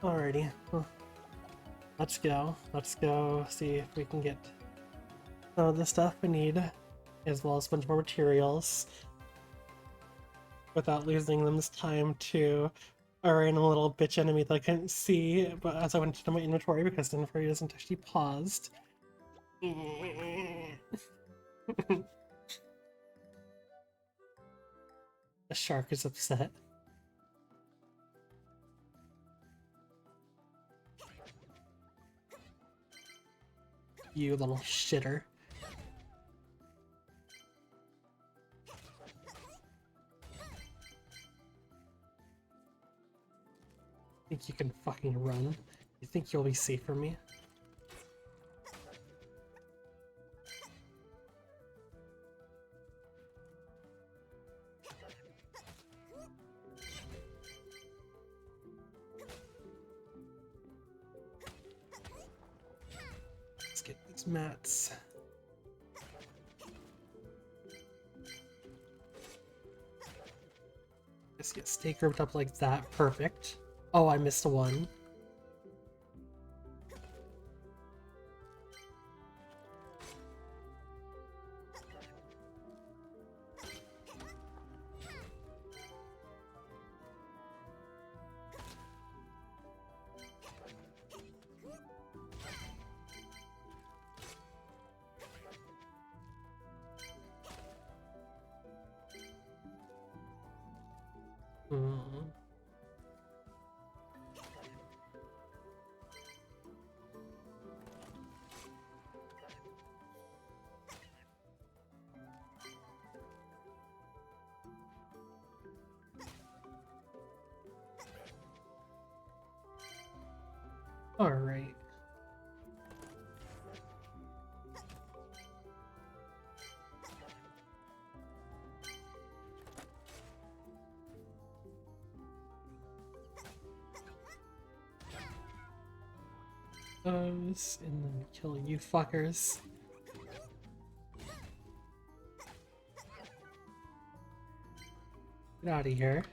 Alrighty. Well, let's go. Let's go see if we can get some of the stuff we need, as well as a bunch more materials, without losing them this time to a random little bitch enemy that I couldn't see, but as I went into my inventory because the inventory isn't actually paused. The shark is upset. You little shitter. Think you can fucking run? You think you'll be safe from me? Let's get these mats. Just get stay grouped up like that. Perfect. Oh, I missed a one. Hmm. All right. Those and then kill you fuckers. Get out of here.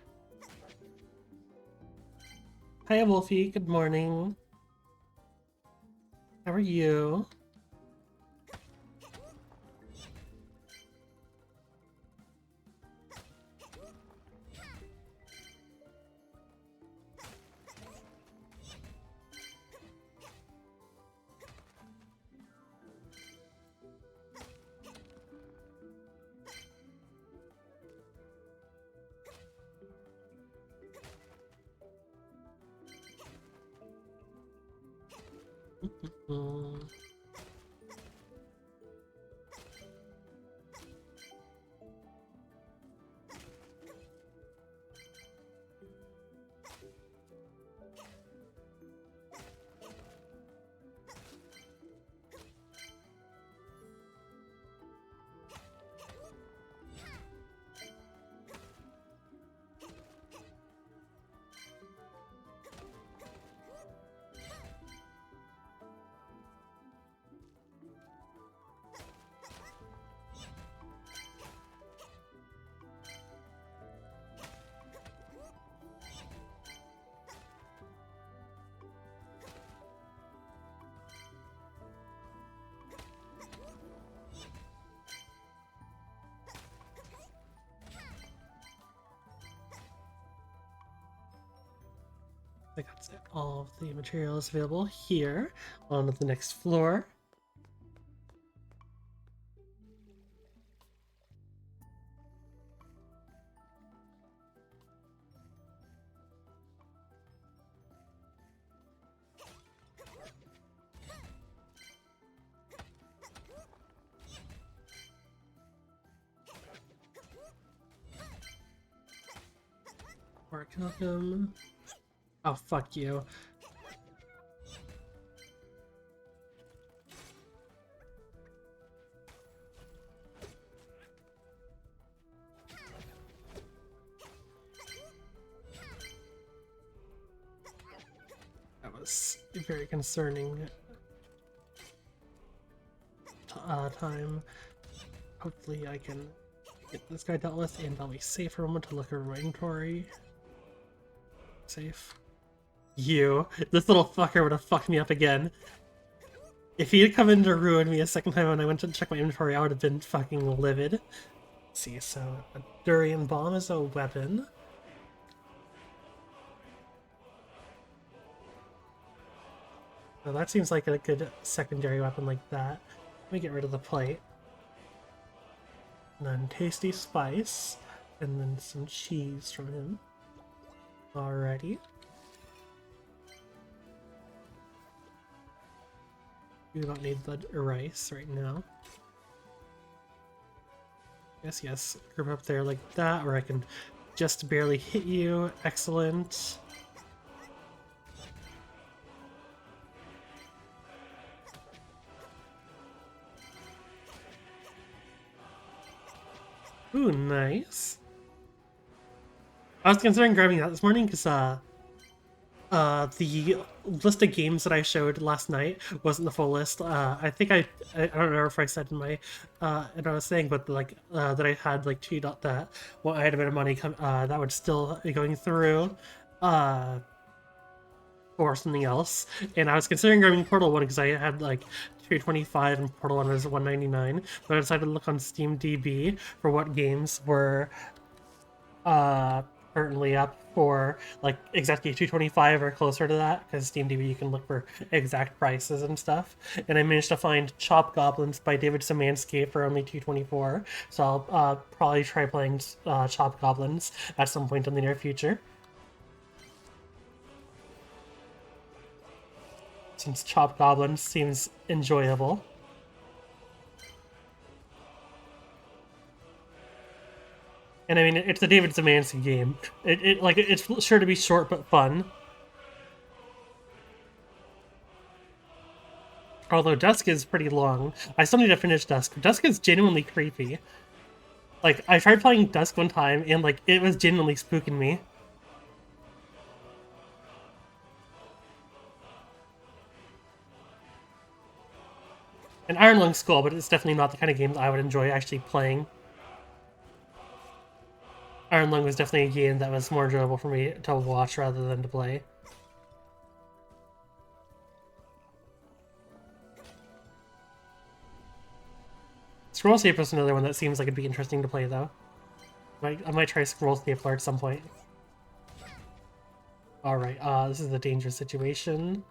Hi, Wolfie. Good morning. How are you? Mm. I got all of the materials available here. On to the next floor. Welcome. Oh, fuck you. That was a very concerning time. Hopefully I can get this guy dealt with and I'll be safe for a moment to look at my inventory. Safe. You. This little fucker would have fucked me up again. If he had come in to ruin me a second time when I went to check my inventory, I would have been fucking livid. Let's see, so a durian bomb is a weapon. So that seems like a good secondary weapon like that. me get rid of the plate. And then tasty spice. And then some cheese from him. Alrighty. You don't need the rice right now. Yes. Group up there like that, or I can just barely hit you. Excellent. Ooh, nice. I was considering grabbing that this morning because the list of games that I showed last night wasn't the full list. I think I don't know if I said in my in I was saying, but like that I had like two that well, I had a bit of money that would still be going through or something else. And I was considering grabbing Portal 1 because I had like 225 and Portal 1 was 199, but I decided to look on Steam DB for what games were currently up for like exactly 225 or closer to that, because SteamDB you can look for exact prices and stuff. And I managed to find Chop Goblins by David Szymanski for only 224, so I'll probably try playing Chop Goblins at some point in the near future, since Chop Goblins seems enjoyable. And I mean, it's a David Szymanski game. It's sure to be short but fun. Although Dusk is pretty long. I still need to finish Dusk. Dusk is genuinely creepy. Like, I tried playing Dusk one time, and like, it was genuinely spooking me. And Iron Lung's cool, but it's definitely not the kind of game that I would enjoy actually playing. Iron Lung was definitely a game that was more enjoyable for me to watch rather than to play. Scroll Stapler is another one that seems like it'd be interesting to play, though. I might try Scroll Stapler at some point. Alright, this is a dangerous situation.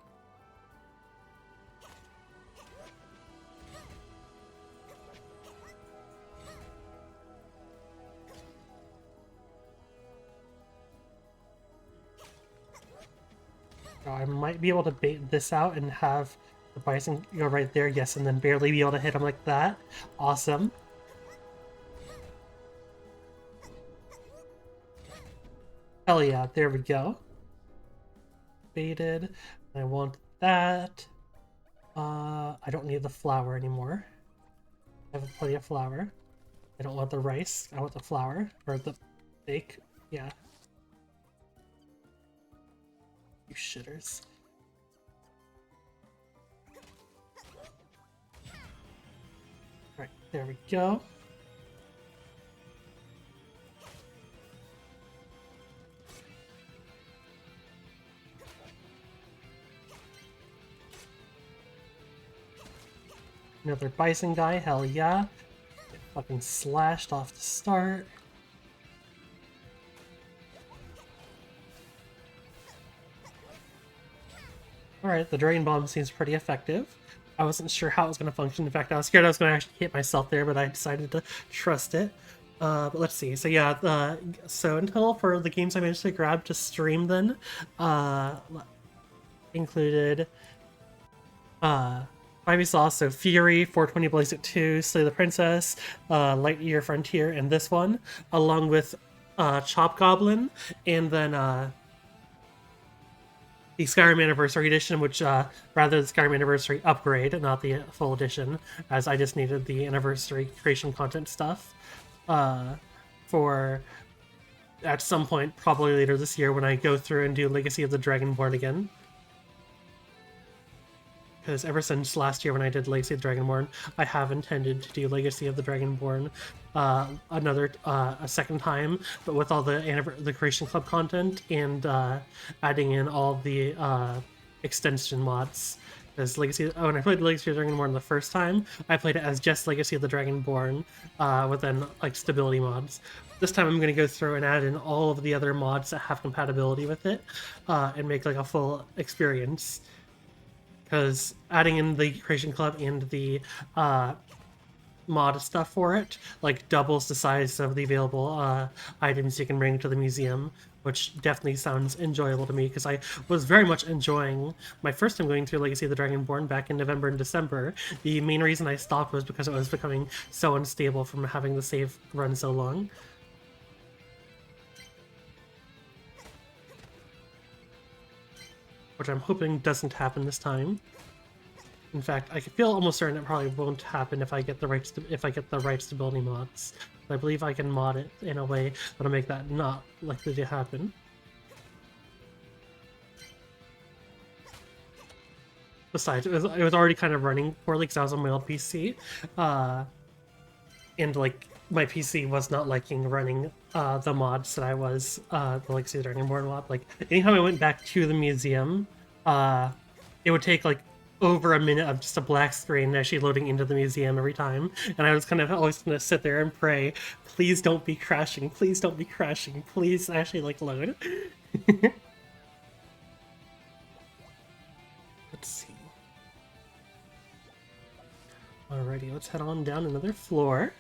I might be able to bait this out and have the Bison go right there, yes, and then barely be able to hit him like that. Awesome. Hell yeah, there we go. Baited. I want that. I don't need the flour anymore. I have plenty of flour. I don't want the rice. I want the flour. Or the bake. Yeah. You shitters. Alright, there we go. Another bison guy, hell yeah. Get fucking slashed off the start. Alright, the Dragon Bomb seems pretty effective. I wasn't sure how it was going to function. In fact, I was scared I was going to actually hit myself there, but I decided to trust it. But let's see. So yeah, so in total for the games I managed to grab to stream then, included 5 you saw, so Fury, 420 Blaze at 2, Slay the Princess, Lightyear Frontier, and this one, along with Chop Goblin, and then the Skyrim Anniversary Edition, which rather the Skyrim Anniversary upgrade, not the full edition, as I just needed the Anniversary creation content stuff for at some point, probably later this year, when I go through and do Legacy of the Dragonborn again. Because ever since last year when I did Legacy of the Dragonborn, I have intended to do Legacy of the Dragonborn a second time, but with all the Creation Club content and adding in all the extension mods. Because when I played Legacy of the Dragonborn the first time, I played it as just Legacy of the Dragonborn with then like stability mods. This time I'm going to go through and add in all of the other mods that have compatibility with it and make like a full experience. because adding in the Creation Club and the mod stuff for it like doubles the size of the available items you can bring to the museum, which definitely sounds enjoyable to me because I was very much enjoying my first time going through Legacy of the Dragonborn back in November and December. The main reason I stopped was because it was becoming so unstable from having the save run so long. Which I'm hoping doesn't happen this time. In fact, I feel almost certain it probably won't happen if I get the right stability mods. But I believe I can mod it in a way that'll make that not likely to happen. Besides, it was already kind of running poorly because I was on my old PC, and like my PC was not liking running the mods that I was the Legacy of the Dragonborn mod. Like anytime I went back to the museum, it would take like over a minute of just a black screen actually loading into the museum every time, and I was kind of always going to sit there and pray, please don't be crashing, please don't be crashing, please actually like load. Let's see. Alrighty, let's head on down another floor.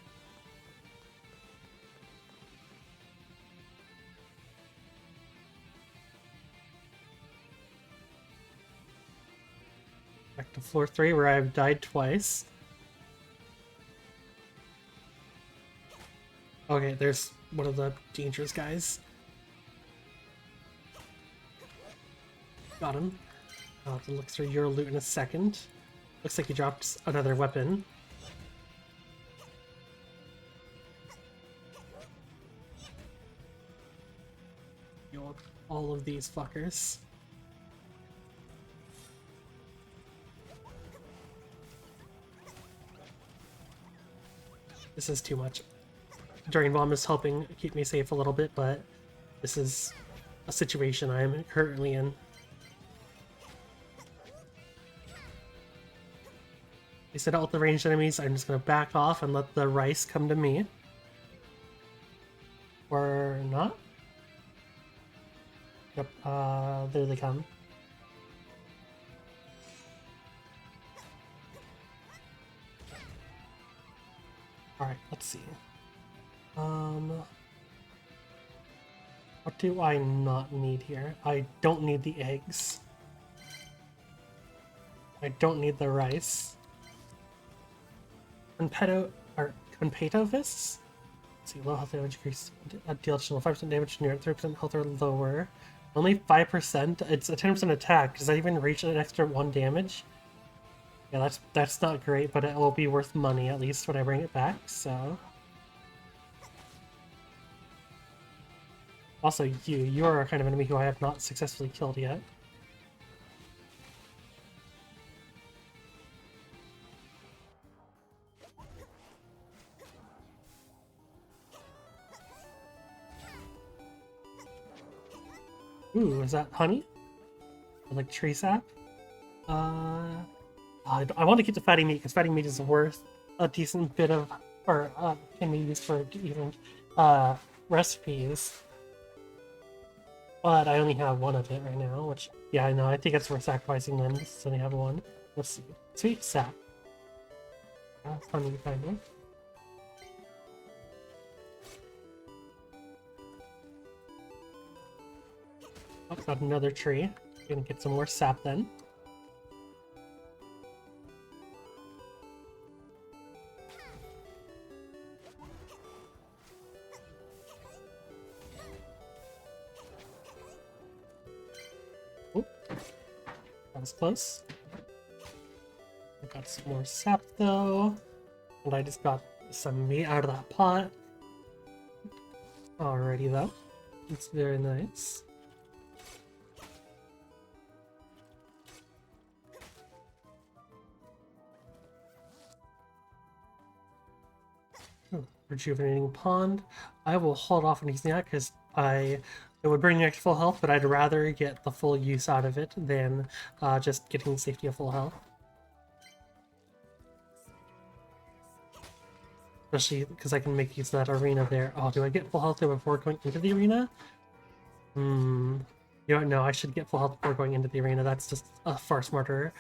Back to floor 3 where I've died twice. Okay, there's one of the dangerous guys. Got him. I'll have to look through your loot in a second. Looks like he dropped another weapon. All of these fuckers. This is too much. Dragon Bomb is helping keep me safe a little bit, but this is a situation I'm currently in. They set out with the ranged enemies, I'm just gonna back off and let the rice come to me. Or not? Yep, there they come. Alright, let's see. What do I not need here? I don't need the eggs. I don't need the rice. Conpeto fists? Let's see, low health damage increase, deal additional 5% damage near 3% health or lower. Only 5%? It's a 10% attack. Does that even reach an extra 1 damage? Yeah, that's not great, but it will be worth money at least when I bring it back, so... Also, you are a kind of enemy who I have not successfully killed yet. Ooh, is that honey? Or like tree sap? I want to keep the fatty meat because fatty meat is worth a decent bit of, or can be used for even recipes. But I only have one of it right now, which, yeah, I know, I think it's worth sacrificing then, since I only have one. Let's see. Sweet sap. Honey, kind of. Oh, got another tree. Gonna get some more sap then. Oh, that was close. I got some more sap though. And I just got some meat out of that pot. Alrighty though. It's very nice. Rejuvenating pond. I will hold off on using that because it would bring me extra full health, but I'd rather get the full use out of it than just getting the safety of full health. Especially because I can make use of that arena there. Oh, do I get full health there before going into the arena? You don't know, I should get full health before going into the arena. That's just a far smarter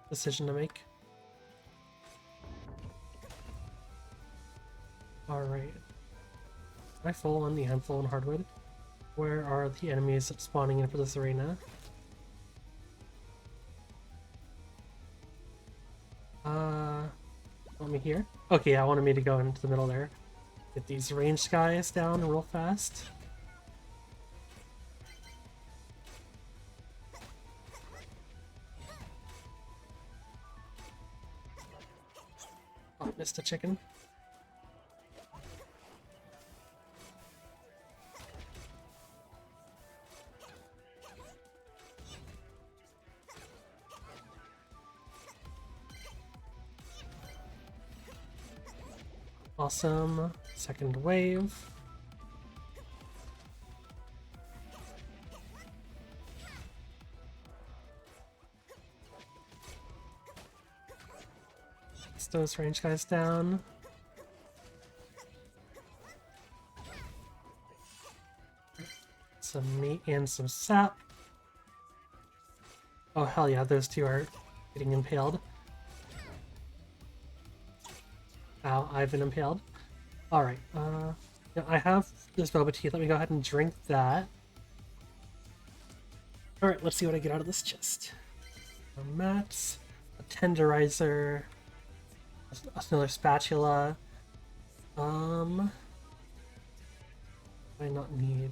decision to make. Alright. Am I full on the handful on hardwood? Where are the enemies spawning in for this arena? Want me here? Okay, yeah, I wanted me to go into the middle there. Get these ranged guys down real fast. Oh, missed a chicken. Awesome. Second wave. Get those range guys down. Some meat and some sap. Oh hell yeah, those two are getting impaled. Ow, I've been impaled. Alright, yeah, I have this boba tea. Let me go ahead and drink that. Alright, let's see what I get out of this chest. Mats, a tenderizer, another spatula. I not need.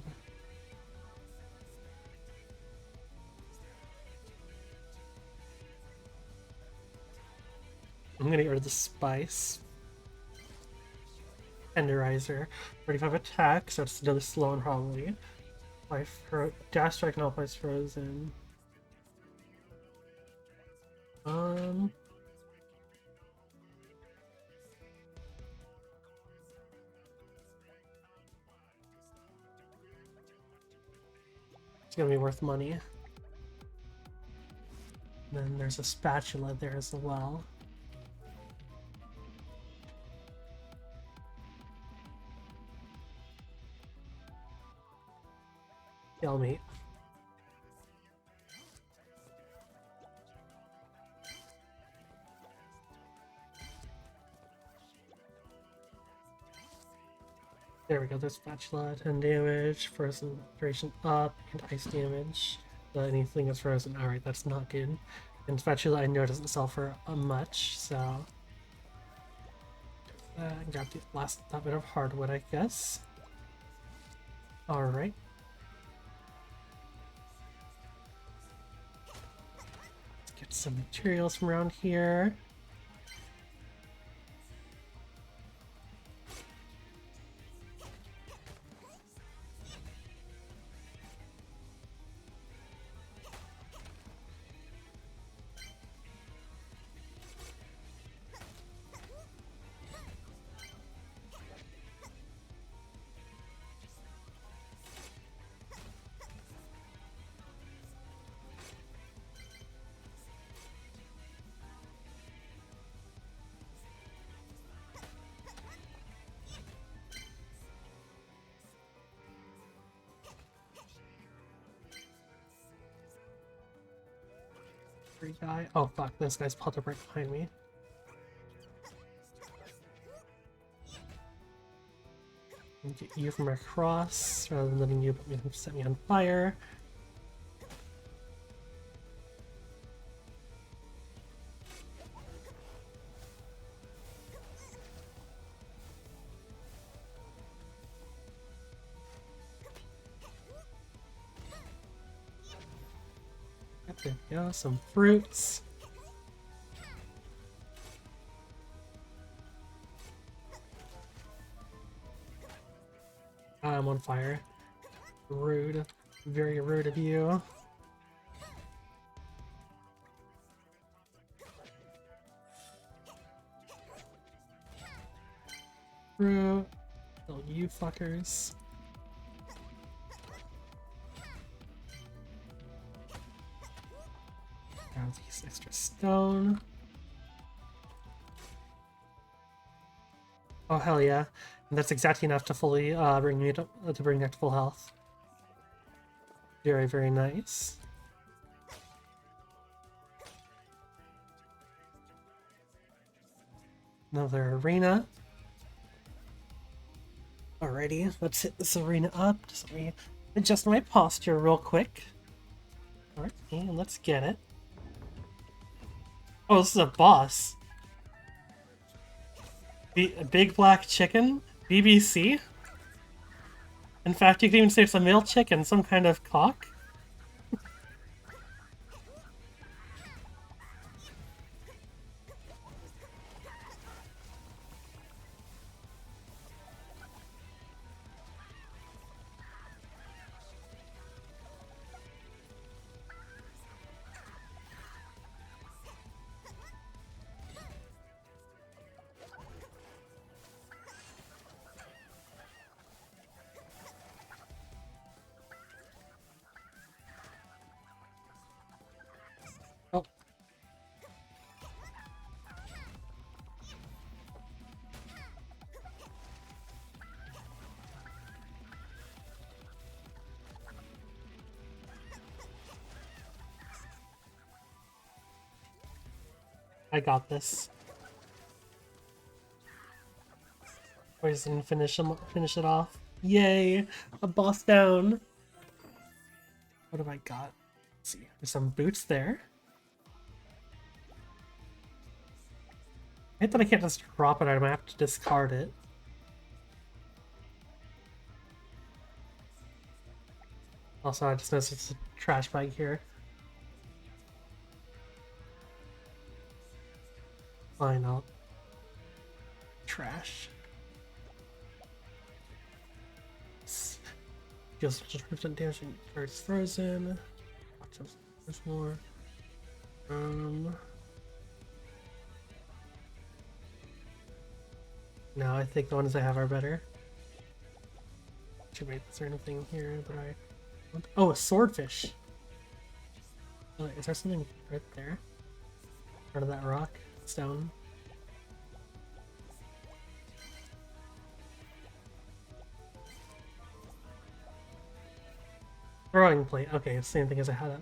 I'm gonna get rid of the spice. Tenderizer, 35 attack, so it's another slow and probably. Dash strike now plays frozen. It's gonna be worth money. And then there's a spatula there as well. Kill me. There we go, there's spatula, 10 damage, frozen duration up, and ice damage. Anything is frozen. Alright, that's not good. And spatula I know doesn't sell for much, so grab the last bit of hardwood, I guess. Alright. Let's get some materials from around here. Guy. Oh fuck, this guy's popped up right behind me. Get you from across rather than letting you set me on fire. There we go, some fruits. I'm on fire. Rude. Very rude of you. Fruit. Oh, you fuckers. Grab these extra stone. Oh hell yeah. And that's exactly enough to fully bring me to bring back to full health. Very, very nice. Another arena. Alrighty, let's hit this arena up. Just let me adjust my posture real quick. Alright, and let's get it. Oh, this is a boss. A big black chicken? BBC? In fact, you can even say it's a male chicken, some kind of cock. Oh. I got this. Poison, finish it off. Yay! A boss down! What have I got? Let's see. There's some boots there. I hate that I can't just drop it, I might have to discard it. Also, I just noticed it's a trash bag here. Fine, I'll... Trash. Deals 100% damage when it's frozen. There's more. No, I think the ones I have are better. Wait, is there anything here that I want? Oh, a swordfish! Oh, is there something right there? Part of that rock? Stone? Throwing plate. Okay, same thing as I had it.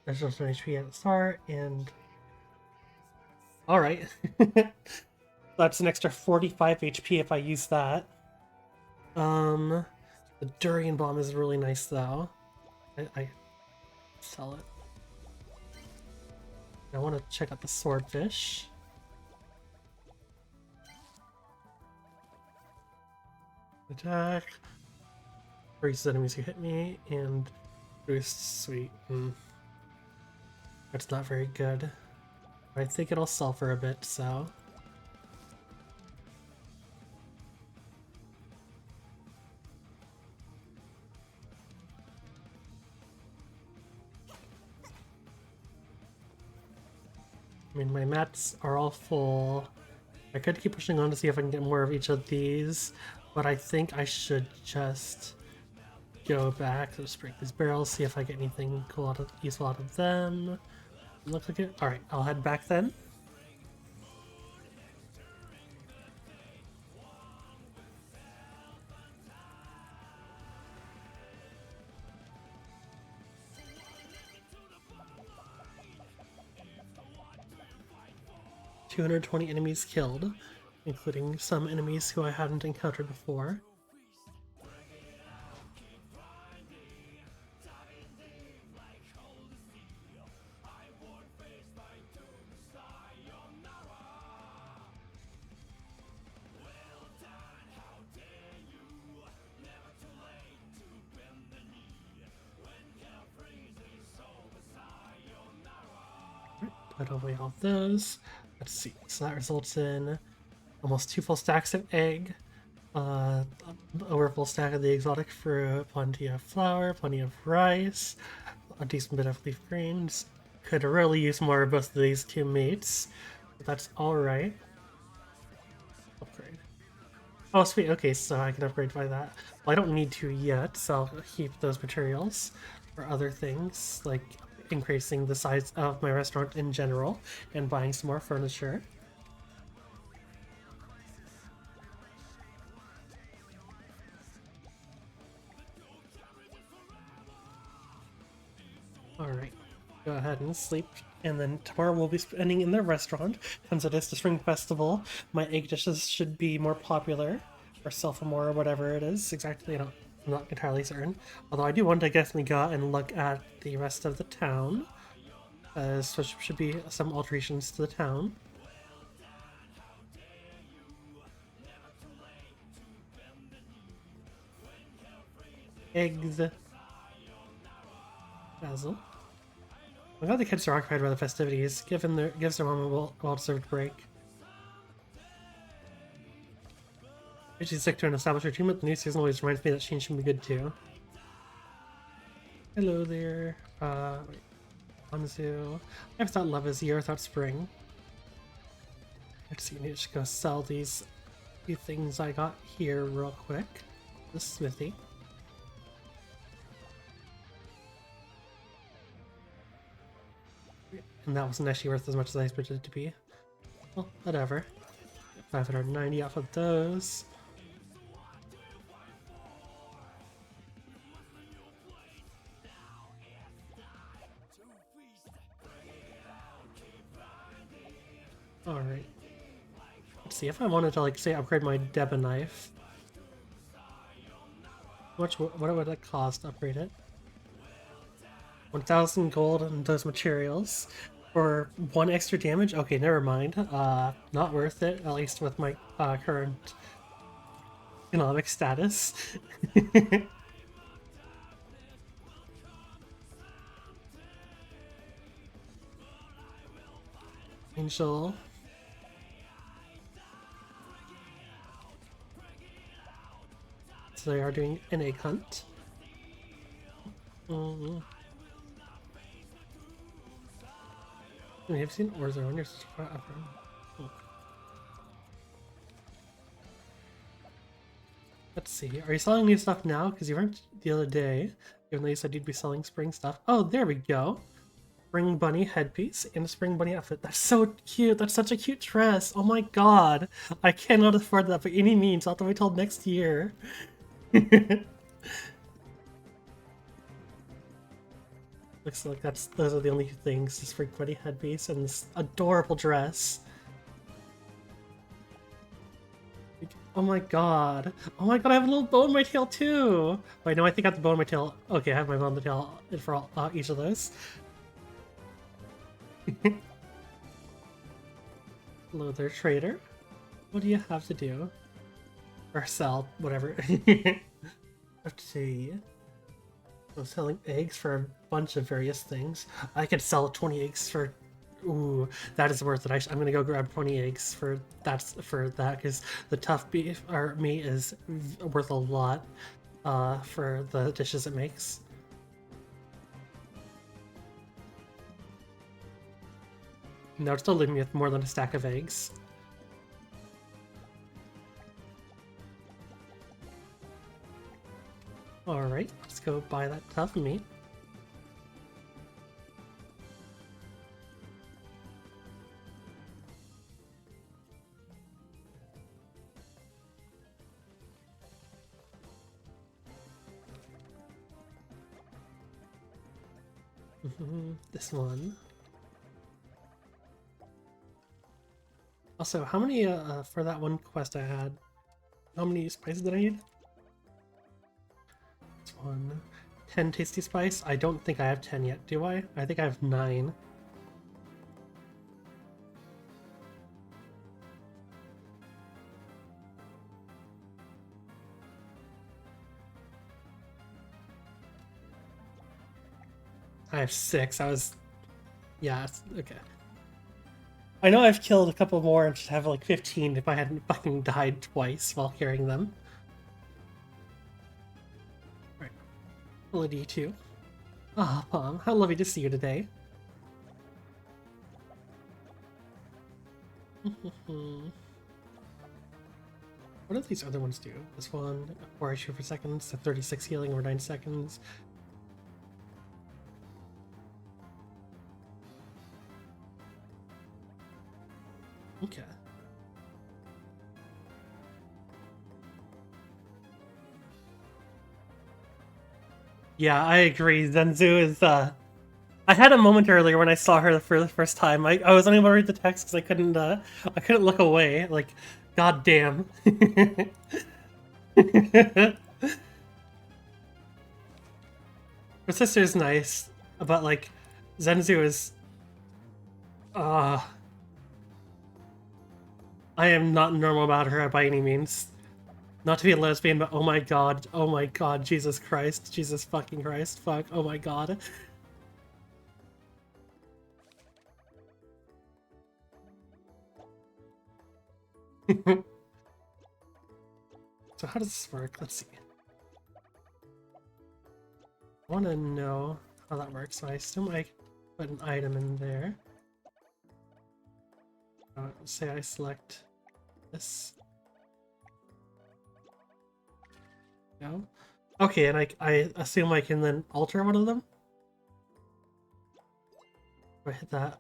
That's just an HP at the start, and... Alright. That's an extra 45 HP if I use that. The durian bomb is really nice though. I sell it. I want to check out the swordfish. Attack. Freezes enemies who hit me, and boost sweet. That's not very good. I think it'll sell for a bit, so... I mean, my mats are all full. I could keep pushing on to see if I can get more of each of these, but I think I should just go back. Let's break these barrels, see if I get anything cool useful out of them. Looks like it. Alright, I'll head back then. "220 enemies killed, including some enemies who I hadn't encountered before. Put away all those. Let's see. So that results in almost 2 full stacks of egg, over a full stack of the exotic fruit, plenty of flour, plenty of rice, a decent bit of leaf greens. Could really use more of both of these two meats, but that's alright. Upgrade. Oh, sweet. Okay, so I can upgrade by that. Well, I don't need to yet, so I'll keep those materials for other things, like increasing the size of my restaurant in general and buying some more furniture. Alright, go ahead and sleep And then tomorrow we'll be spending in the restaurant. Since it is the spring festival, my egg dishes should be more popular, or sell for more, or whatever it is. Exactly, I'm not entirely certain. Although I do want to definitely go out and look at the rest of the town. So should be some alterations to the town. Eggs. Basil. I'm glad the kids are occupied by the festivities, gives their mom a well-deserved break. If she's sick to an established routine, but the new season always reminds me that Sheen should be good too. Hello there. Wait. Anzu. I thought love is year without spring. Let's see, I need to go sell these few things I got here real quick. The smithy. And that wasn't actually worth as much as I expected it to be. Well, whatever. 590 off of those. Alright. Let's see, if I wanted to, like, say, upgrade my Deba knife. What would it cost to upgrade it? 1,000 gold and those materials. For 1 extra damage? Okay, never mind. Not worth it, at least with my current economic status. Angel. So they are doing an egg hunt. We have seen ores around here. Let's see. Are you selling new stuff now? Because you weren't the other day, even though you said you'd be selling spring stuff. Oh, there we go. Spring bunny headpiece and a spring bunny outfit. That's so cute. That's such a cute dress. Oh my god. I cannot afford that by any means. I'll have to wait till next year. Looks like those are the only two things. This spring bunny headpiece and this adorable dress. Oh my god. Oh my god, I have a little bow in my tail too! Wait, no, I think I have the bow in my tail. Okay, I have my bow in the tail for each of those. Hello there, trader. What do you have to do? Or sell, whatever. Let's see. I'm selling eggs for a bunch of various things. I could sell 20 eggs for... Ooh, that is worth it. I'm gonna go grab 20 eggs for that, because the tough beef or meat is worth a lot for the dishes it makes. No, it's still leaving me with more than a stack of eggs. Alright, let's go buy that tough meat. This one. Also, how many, for that one quest I had, how many spices did I need? This one. 10 tasty spice? I don't think I have 10 yet, do I? I think I have 9. I have 6. Yeah, okay. I know I've killed a couple more and should have like 15 if I hadn't fucking died twice while carrying them. Right. Hello, D2. Ah, Pom, how lovely to see you today. What do these other ones do? This one, 4 HP per second, so 36 healing over 9 seconds. Okay. Yeah, I agree. Zenzu is, I had a moment earlier when I saw her for the first time. I was unable to read the text because I couldn't look away. Like, god damn. Her sister's nice, but like, Zenzu is. Uh, I am not normal about her by any means. Not to be a lesbian, but oh my god, Jesus Christ, Jesus fucking Christ, fuck, oh my god. So how does this work? Let's see. I want to know how that works, so I assume I put an item in there. Say I select this. No? Okay, and I assume I can then alter one of them? If I hit that.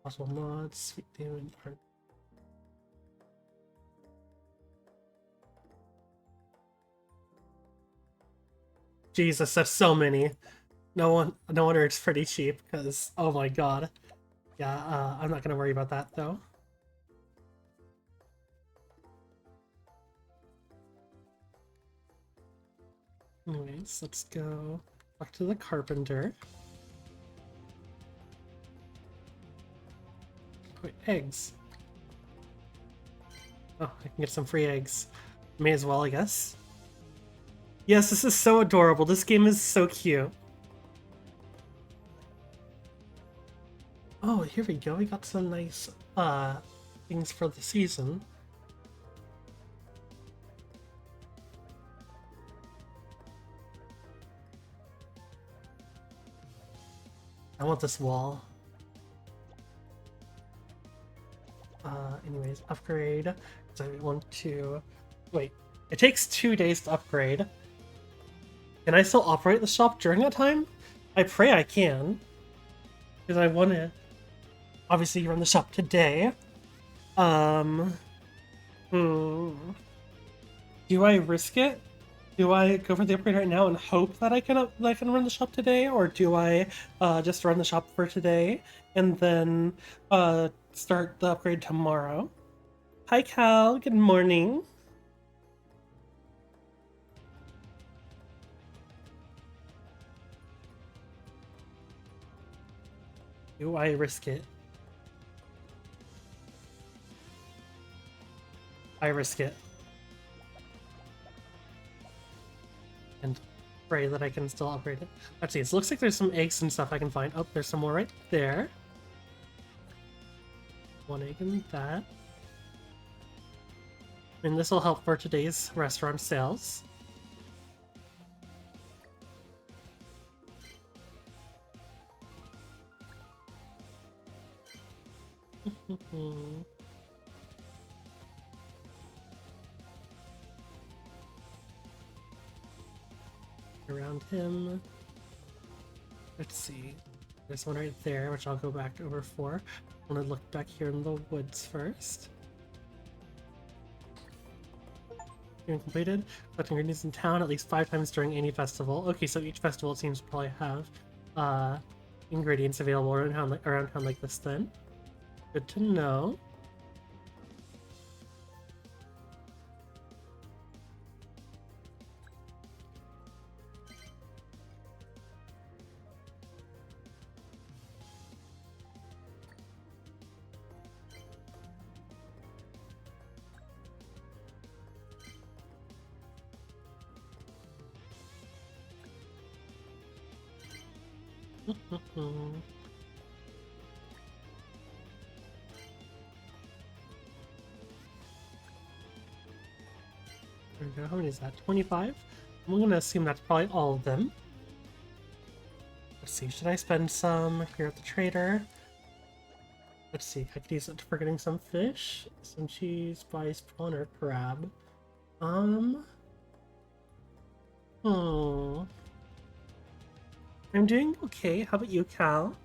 Possible mods, sweet demon, art. Jesus, there's so many. No wonder it's pretty cheap, because, oh my god. Yeah, I'm not gonna worry about that, though. Anyways, let's go back to the carpenter. Wait, eggs. Oh, I can get some free eggs. May as well, I guess. Yes, this is so adorable. This game is so cute. Oh, here we go. We got some nice things for the season. I want this wall. Anyways, upgrade. Because I want to... Wait, it takes 2 days to upgrade. Can I still operate the shop during that time? I pray I can. Because I want to obviously run the shop today. Do I risk it? Do I go for the upgrade right now and hope that I can run the shop today, or do I just run the shop for today and then start the upgrade tomorrow? Hi Cal, good morning. Do I risk it? I risk it. And pray that I can still upgrade it. Let's see, it looks like there's some eggs and stuff I can find. Oh, there's some more right there. 1 egg in that. And this will help for today's restaurant sales. Around him. Let's see. There's one right there, which I'll go back over for. I want to look back here in the woods first. Being completed. Collecting ingredients in town at least 5 times during any festival. Okay, so each festival seems to probably have ingredients available around town like this then. Good to know. There we go. How many is that? 25? I'm gonna assume that's probably all of them. Let's see, should I spend some here at the trader? Let's see, I could use it for getting some fish, some cheese, spice, prawn, or crab. Oh. I'm doing okay. How about you, Cal?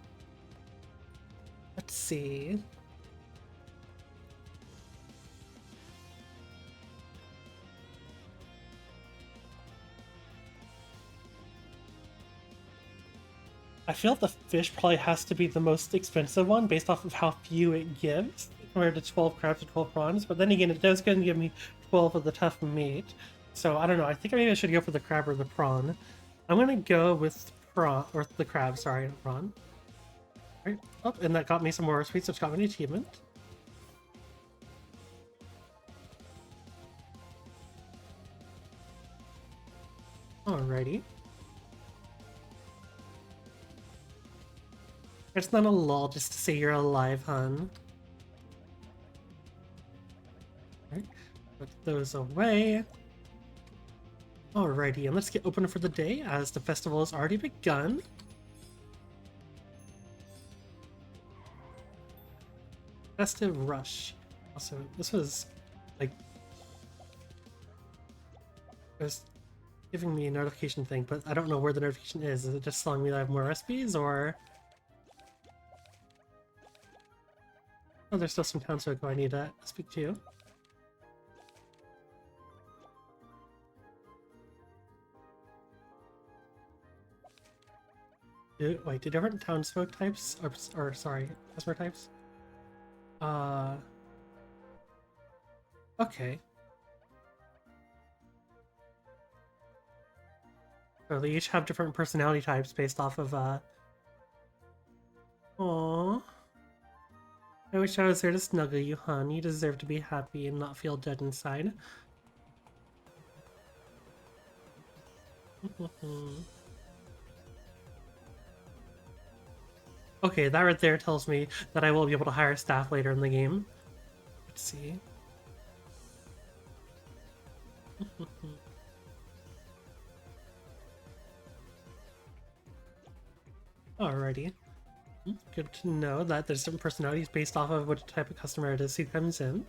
Let's see. I feel the fish probably has to be the most expensive one based off of how few it gives compared to 12 crabs and 12 prawns. But then again, it does going to give me 12 of the tough meat. So I don't know. I think maybe I should go for the crab or the prawn. I'm going to go with prawn, or the crab, sorry, not prawn. Right. Oh, and that got me some more sweets, which got me an achievement. Alrighty. It's not a lull just to say you're alive, hun. Right. Put those away. Alrighty, and let's get open for the day as the festival has already begun. Festive Rush. Also, this was like it was giving me a notification thing, but I don't know where the notification is. Is it just telling me that I have more recipes, or oh, there's still some townsfolk who I need to speak to. Wait, do different townsfolk types, or sorry, customer types? Okay. So they each have different personality types based off of, Aww. I wish I was there to snuggle you, hon. You deserve to be happy and not feel dead inside. Okay, that right there tells me that I will be able to hire staff later in the game. Let's see. Alrighty. Good to know that there's different personalities based off of what type of customer it is who comes in.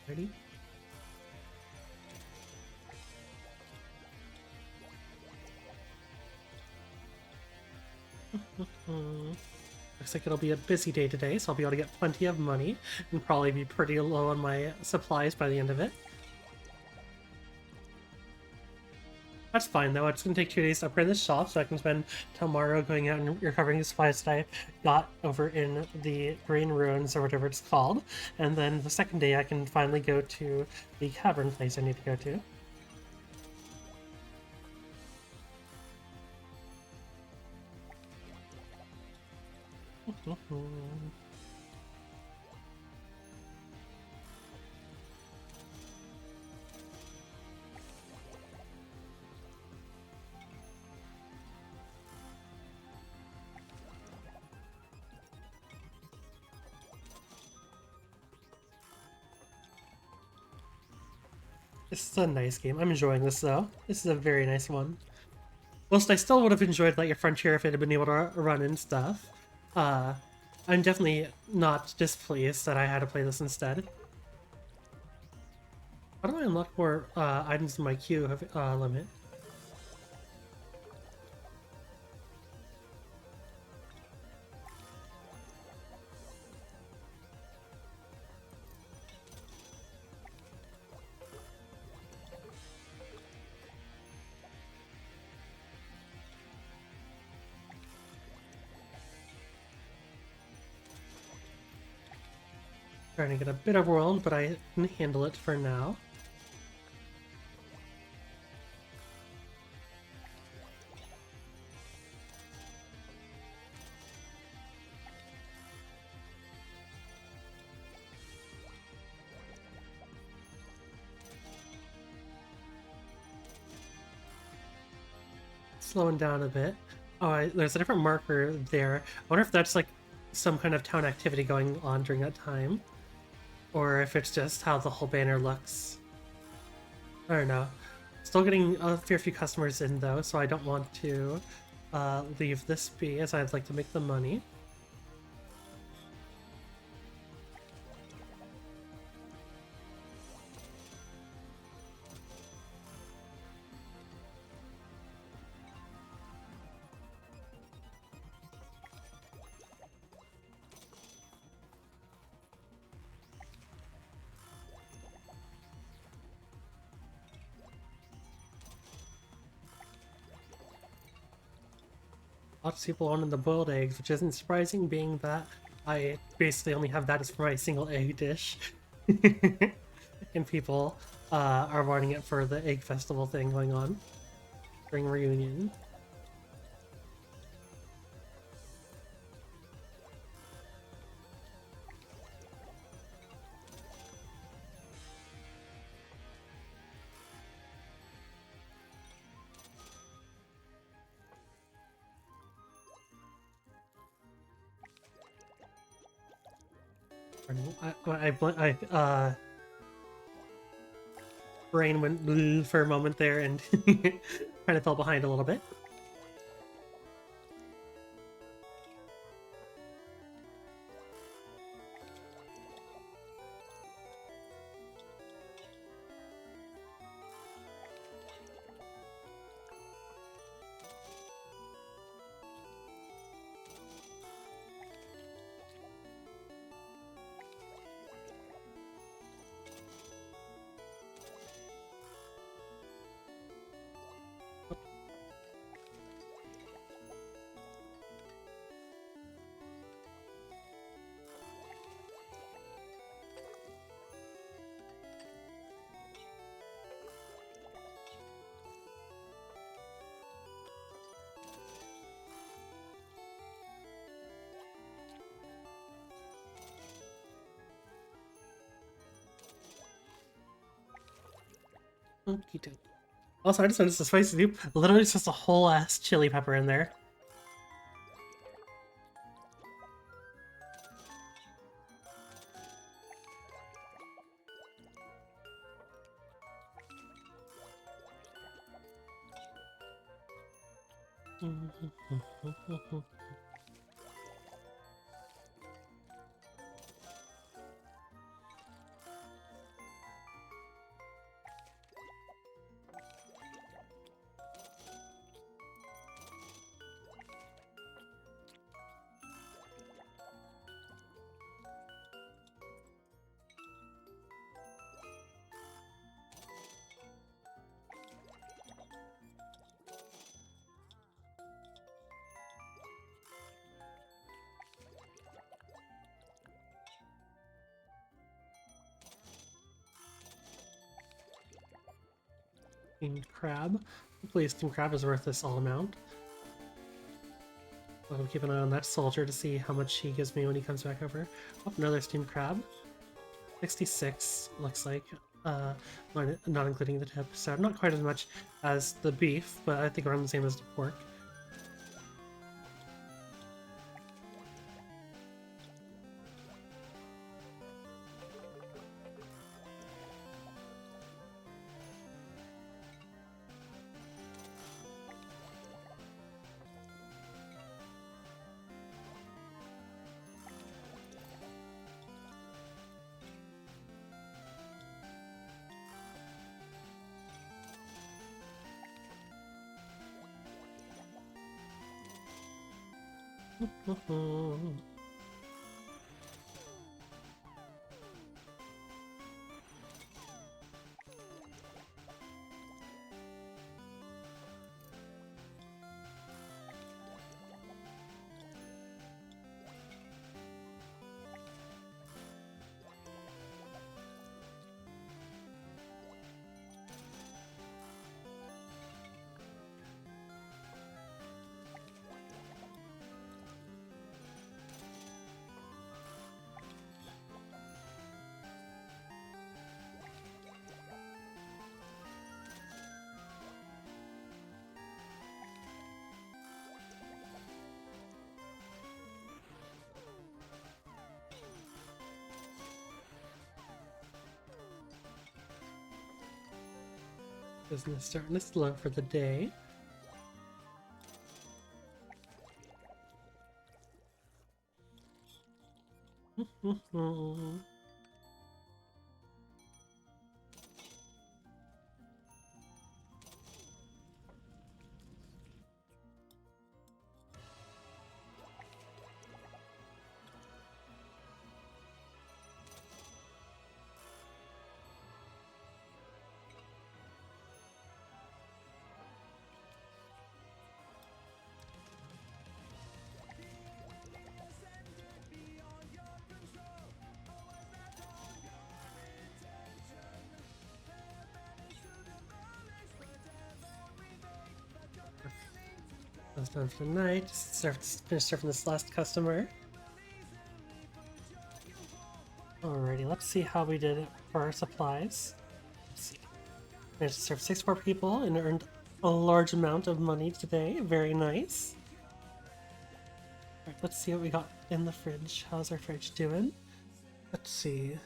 Ready? Looks like it'll be a busy day today, so I'll be able to get plenty of money and probably be pretty low on my supplies by the end of it. That's fine though, it's going to take 2 days to upgrade this shop, so I can spend tomorrow going out and recovering the supplies that I got over in the Green Ruins, or whatever it's called, and then the second day I can finally go to the cavern place I need to go to. This is a nice game. I'm enjoying this though. This is a very nice one. Whilst I still would have enjoyed like a Frontier if it had been able to run and stuff, I'm definitely not displeased that I had to play this instead. How do I unlock more items in my queue limit? Trying to get a bit overwhelmed, but I can handle it for now. Slowing down a bit. Oh, there's a different marker there. I wonder if that's like some kind of town activity going on during that time, or if it's just how the whole banner looks. I don't know. Still getting a fair few customers in though, so I don't want to leave this be, as I'd like to make the money. Lots of people wanted the boiled eggs, which isn't surprising, being that I basically only have that as for my single egg dish. And people are wanting it for the egg festival thing going on during reunion. Brain went for a moment there and kind of fell behind a little bit. Okie dokie. Also, I just noticed the spicy soup literally just a whole ass chili pepper in there. Steamed crab. Hopefully steamed crab is worth this all amount. I'll keep an eye on that soldier to see how much he gives me when he comes back over. Oh, another steamed crab. 66, looks like. Not including the tip. So not quite as much as the beef, but I think around the same as the pork. Business starting to slow for the day. That's done for the night. Just finish serving this last customer. Alrighty, let's see how we did for our supplies. Let's see. Managed to serve 6 more people and earned a large amount of money today. Very nice. Alright, let's see what we got in the fridge. How's our fridge doing? Let's see.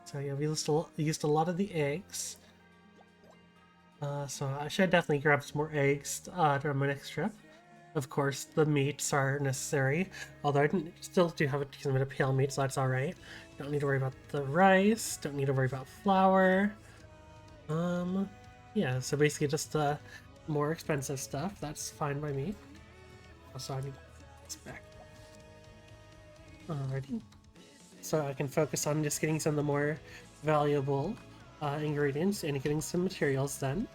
So yeah, we used a lot of the eggs. So I should definitely grab some more eggs during my next trip. Of course, the meats are necessary, although still do have a decent bit of pale meat, so that's alright. Don't need to worry about the rice, don't need to worry about flour. Yeah, so basically just more expensive stuff, that's fine by me. Also, I need this back. Alrighty. So I can focus on just getting some of the more valuable ingredients and getting some materials then.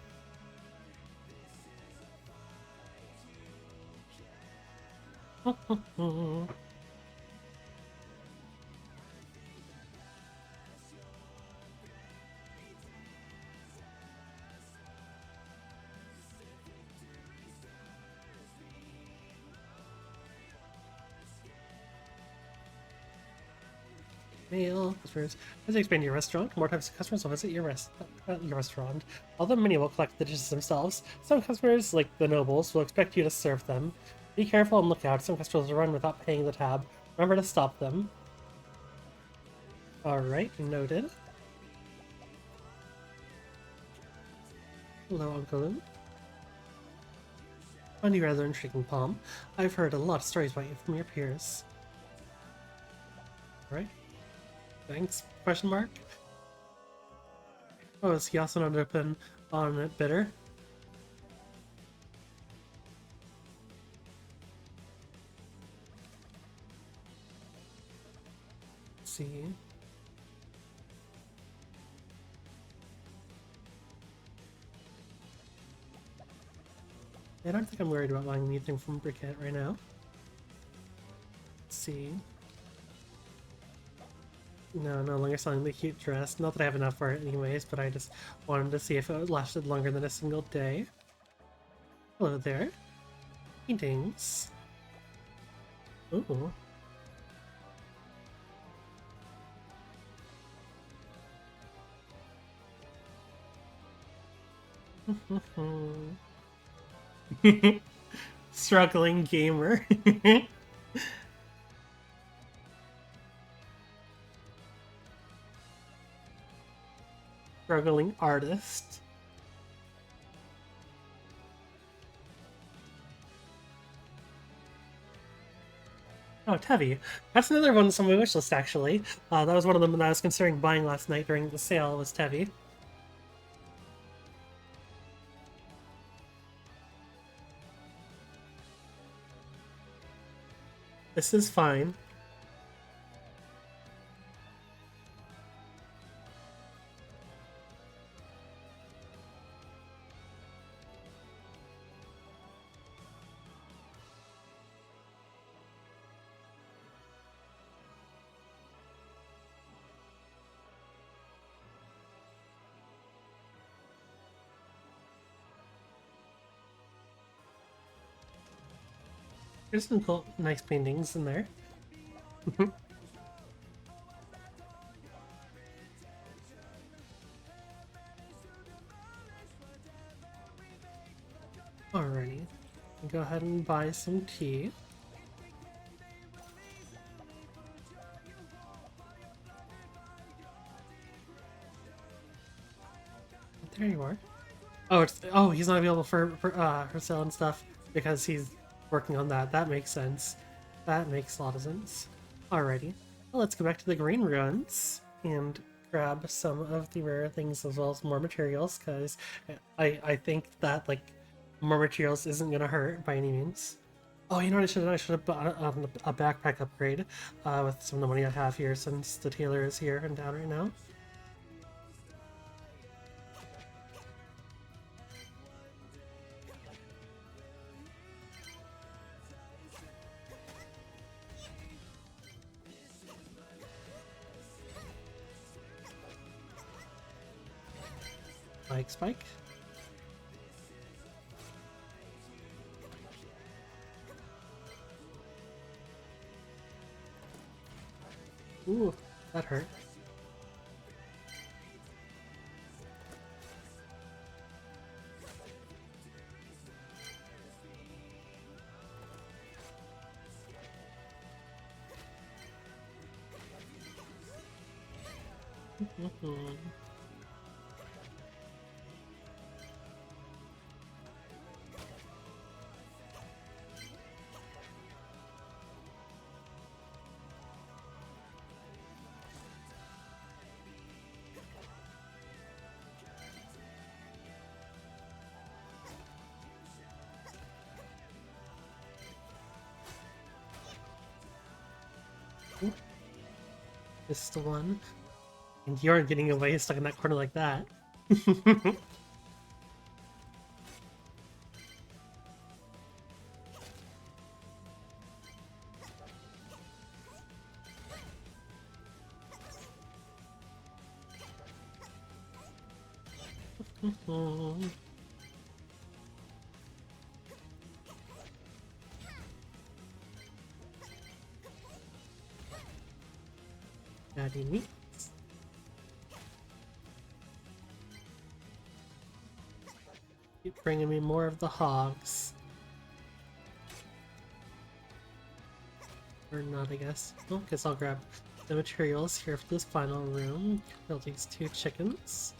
Mail, customers. As you expand your restaurant, more types of customers will visit your restaurant. Although many will collect the dishes themselves, some customers, like the nobles, will expect you to serve them. Be careful and look out. Some customers will run without paying the tab. Remember to stop them. Alright, noted. Hello, Uncle Lou. Funny, rather intriguing palm. I've heard a lot of stories about you from your peers. Alright. Thanks? Question mark? Oh, is he also not open on it bitter? Let's see. I don't think I'm worried about buying anything from Briquette right now. Let's see. No, no longer selling the cute dress. Not that I have enough for it anyways, but I just wanted to see if it lasted longer than a single day. Hello there. Paintings. Ooh. Struggling gamer. Struggling artist. Oh, Tevi. That's another one that's on my wish list, actually. That was one of them that I was considering buying last night during the sale, was Tevi. This is fine. There's some cool, nice paintings in there. Alrighty. Go ahead and buy some tea. There you are. Oh, he's not available for sale and stuff because he's working on that. That makes sense. That makes a lot of sense. Alrighty. Well, let's go back to the green ruins and grab some of the rare things as well as more materials, because I think that like more materials isn't gonna hurt by any means. Oh, you know what I should have bought a backpack upgrade with some of the money I have here since the tailor is here in town right now. Spike. Ooh, that hurt. This is the one. And you aren't getting away stuck in that corner like that. Daddy meats. Keep bringing me more of the hogs. Or not, I guess. Well, I guess I'll grab the materials here for this final room. Kill these 2 chickens.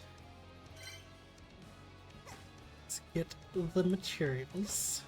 Let's get the materials.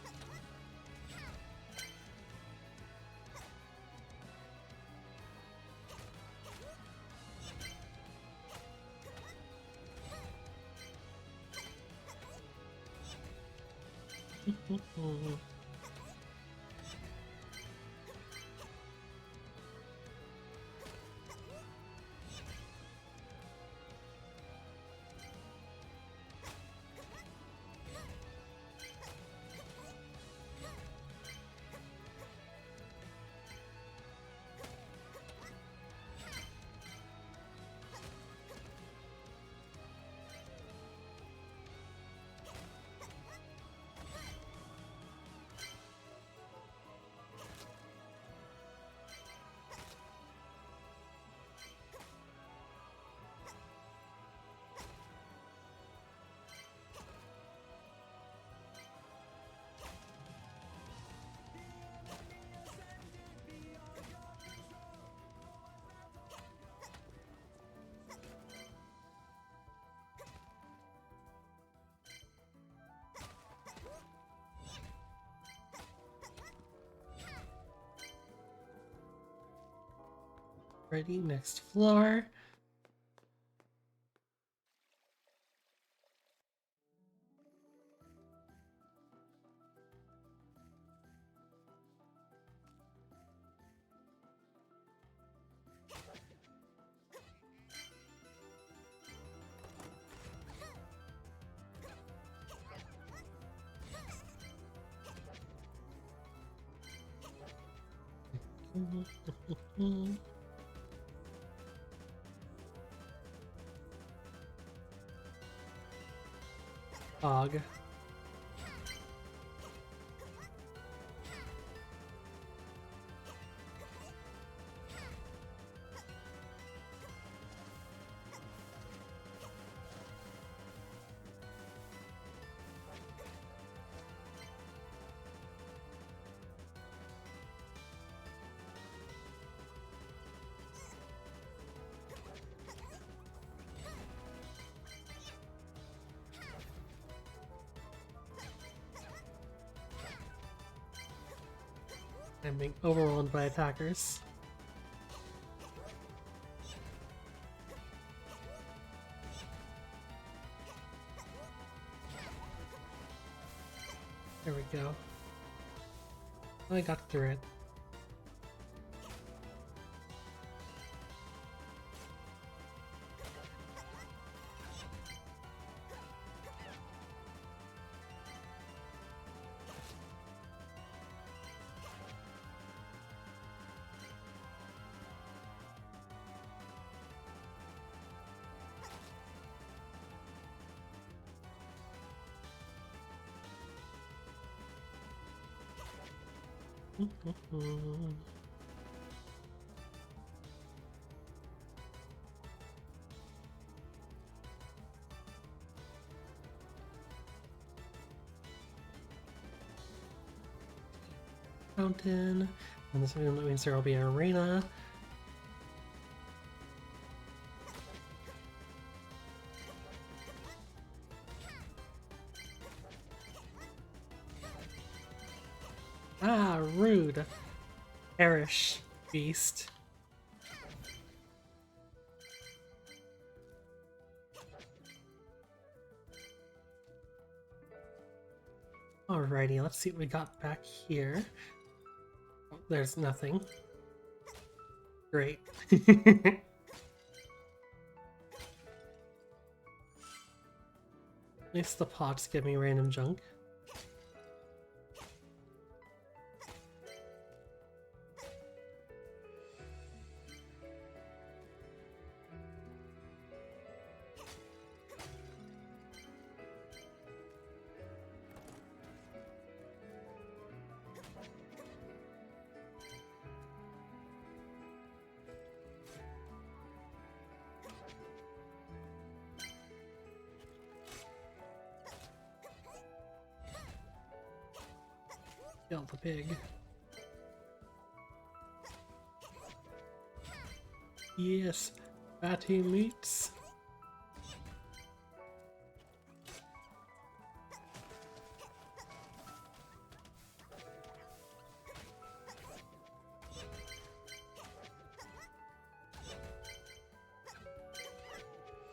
Ready, next floor. Hog. I'm being overwhelmed by attackers. There we go. I got through it. fountain. And this means there will be an arena. Ah, rude. Perish, beast. Alrighty, let's see what we got back here. Oh, there's nothing. Great. At least the pots give me random junk. Kill the pig. Yes, fatty meats.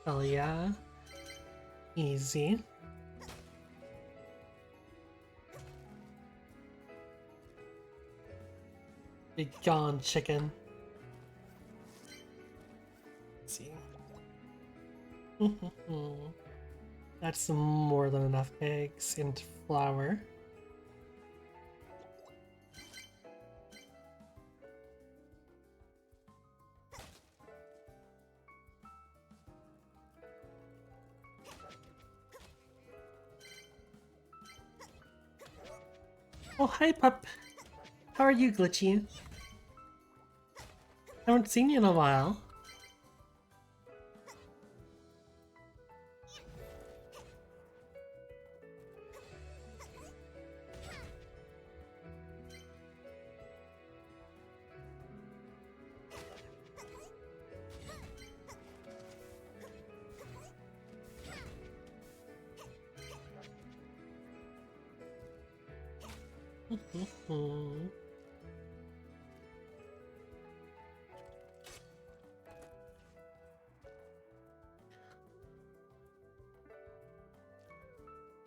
Hell yeah. Easy. Be gone, chicken. Let's see. That's more than enough eggs and flour. Oh, hi, pup. How are you, Glitchy? Haven't seen you in a while.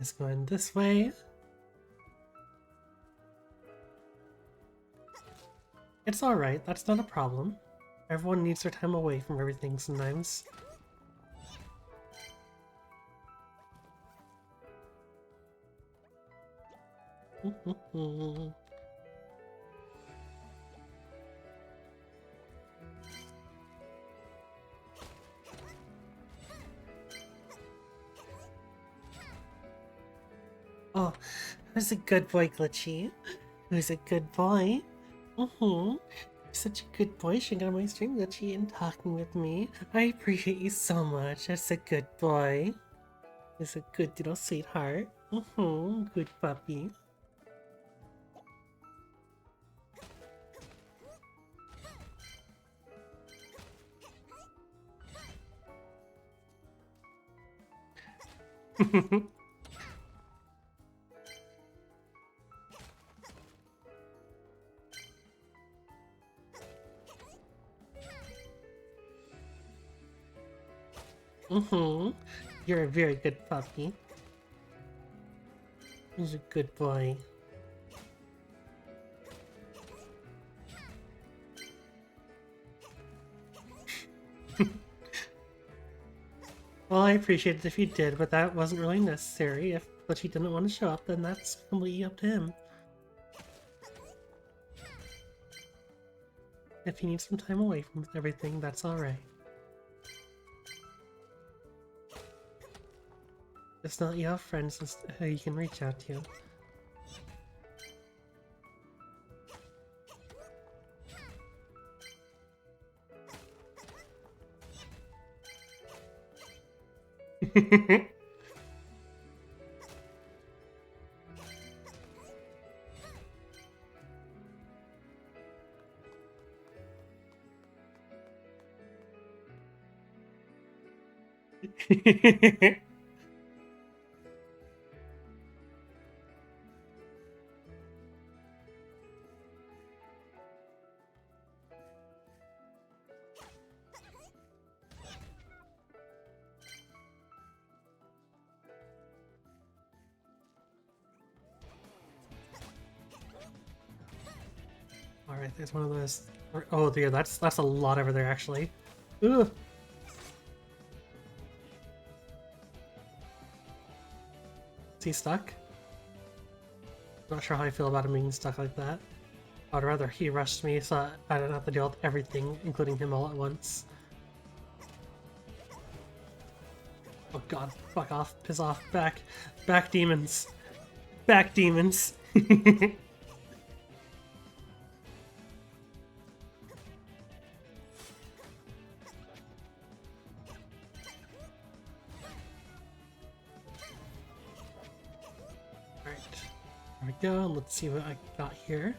It's going this way. It's alright, that's not a problem. Everyone needs their time away from everything sometimes. Oh, who's a good boy, Glitchy? Who's a good boy? You're such a good boy, showing on my stream, Glitchy, and talking with me. I appreciate you so much. That's a good boy. He's a good little sweetheart. Good puppy. You're a very good puppy. He's a good boy. Well, I appreciate it if you did, but that wasn't really necessary. If Glitchy didn't want to show up, then that's completely up to him. If he needs some time away from everything, that's alright. Just not you have friends who you can reach out to. All right, there's one of those. Oh dear, that's a lot over there actually. Ugh. Is he stuck? Not sure how I feel about him being stuck like that. I'd rather he rushed me so I don't have to deal with everything, including him all at once. Oh god, fuck off, piss off, back, demons, back demons. Alright, there we go, let's see what I got here.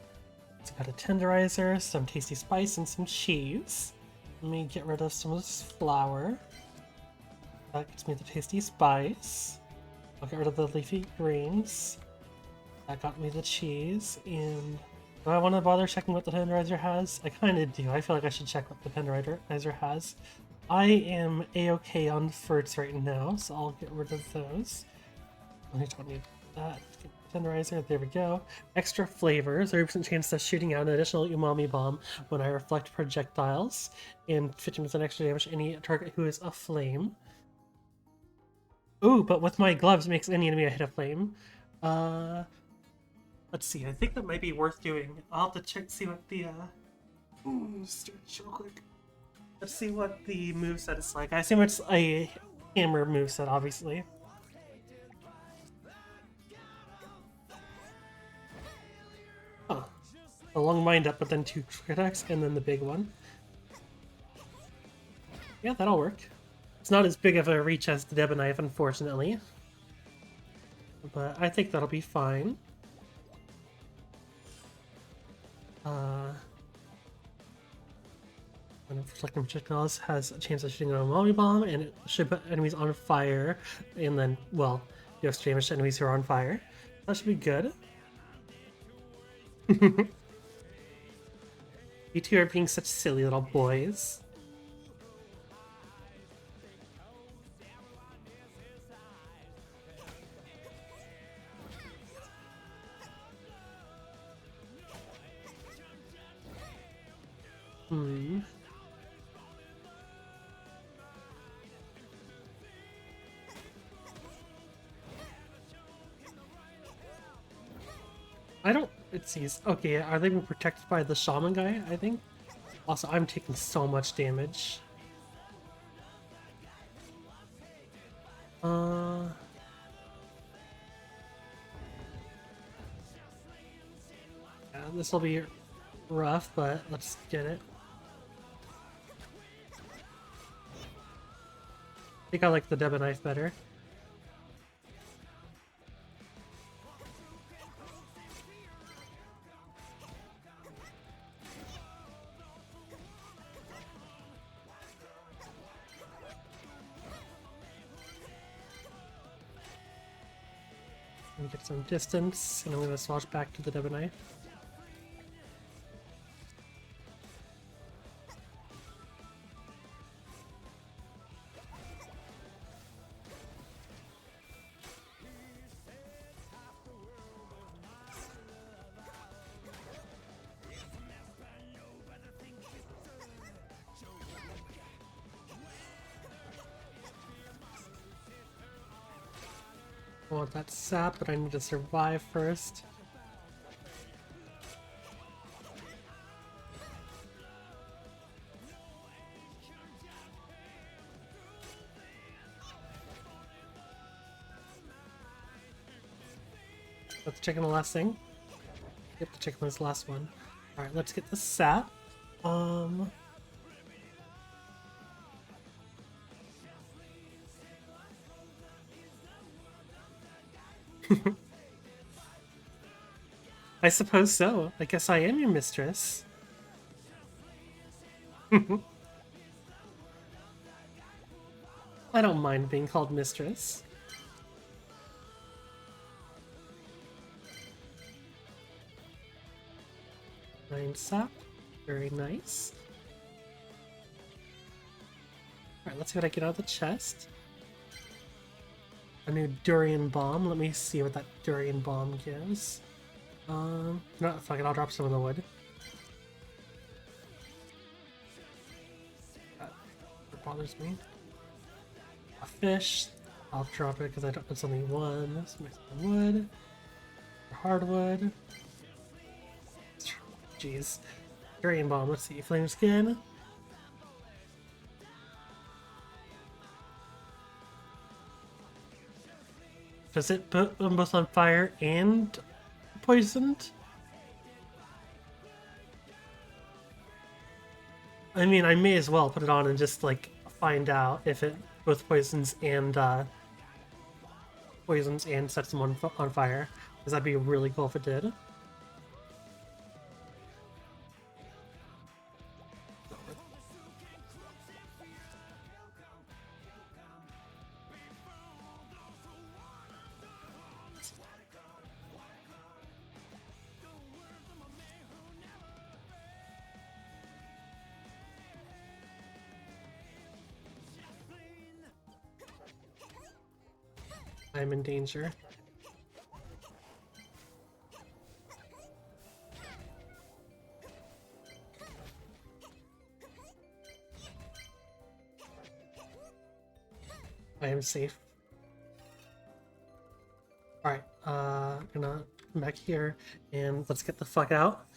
So I got a tenderizer, some tasty spice, and some cheese. Let me get rid of some of this flour. That gets me the tasty spice. I'll get rid of the leafy greens. That got me the cheese, and do I want to bother checking what the tenderizer has? I kind of do. I feel like I should check what the tenderizer has. I am a-okay on fruits right now, so I'll get rid of those. I don't need that. Tenderizer, there we go. Extra flavor, 30% chance of shooting out an additional umami bomb when I reflect projectiles, and 15% extra damage to any target who is aflame. Ooh, but with my gloves, it makes any enemy I hit a flame. Let's see, I think that might be worth doing. I'll have to check, see what the, stretch real quick. Let's see what the moveset is like. I assume it's a hammer moveset, obviously. Huh. A long wind up, but then 2 quick attacks, and then the big one. Yeah, that'll work. It's not as big of a reach as the Deba Knife, unfortunately. But I think that'll be fine. When reflecting projectiles has a chance of shooting an umami bomb, and it should put enemies on fire, and then, well, you have damage to enemies who are on fire. That should be good. You two are being such silly little boys. Hmm. I don't... It sees... Okay, are they being protected by the shaman guy, I think? Also, I'm taking so much damage. Yeah, this will be rough, but let's get it. I think I like the Deba Knife better. Let me get some distance, and I'm going to switch back to the Deba Knife. I want that sap, but I need to survive first. Let's check on the last thing. Yep, the chicken was the last one. Alright, let's get the sap. I suppose so. I guess I am your mistress. I don't mind being called mistress. Nine sap. Very nice. Alright, let's see what I get out of the chest. A new durian bomb. Let me see what that durian bomb gives. No, fuck it, I'll drop some of the wood. That bothers me. A fish. I'll drop it because I don't. It's only one. Let's make some wood. Hardwood. Jeez. Durian bomb. Let's see. Flame skin. Does it put them both on fire and poisoned? I mean, I may as well put it on and just like find out if it both poisons and sets them on fire. Because that'd be really cool if it did. I'm in danger. I am safe. Alright, gonna come back here and let's get the fuck out.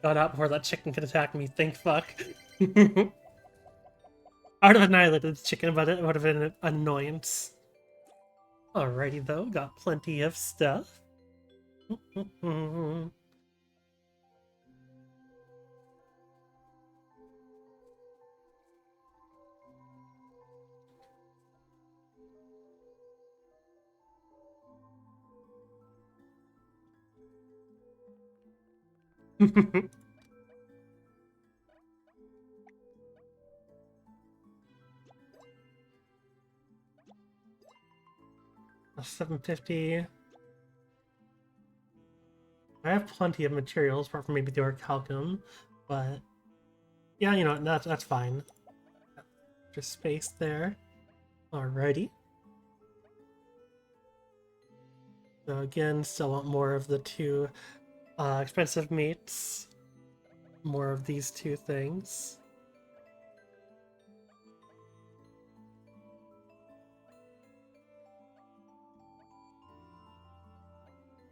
Got out before that chicken could attack me, thank fuck. I would have annihilated the chicken, but it would have been an annoyance. Alrighty though, got plenty of stuff. A 750. I have plenty of materials, apart from maybe the orichalcum, but yeah, you know, that's fine. Just space there. Alrighty. So again, still want more of the two expensive meats. More of these two things.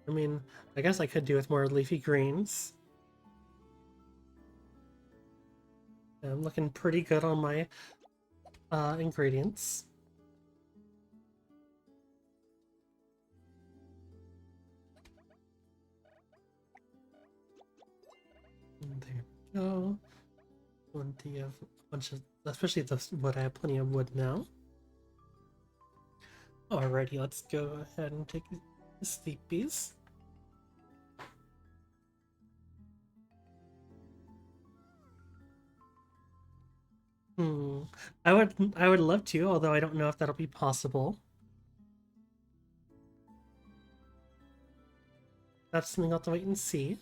I mean, I guess I could do with more leafy greens. I'm looking pretty good on my ingredients. And there we go. Plenty of a bunch of, especially the wood. I have plenty of wood now. Alrighty, let's go ahead and take the sleepies. I would love to, although I don't know if that'll be possible. That's something I'll have to wait and see.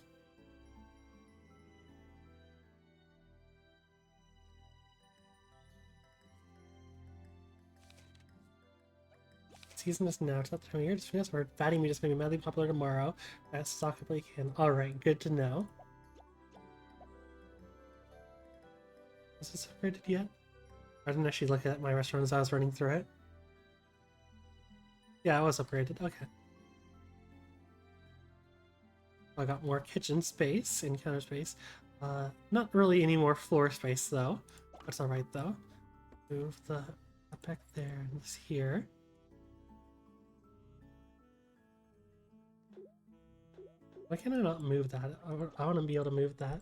Season is now. It's not the time of year. Just fast forward. Fatty meat is going to be madly popular tomorrow. That's stock up you can. Alright, good to know. Is this upgraded yet? I didn't actually look at my restaurant as I was running through it. Yeah, it was upgraded. Okay. I got more kitchen space and counter space. Not really any more floor space though. That's alright though. Move the back there and this here. Why can I not move that? I want to be able to move that.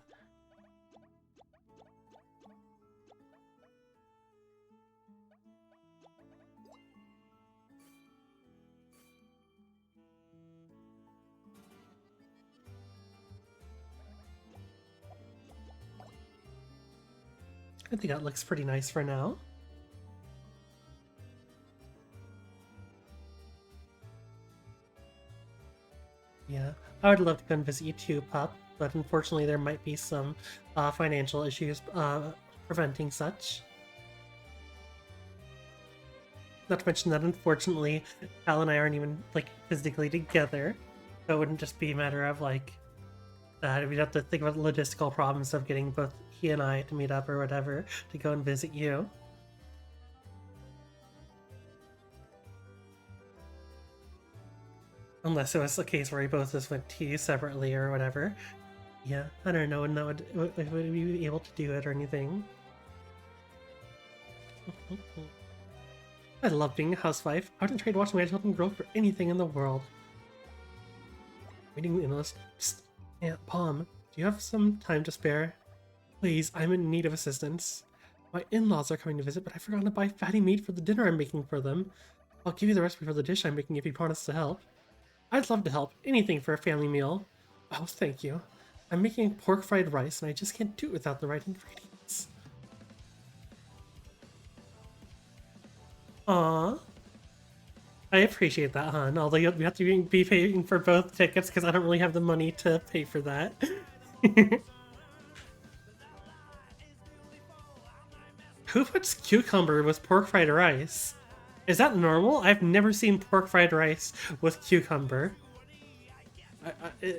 I think that looks pretty nice for now. Yeah, I would love to come visit you too, Pup, but unfortunately there might be some financial issues preventing such. Not to mention that unfortunately, Cal and I aren't even like physically together, so it wouldn't just be a matter of like that. We'd have to think about the logistical problems of getting both he and I to meet up or whatever to go and visit you. Unless it was a case where we both just went to you separately or whatever. Yeah, I don't know when that would we be able to do it or anything. I love being a housewife. I wouldn't trade watching my children grow for anything in the world. Waiting in the list. Psst. Aunt Palm, do you have some time to spare? Please, I'm in need of assistance. My in-laws are coming to visit, but I've forgotten to buy fatty meat for the dinner I'm making for them. I'll give you the recipe for the dish I'm making if you promise to help. I'd love to help. Anything for a family meal. Oh, thank you. I'm making pork fried rice, and I just can't do it without the right ingredients. Aww. I appreciate that, hon. Although you have to be paying for both tickets because I don't really have the money to pay for that. Who puts cucumber with pork fried rice? Is that normal? I've never seen pork fried rice with cucumber.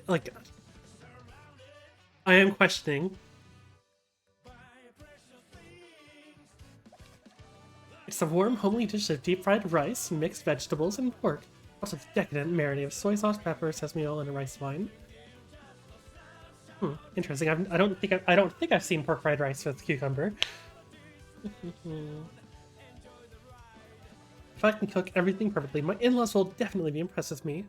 Like, I am questioning. It's a warm, homely dish of deep-fried rice, mixed vegetables, and pork. Also, a decadent marinade of soy sauce, pepper, sesame oil, and a rice wine. Interesting. I don't think I've seen pork fried rice with cucumber. If I can cook everything perfectly, my in-laws will definitely be impressed with me.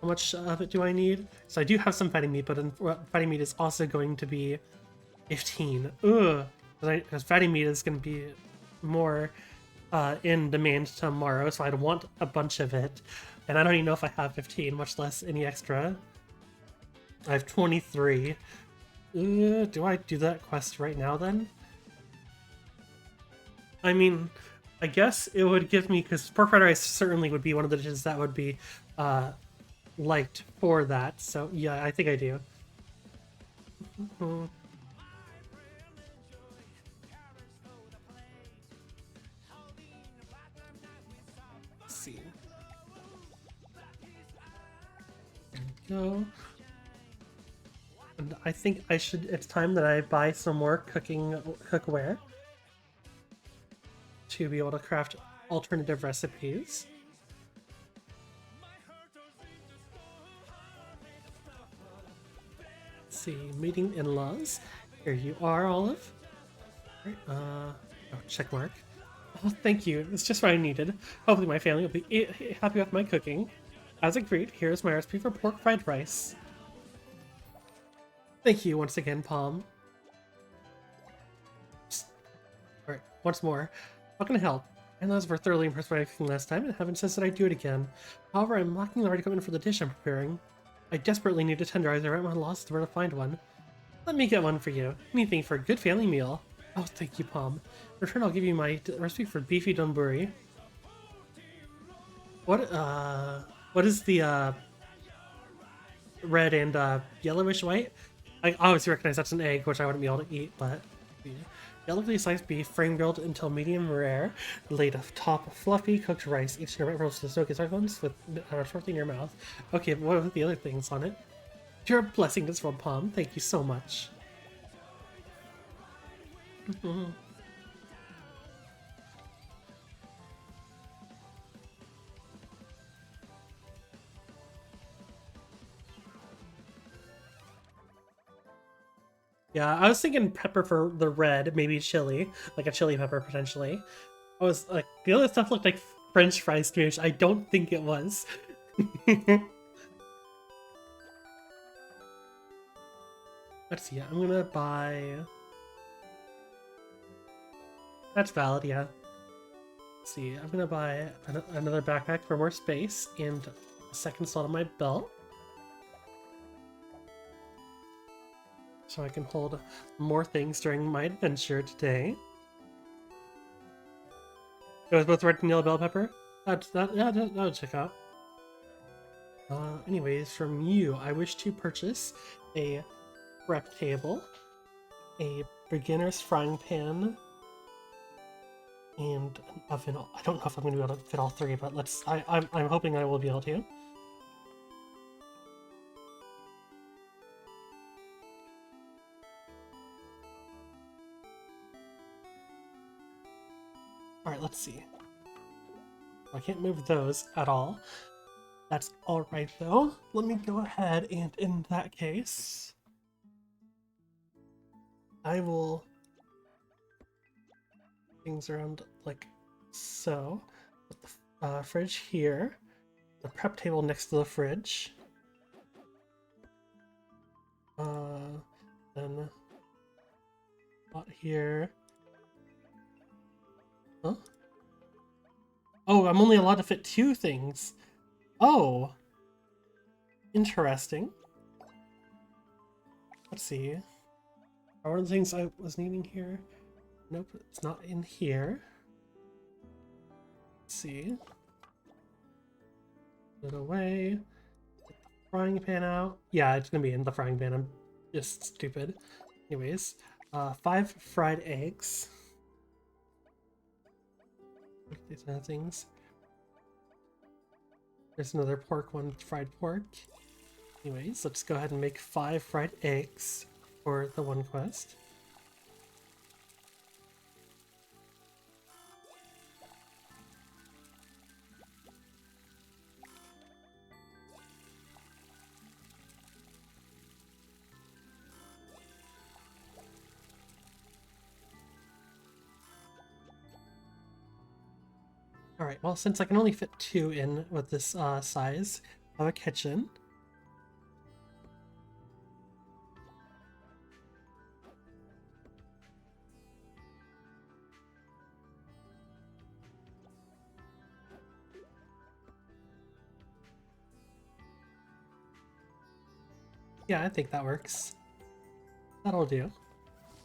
How much of it do I need? So I do have some fatty meat, but fatty meat is also going to be 15. Ugh. Because fatty meat is going to be more in demand tomorrow, so I'd want a bunch of it. And I don't even know if I have 15, much less any extra. I have 23. Do I do that quest right now then? I mean, I guess it would give me, because pork fried rice certainly would be one of the dishes that would be liked for that. So yeah, I think I do. Let's see. There we go. And I think it's time that I buy some more cookware to be able to craft alternative recipes. Let's see, meeting in-laws. Here you are, Olive. Right, oh, check mark. Oh, thank you. It's just what I needed. Hopefully my family will be happy with my cooking. As agreed, here's my recipe for pork fried rice. Thank you once again, Palm. Alright, once more. How can I help? I know were thoroughly impressed by my cooking last time and have insisted I do it again. However, I'm lacking the right equipment for the dish I'm preparing. I desperately need a tenderizer at my loss to where to find one. Let me get one for you. Anything for a good family meal. Oh, thank you, Palm. In return, I'll give you my recipe for beefy donburi. What is the, red and, yellowish white? I obviously recognize that's an egg, which I wouldn't be able to eat, but... Yellowly sliced beef, frame grilled until medium rare, laid atop fluffy cooked rice, each serving roasted smoky ones with shortly in your mouth. Okay, but what are the other things on it? You're a blessing to this one, Palm. Thank you so much. Yeah, I was thinking pepper for the red, maybe chili, like a chili pepper potentially. I was like, the other stuff looked like French fries to me, which I don't think it was. Let's see, I'm gonna buy... That's valid, yeah. Let's see, I'm gonna buy another backpack for more space and a second slot on my belt. so I can hold more things during my adventure today. It was both red and yellow bell pepper. That'll check out. Anyways, from you, I wish to purchase a prep table, a beginner's frying pan, and an oven. I don't know if I'm going to be able to fit all three, but I'm hoping I will be able to. Alright, let's see. I can't move those at all. That's alright though. Let me go ahead and in that case, I will things around like so. Put the fridge here, the prep table next to the fridge. Then pot here. Huh? Oh, I'm only allowed to fit 2 things. Oh, interesting. Let's see. Are one of the things I was needing here? Nope, it's not in here. Let's see. Put it away. Get the frying pan out. Yeah, it's gonna be in the frying pan. I'm just stupid. Anyways, 5 fried eggs. These other things. There's another pork one, fried pork. Anyways, let's go ahead and make 5 fried eggs for the one quest. Alright, well, since I can only fit 2 in with this size of a kitchen, yeah, I think that works. That'll do.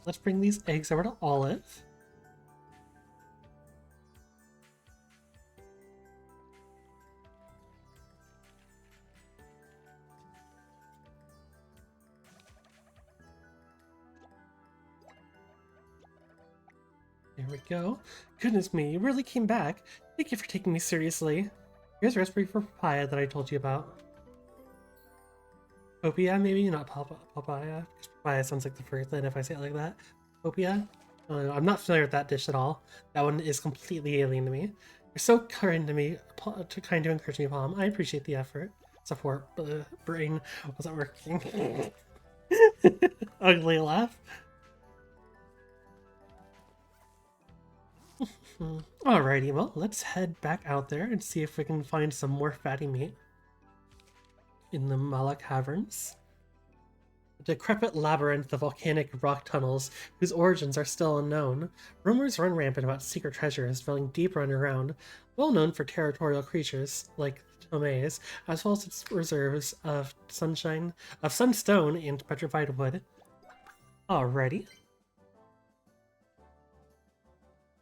Let's bring these eggs over to Olive. There we go. Goodness me, you really came back. Thank you for taking me seriously. Here's a recipe for papaya that I told you about. Popia, maybe? Not papaya. Papaya sounds like the fruit, then if I say it like that. Popia? I'm not familiar with that dish at all. That one is completely alien to me. You're so kind to me, kind to encourage me, Palm. I appreciate the effort. Support, but the brain wasn't working. Ugly laugh. Alrighty, well, let's head back out there and see if we can find some more fatty meat in the Mala Caverns. A decrepit labyrinth of volcanic rock tunnels whose origins are still unknown. Rumors run rampant about secret treasures dwelling deeper underground, well known for territorial creatures like tomes, as well as its reserves of sunstone and petrified wood. Alrighty.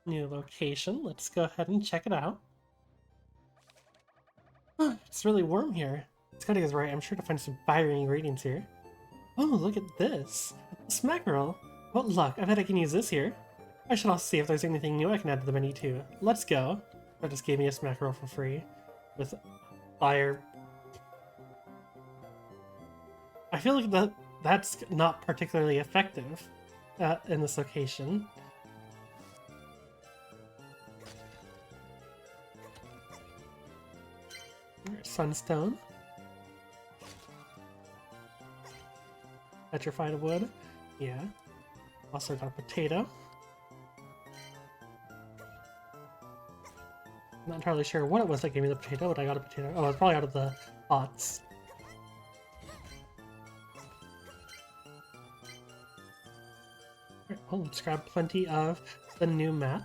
New location. Let's go ahead and check it out. It's really warm here. Scotty is right. I'm sure to find some fire ingredients here. Oh, look at this. This mackerel. What luck. I bet I can use this here. I should also see if there's anything new I can add to the menu too. Let's go. That just gave me a mackerel for free. With fire. I feel like that's not particularly effective in this location. Sunstone. Petrified wood. Yeah. Also got a potato. I'm not entirely sure what it was that gave me the potato, but I got a potato. Oh, it's probably out of the pots. Right, well, let's grab plenty of the new map.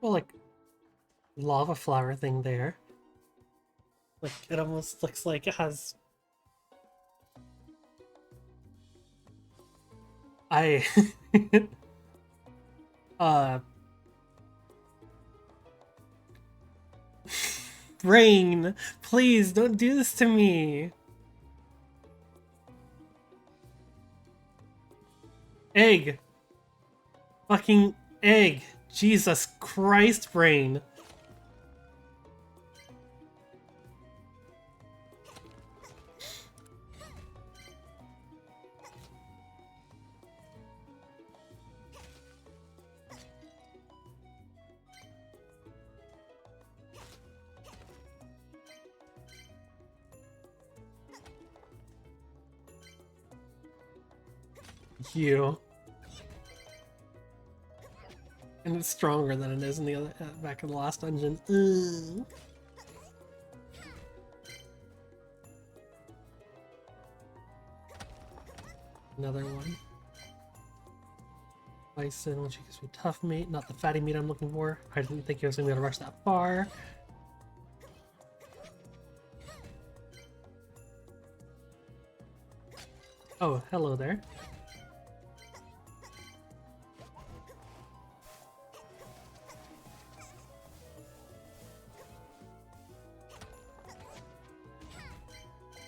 Well, like, lava flower thing there. Like, it almost looks like it has... I... uh... Brain! Please, don't do this to me! Egg! Fucking egg! Jesus Christ, Brain! You. And it's stronger than it is in the other back in the last dungeon. Ugh. Another one. Bison, which gives me tough meat, not the fatty meat I'm looking for. I didn't think he was gonna be able to rush that far. Oh, hello there.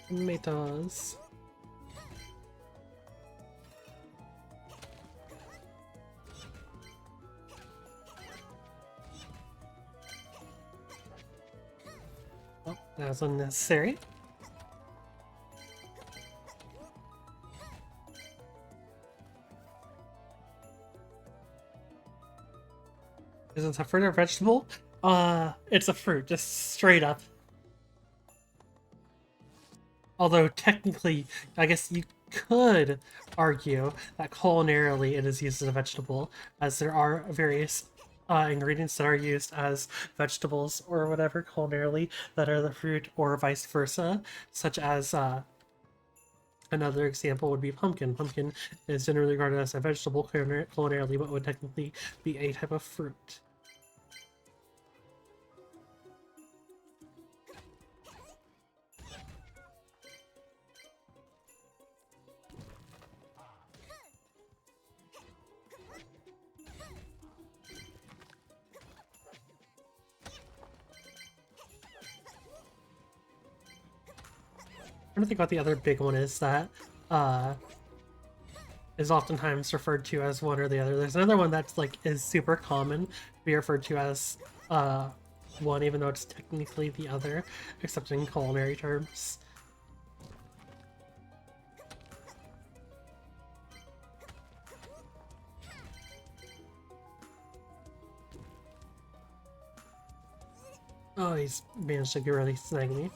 Tomatoes. Oh, that was unnecessary. Isn't a fruit or vegetable? It's a fruit, just straight up. Although technically, I guess you could argue that culinarily it is used as a vegetable, as there are various ingredients that are used as vegetables or whatever culinarily that are the fruit, or vice versa, such as another example would be pumpkin. Pumpkin is generally regarded as a vegetable culinarily, but would technically be a type of fruit. I'm trying to think what the other big one is that is oftentimes referred to as one or the other. There's another one that's like is super common to be referred to as one, even though it's technically the other, except in culinary terms. Oh, he's managed to really snag me.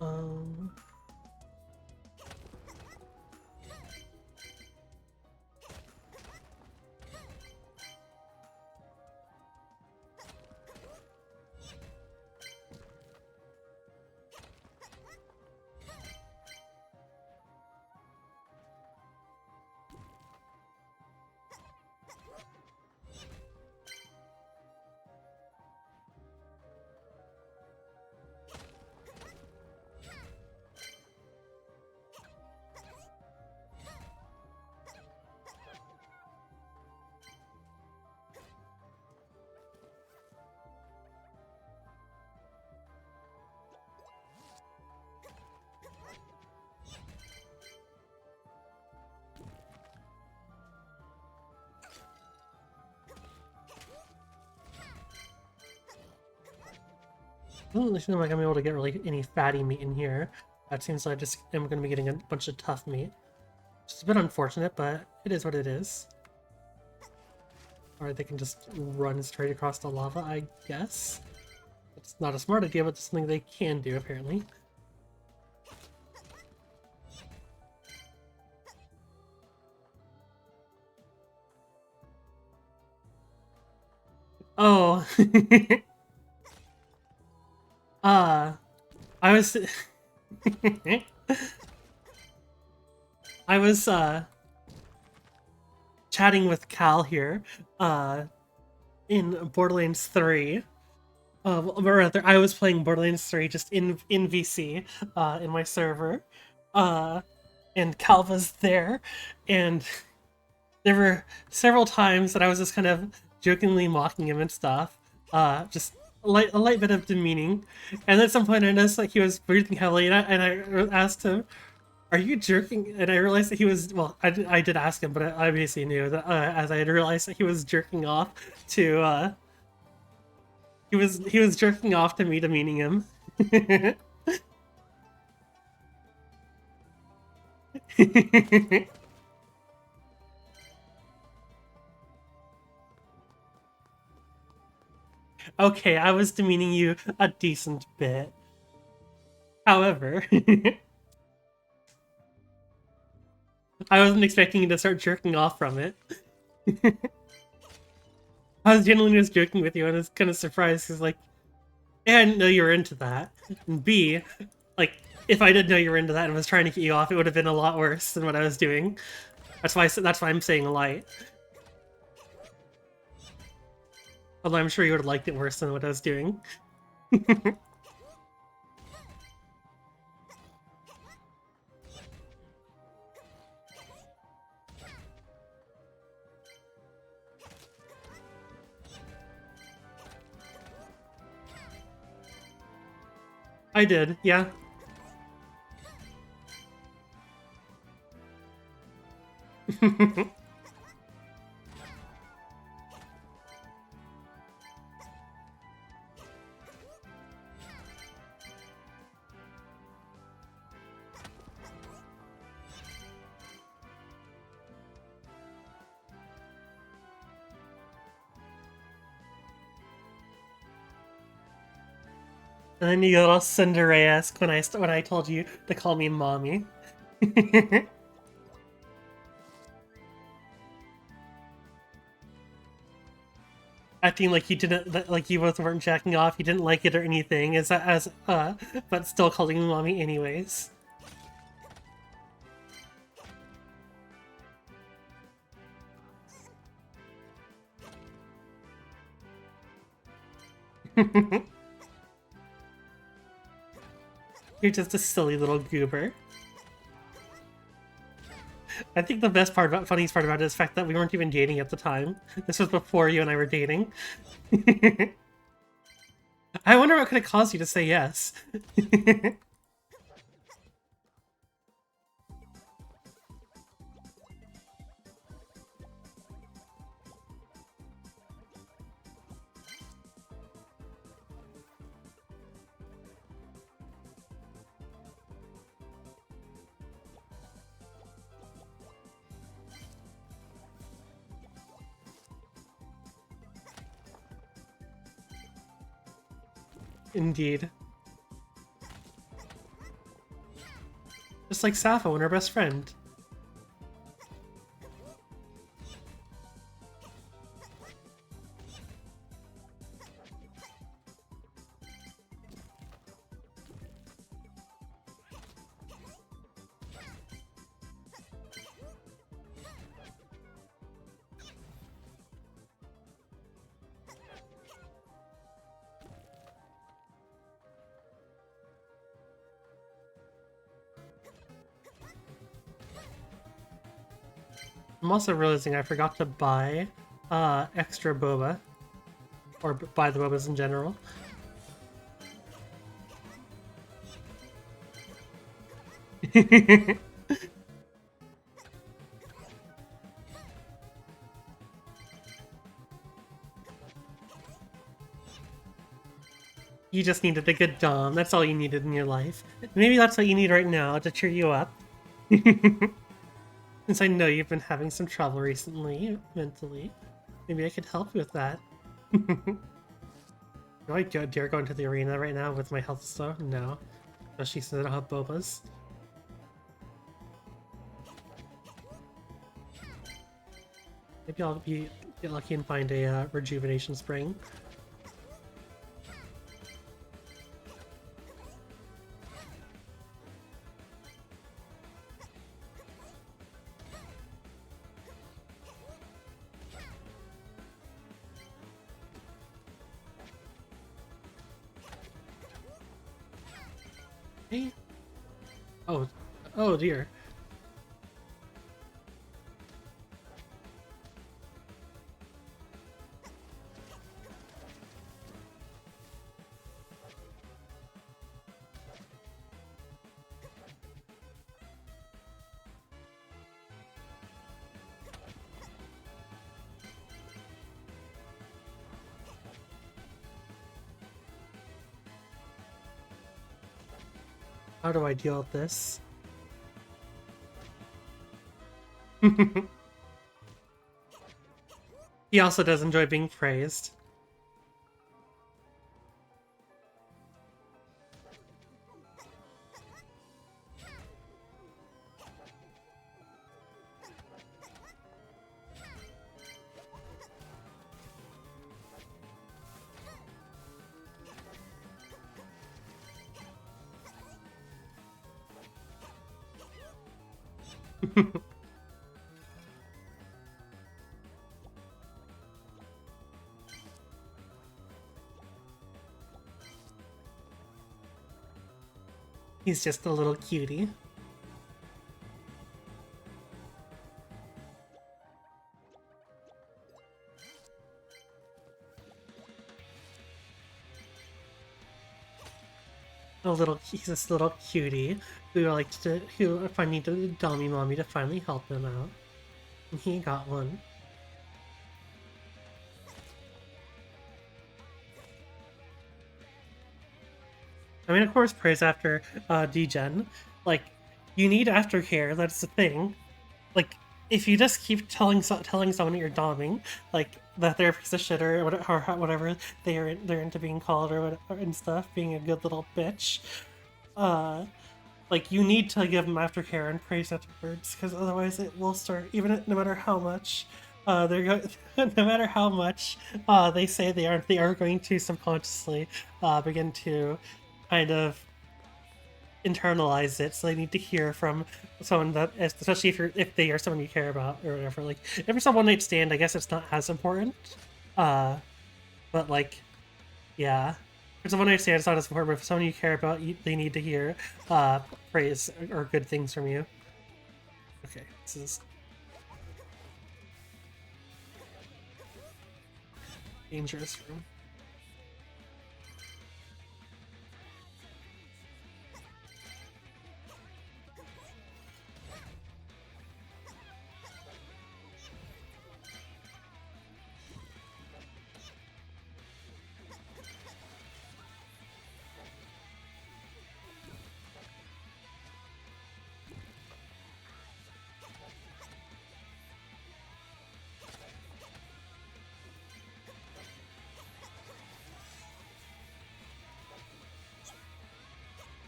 Um, doesn't seem like I'm able to get really any fatty meat in here. That seems like I just am going to be getting a bunch of tough meat. It's a bit unfortunate, but it is what it is. Or they can just run straight across the lava, I guess. It's not a smart idea, but it's something they can do, apparently. Oh! I was I was chatting with Cal here uh in Borderlands 3. Or rather, I was playing Borderlands 3 just in VC in my server. Uh and Cal was there, and there were several times that I was just kind of jokingly mocking him and stuff. Just a light bit of demeaning. And at some point I noticed like he was breathing heavily, and I asked him, "Are you jerking?" And I realized that he was, well, I did ask him, but I obviously knew that as I had realized that he was jerking off to he was jerking off to me demeaning him. Okay, I was demeaning you a decent bit. However, I wasn't expecting you to start jerking off from it. I was genuinely just joking with you, and I was kind of surprised because, like, A, I didn't know you were into that, and B, like, if I did know you were into that and was trying to get you off, it would have been a lot worse than what I was doing. That's why I'm saying light. Although I'm sure you would have liked it worse than what I was doing. I did, yeah. And then you got all Cinderella-esque when I told you to call me mommy. Acting like you didn't, like you both weren't jacking off, you didn't like it or anything, but still calling me mommy anyways. You're just a silly little goober. I think the funniest part about it is the fact that we weren't even dating at the time. This was before you and I were dating. I wonder what could have caused you to say yes. Indeed. Just like Sappho and her best friend. I'm also realizing I forgot to buy extra boba. Or buy the bobas in general. You just needed a good dom. That's all you needed in your life. Maybe that's what you need right now to cheer you up. Since I know you've been having some trouble recently, mentally. Maybe I could help you with that. Do I dare go into the arena right now with my health so? No. Especially since I don't have bobas. Maybe I'll get lucky and find a rejuvenation spring. Hey. Oh, oh dear. How do I deal with this? He also does enjoy being praised. He's just a little cutie. He's this little cutie who finding the dummy mommy to finally help him out. And he got one. I mean, of course, praise after degen. Like, you need aftercare. That's the thing. Like, if you just keep telling someone you're doming, like that they're a piece of shit or whatever they're into being called or whatever and stuff, being a good little bitch, like you need to give them aftercare and praise afterwards, because otherwise it will start. No matter how much no matter how much they say they are going to subconsciously begin to kind of internalize it, so they need to hear from someone that, especially if they are someone you care about or whatever. Like if it's a one night stand, I guess it's not as important. But like, yeah, if it's a one night stand, it's not as important. But if someone you care about, they need to hear praise or good things from you. Okay, this is dangerous room.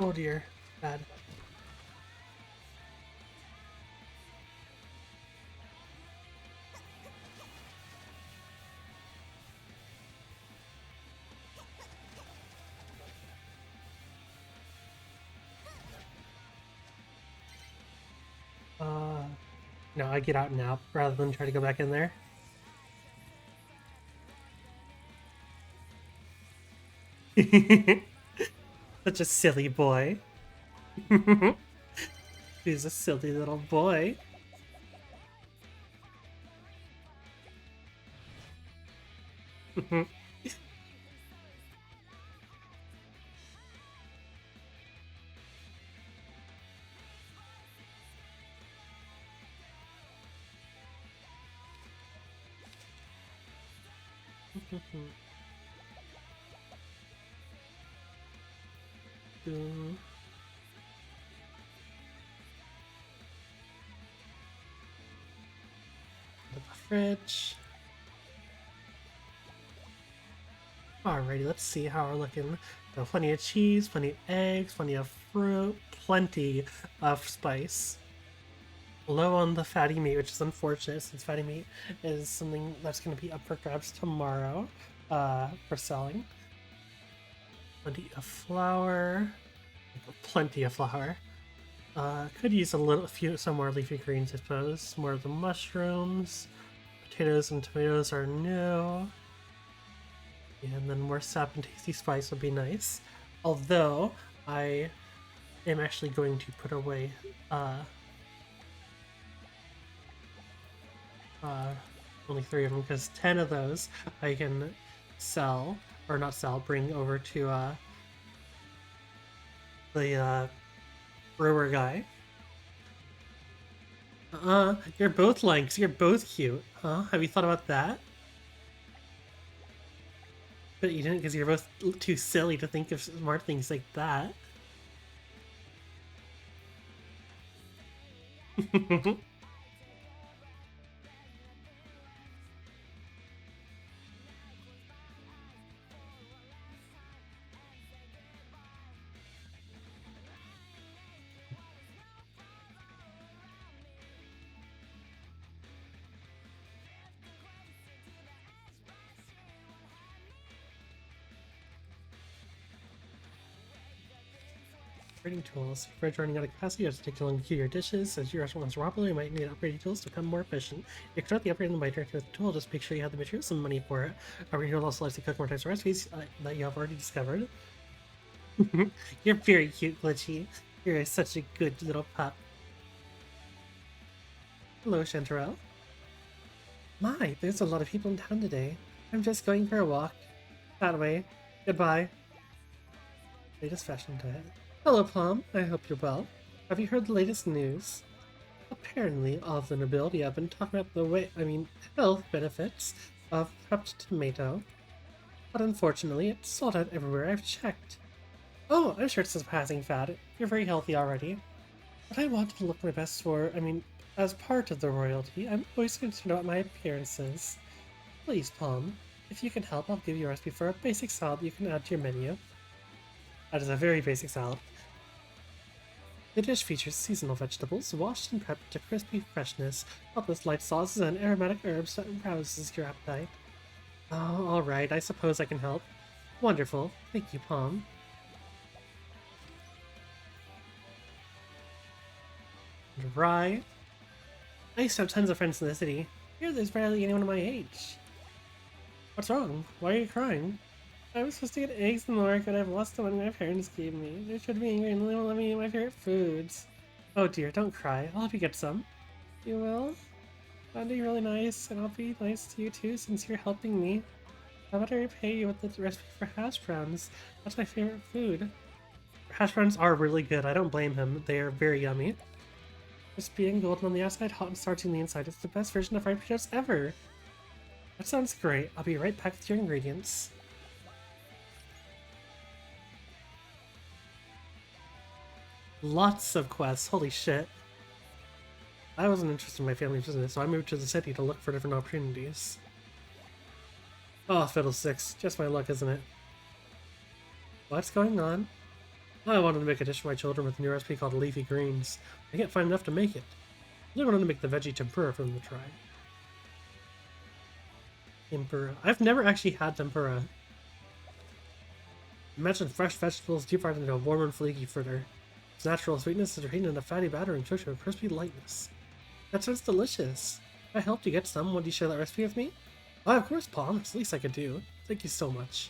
Oh dear, bad. No, I get out now rather than try to go back in there. Such a silly boy. He's a silly little boy. The fridge. Alrighty, let's see how we're looking. Got plenty of cheese, plenty of eggs, plenty of fruit, plenty of spice. Low on the fatty meat, which is unfortunate since fatty meat is something that's going to be up for grabs tomorrow for selling. Plenty of flour. Plenty of flour. Could use some more leafy greens, I suppose. More of the mushrooms. Potatoes and tomatoes are new. And then more sap and tasty spice would be nice. Although, I am actually going to put away uh, only 3 of them, because 10 of those I can sell, or not sell, bring over to the brewer guy. You're both lying, 'cause you're both cute. Huh? Have you thought about that? But you didn't, because you're both too silly to think of smart things like that. Upgrading tools. Fridge running out of capacity, you have to take too long to queue your dishes. As your restaurant runs rapidly, you might need upgrading tools to become more efficient. You can start the upgrading by directing with the tool, just make sure you have the materials and money for it. Upgrading tools also lets you cook more types of recipes that you have already discovered. You're very cute, Glitchy. You're such a good little pup. Hello, Chanterelle. My, there's a lot of people in town today. I'm just going for a walk. That way. Goodbye. Latest fashion diet. Hello, Plum. I hope you're well. Have you heard the latest news? Apparently, all of the nobility have been talking about health benefits of prepped tomato. But unfortunately, it's sold out everywhere I've checked. Oh, I'm sure it's just a passing fad. You're very healthy already. But I want to look my best as part of the royalty, I'm always concerned about my appearances. Please, Plum, if you can help, I'll give you a recipe for a basic salad you can add to your menu. That is a very basic salad. The dish features seasonal vegetables, washed and prepped to crispy freshness, topped with light sauces and aromatic herbs that rouses your appetite. Oh, alright, I suppose I can help. Wonderful. Thank you, Plum. Right. I used to have tons of friends in the city. Here there's barely anyone my age. What's wrong? Why are you crying? I was supposed to get eggs in the work, but I've lost the money my parents gave me. They should be angry and they won't let me eat my favorite foods. Oh dear, don't cry. I'll help you get some. You will? That'd be really nice, and I'll be nice to you too since you're helping me. How about I repay you with the recipe for hash browns? That's my favorite food. Hash browns are really good. I don't blame him. They are very yummy. Crispy and golden on the outside, hot and starchy on the inside. It's the best version of fried potatoes ever. That sounds great. I'll be right back with your ingredients. Lots of quests. Holy shit. I wasn't interested in my family's business, so I moved to the city to look for different opportunities. Oh, fiddlesticks. Just my luck, isn't it? What's going on? I wanted to make a dish for my children with a new recipe called leafy greens. I can't find enough to make it. I really wanted to make the veggie tempura for them to try. Tempura. I've never actually had tempura. Imagine fresh vegetables deep fried into a warm and flaky fritter. Its natural sweetness is retained in a fatty batter and cooked to a crispy lightness. That sounds delicious. If I helped you get some, would you share that recipe with me? Oh, of course, Palm. It's the least I could do. Thank you so much.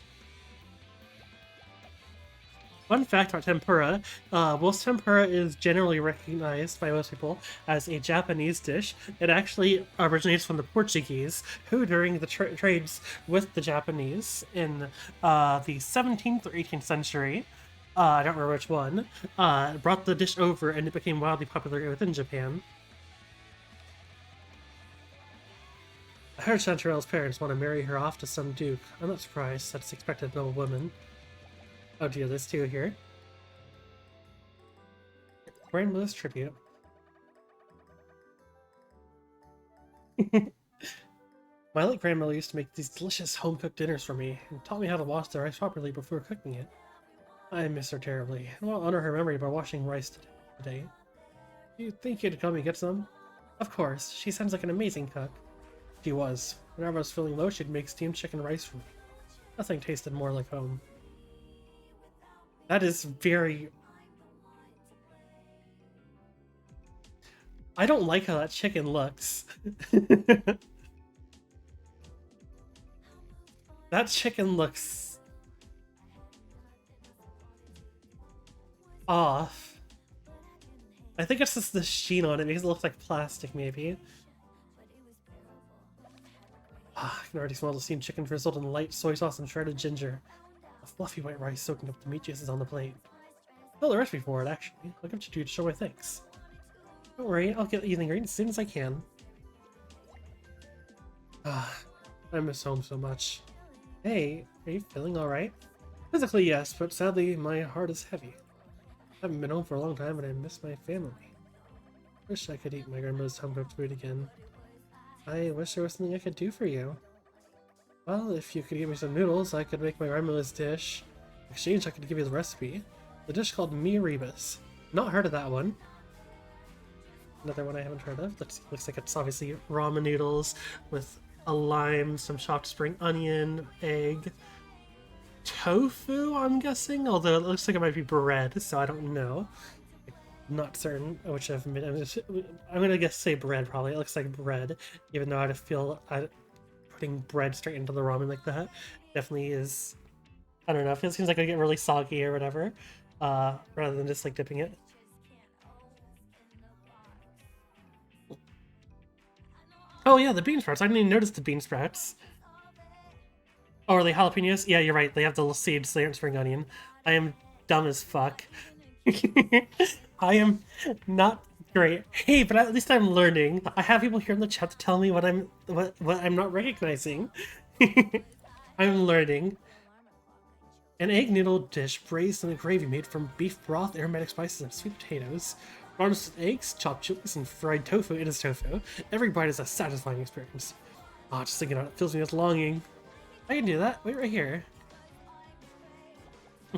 Fun fact about tempura, whilst tempura is generally recognized by most people as a Japanese dish, it actually originates from the Portuguese, who during the trades with the Japanese in the 17th or 18th century, I don't remember which one, brought the dish over and it became wildly popular within Japan. I heard Chanterelle's parents want to marry her off to some duke. I'm not surprised, that's expected of a woman. Oh dear, there's two here. Grandmother's tribute. My late grandmother used to make these delicious home-cooked dinners for me, and taught me how to wash the rice properly before cooking it. I miss her terribly, and want to honor her memory by washing rice today. You think you'd come and get some? Of course, she sounds like an amazing cook. She was. Whenever I was feeling low, she'd make steamed chicken rice for me. Nothing tasted more like home. That is very... I don't like how that chicken looks. That chicken looks... off. I think it's just the sheen on it because it looks like plastic, maybe. Ah, I can already smell the steamed chicken drizzled in light soy sauce and shredded ginger. A fluffy white rice soaking up the meat juices on the plate. Fill the recipe for it, actually. I'll give it to you to show my thanks. Don't worry, I'll get the ingredients as soon as I can. Ah, I miss home so much. Hey, are you feeling alright? Physically, yes, but sadly, my heart is heavy. I haven't been home for a long time, and I miss my family. Wish I could eat my grandmother's home-cooked food again. I wish there was something I could do for you. Well, if you could give me some noodles, I could make my grandmother's dish. In exchange, I could give you the recipe. The dish called Miaribas. Not heard of that one. Another one I haven't heard of. Looks like it's obviously ramen noodles with a lime, some chopped spring onion, egg, tofu, I'm guessing? Although it looks like it might be bread, so I don't know. Not certain which I've made. I'm gonna guess say bread probably. It looks like bread, even though I feel putting bread straight into the ramen like that definitely is. I don't know. It seems like it get really soggy or whatever, rather than just like dipping it. Oh yeah, the bean sprouts. I didn't even notice the bean sprouts. Oh, are they jalapenos? Yeah, you're right. They have the little seeds. They aren't spring onion. I am dumb as fuck. I am not great. Hey, but at least I'm learning. I have people here in the chat to tell me what I'm not recognizing. I'm learning. An egg noodle dish braised in a gravy made from beef broth, aromatic spices, and sweet potatoes. Garnished with eggs, chopped chilies, and fried tofu. It is tofu. Every bite is a satisfying experience. Ah, just thinking about it fills me with longing. I can do that. Wait right here.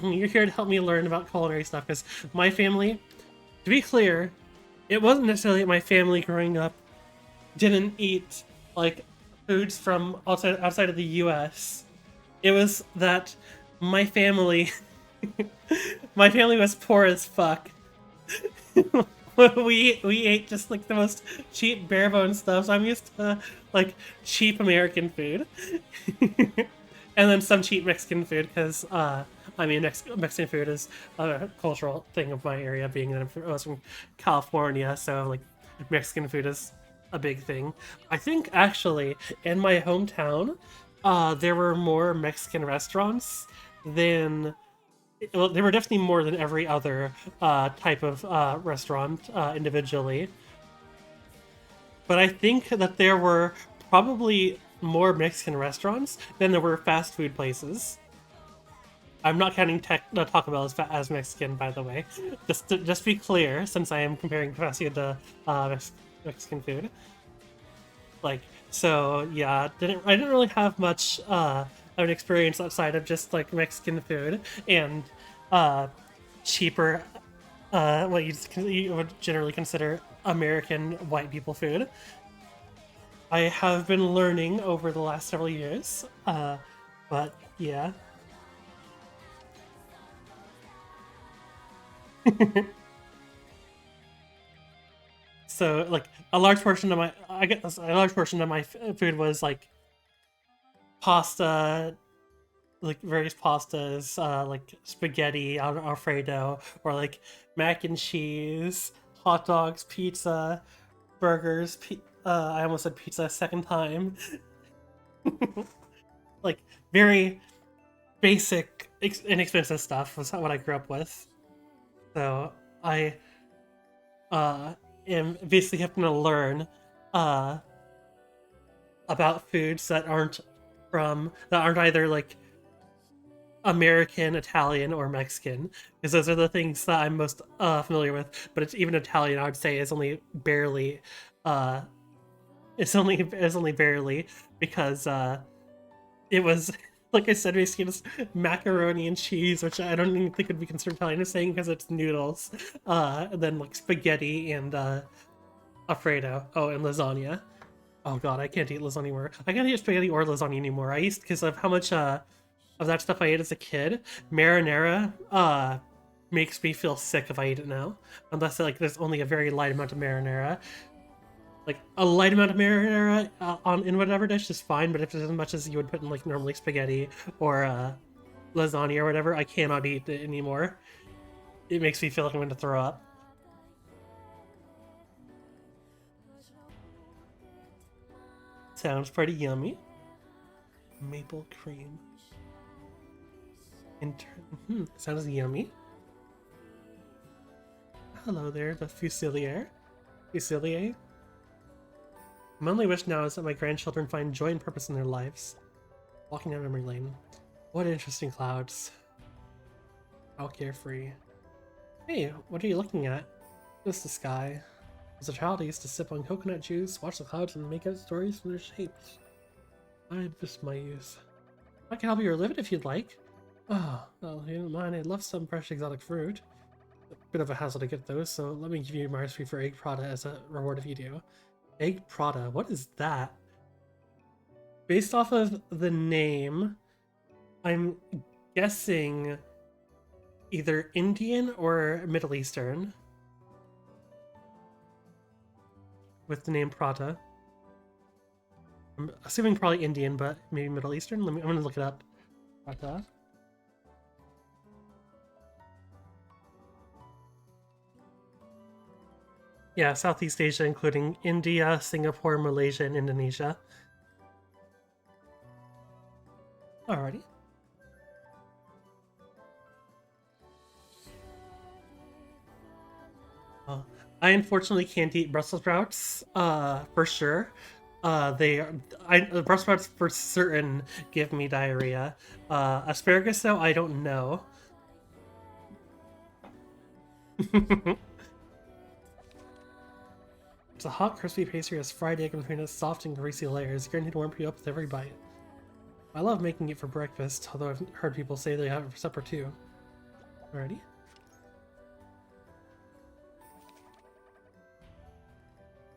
You're here to help me learn about culinary stuff, because my family, to be clear, it wasn't necessarily that my family growing up didn't eat, like, foods from outside of the US. It was that my family, my family was poor as fuck. we ate just, like, the most cheap, bare-bones stuff, so I'm used to, like, cheap American food. And then some cheap Mexican food, because, I mean, Mexican food is a cultural thing of my area, being that I was from California, so, like, Mexican food is a big thing. I think, actually, in my hometown, there were more Mexican restaurants than... Well, there were definitely more than every other type of restaurant individually. But I think that there were probably more Mexican restaurants than there were fast food places. I'm not counting Taco Bell as Mexican, by the way. Just be clear, since I am comparing fast food to Mexican food. Like, so yeah, I didn't really have much of an experience outside of just like Mexican food and cheaper, what you would generally consider American white people food. I have been learning over the last several years, but yeah. So, like, a large portion of my food was like pasta, like various pastas, like spaghetti, Alfredo, or like mac and cheese, hot dogs, pizza, burgers. I almost said pizza a second time. Like, very basic, inexpensive stuff was what I grew up with. So I am basically having to learn about foods that aren't either like American, Italian, or Mexican, because those are the things that I'm most familiar with. But it's even Italian, I would say, is only barely. It's only barely because it was, like I said, basically just macaroni and cheese, which I don't even think would be considered Italian. I'm saying because it's noodles, and then like spaghetti and Alfredo. Oh, and lasagna. Oh god, I can't eat lasagna anymore. I can't eat spaghetti or lasagna anymore. I used because of how much of that stuff I ate as a kid. Marinara makes me feel sick if I eat it now, unless like there's only a very light amount of marinara. Like a light amount of marinara in whatever dish is fine, but if there's as much as you would put in like normally spaghetti or lasagna or whatever, I cannot eat it anymore. It makes me feel like I'm going to throw up. sounds pretty yummy. Maple cream. Sounds yummy. Hello there, the Fusilier. Fusilier? My only wish now is that my grandchildren find joy and purpose in their lives. Walking down memory lane. What interesting clouds. How carefree. Hey, what are you looking at? Just the sky. As a child, I used to sip on coconut juice, watch the clouds, and make out stories from their shapes. I miss my youth. I can help you relive it if you'd like. Oh, well, you don't mind. I'd love some fresh exotic fruit. A bit of a hassle to get those, so let me give you my recipe for egg prata as a reward if you do. Egg prata, what is that? Based off of the name, I'm guessing either Indian or Middle Eastern. With the name prata. I'm assuming probably Indian, but maybe Middle Eastern. I'm gonna look it up. Prata. Yeah, Southeast Asia, including India, Singapore, Malaysia, and Indonesia. Alrighty. I unfortunately can't eat Brussels sprouts, for sure. Brussels sprouts for certain give me diarrhea. Asparagus, though, I don't know. It's a hot, crispy pastry has fried egg between its soft and greasy layers, guaranteed to warm you up with every bite. I love making it for breakfast, although I've heard people say they have it for supper too. Alrighty.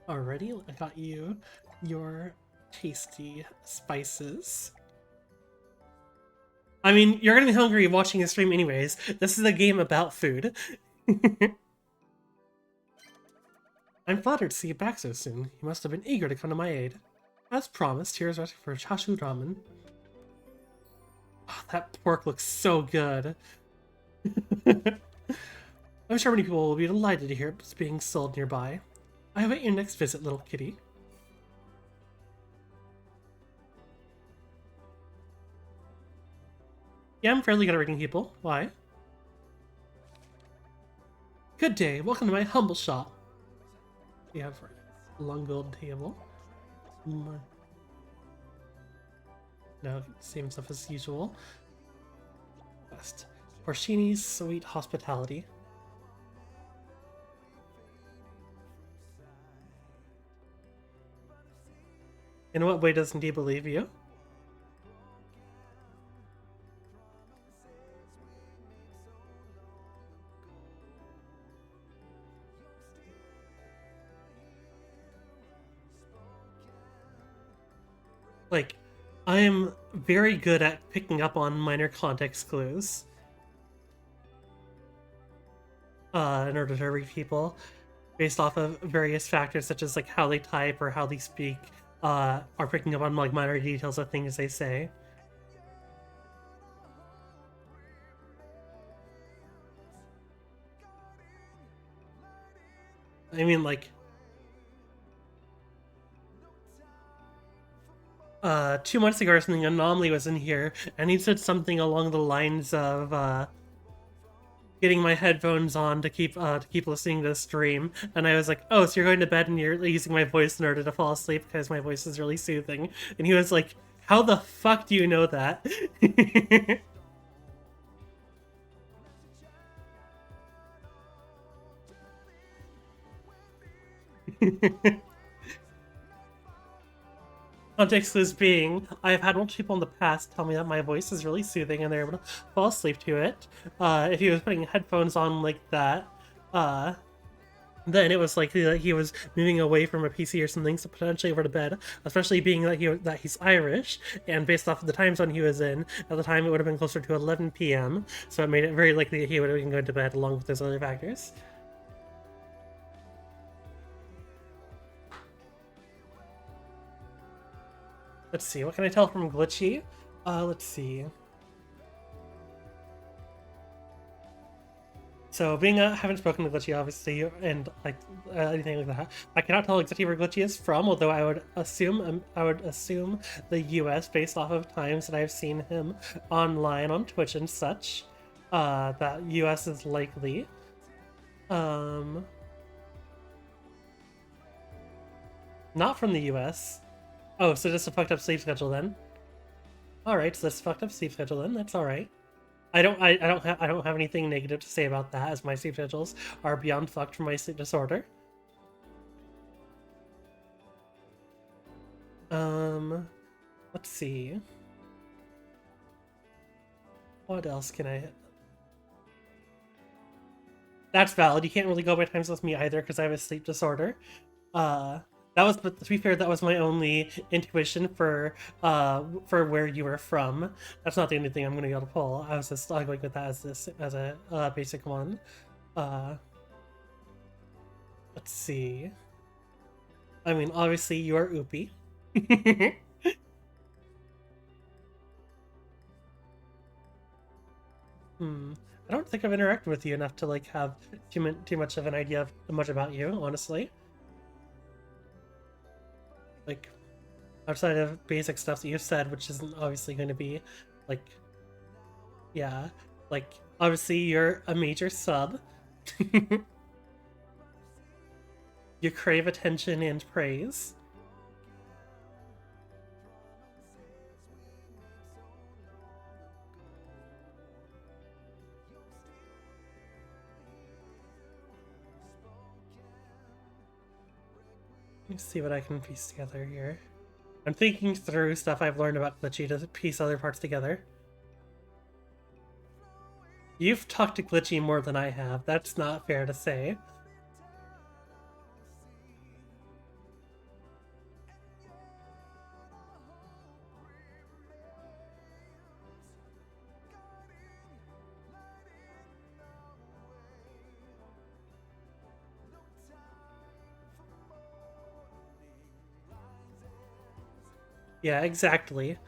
Alrighty, I got you your tasty spices. I mean, you're gonna be hungry watching a stream anyways. This is a game about food. I'm flattered to see you back so soon. You must have been eager to come to my aid. As promised, here's recipe for chashu ramen. Oh, that pork looks so good. I'm sure many people will be delighted to hear it's being sold nearby. I await your next visit, little kitty. Yeah, I'm fairly good at reading people. Why? Good day. Welcome to my humble shop. We have a long gold table. No, same stuff as usual. Best. Porcini's sweet hospitality. In what way doesn't he believe you? Like, I am very good at picking up on minor context clues. In order to read people, based off of various factors such as like how they type or how they speak, are picking up on like minor details of things they say. I mean, like, 2 months ago or something, Anomaly was in here, and he said something along the lines of, getting my headphones on to keep listening to the stream, and I was like, oh, so you're going to bed and you're using my voice in order to fall asleep because my voice is really soothing. And he was like, how the fuck do you know that? Context clues being, I've had multiple people in the past tell me that my voice is really soothing and they're able to fall asleep to it. If he was putting headphones on like that, then it was like he was moving away from a PC or something, so potentially over to bed. Especially being that he's Irish, and based off of the time zone he was in, at the time it would have been closer to 11 p.m. So it made it very likely that he would have been going to bed along with those other factors. Let's see, what can I tell from Glitchy? Let's see. So being haven't spoken to Glitchy obviously, and like anything like that, I cannot tell exactly where Glitchy is from. Although I would assume the U.S. based off of times that I've seen him online on Twitch and such. That U.S. is likely. Not from the U.S. Oh, so just a fucked up sleep schedule then. All right, so that's a fucked up sleep schedule then. That's all right. I don't have anything negative to say about that, as my sleep schedules are beyond fucked from my sleep disorder. Let's see. What else can I? That's valid. You can't really go by times with me either because I have a sleep disorder. That was, but to be fair, that was my only intuition for where you were from. That's not the only thing I'm gonna be able to pull. I was just going with that as a basic one. Let's see. I mean, obviously you are Oopie. I don't think I've interacted with you enough to like have too much of an idea of much about you, honestly. Like, outside of basic stuff that you've said, which isn't obviously going to be, like, yeah, like, obviously you're a major sub. You crave attention and praise. Let me see what I can piece together here. I'm thinking through stuff I've learned about Glitchy to piece other parts together. You've talked to Glitchy more than I have. That's not fair to say. Yeah, exactly.